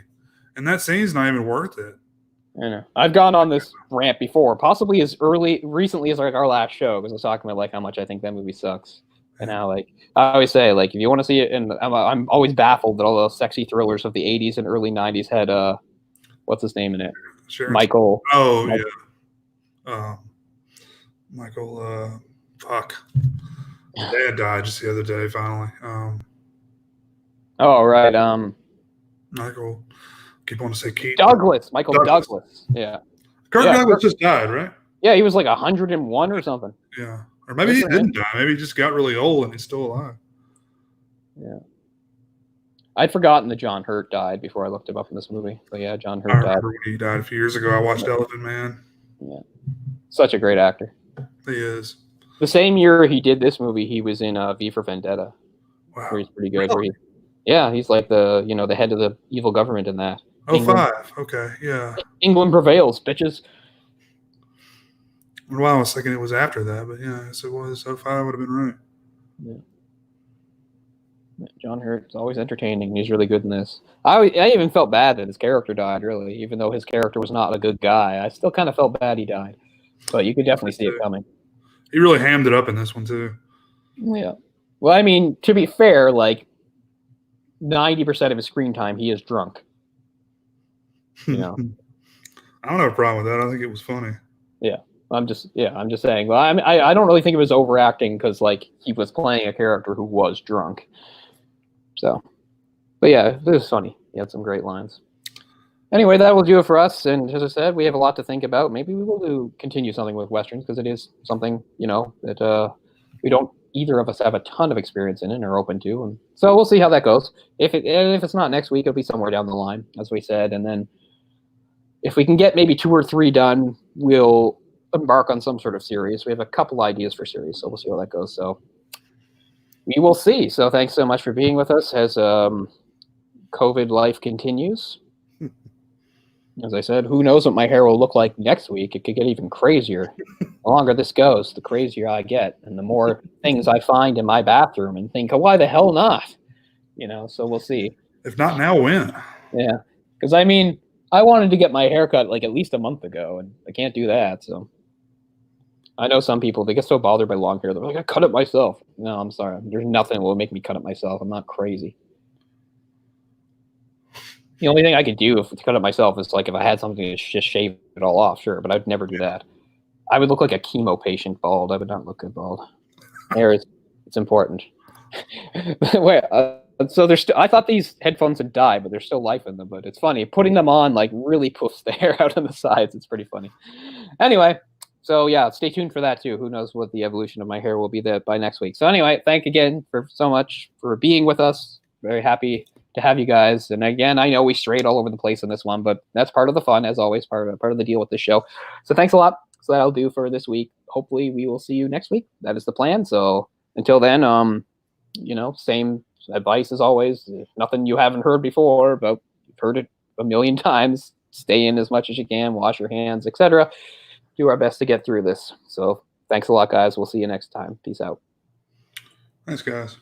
and that scene's not even worth it. I know. I've gone on this rant before, possibly as recently as like our last show, because I was talking about like how much I think that movie sucks, and how like I always say like if you want to see it, and I'm always baffled that all those sexy thrillers of the '80s and early '90s had what's his name in it? Sure. Michael. Oh yeah. Michael. Fuck. His dad died just the other day. Finally. Oh right. Michael. Keep wanting to say Keith. Douglas. Michael Douglas. Yeah. Kirk Douglas just died, right? Yeah, he was like 101 or something. Yeah. Or maybe he didn't die. Maybe he just got really old and he's still alive. Yeah. I'd forgotten that John Hurt died before I looked him up in this movie. But yeah, John Hurt died. I remember when he died a few years ago. I watched Elephant Man. Yeah. Such a great actor. He is. The same year he did this movie, he was in V for Vendetta. Wow. Where he's pretty good. Really? He's like the head of the evil government in that. Oh, 05. Okay, yeah. England prevails, bitches. Well, I was thinking it was after that, but yeah, so it was 05 would have been right. Yeah. John Hurt's always entertaining. He's really good in this. I even felt bad that his character died, really. Even though his character was not a good guy, I still kind of felt bad he died. But you could definitely see it coming. He really hammed it up in this one, too. Yeah. Well, I mean, to be fair, like 90% of his screen time, he is drunk. You know, I don't have a problem with that. I think it was funny. Yeah, I'm just saying. Well, I don't really think it was overacting because like he was playing a character who was drunk. So, but yeah, it was funny. He had some great lines. Anyway, that will do it for us. And as I said, we have a lot to think about. Maybe we will continue something with westerns because it is something that we don't either of us have a ton of experience in and are open to. And so we'll see how that goes. If it's not next week, it'll be somewhere down the line, as we said, and then. If we can get maybe 2 or 3 done, we'll embark on some sort of series. We have a couple ideas for series, so we'll see how that goes. So we will see. So thanks so much for being with us as COVID life continues. As I said, who knows what my hair will look like next week? It could get even crazier. The longer this goes, the crazier I get, and the more things I find in my bathroom and think, oh, why the hell not? So we'll see. If not now, when? Yeah, because I mean, I wanted to get my hair cut like at least a month ago, and I can't do that. So I know some people, they get so bothered by long hair. They're like, I cut it myself. No, I'm sorry. There's nothing that will make me cut it myself. I'm not crazy. The only thing I could do if to cut it myself is like if I had something to just shave it all off, sure, but I'd never do that. I would look like a chemo patient bald. I would not look good bald. Hair is it's important. Wait, so there's I thought these headphones would die, but there's still life in them. But it's funny putting them on like really poofs the hair out on the sides. It's pretty funny. Anyway, so yeah, stay tuned for that too. Who knows what the evolution of my hair will be there by next week. So anyway, thank again for so much for being with us. Very happy to have you guys. And again, I know we strayed all over the place in this one, but that's part of the fun, as always, part of the deal with the show. So thanks a lot. So that'll do for this week. Hopefully we will see you next week. That is the plan. So until then, same advice as always. If nothing you haven't heard before, but you've heard it a million times. Stay in as much as you can, wash your hands, etc. Do our best to get through this. So thanks a lot, guys. We'll see you next time. Peace out. Thanks, guys.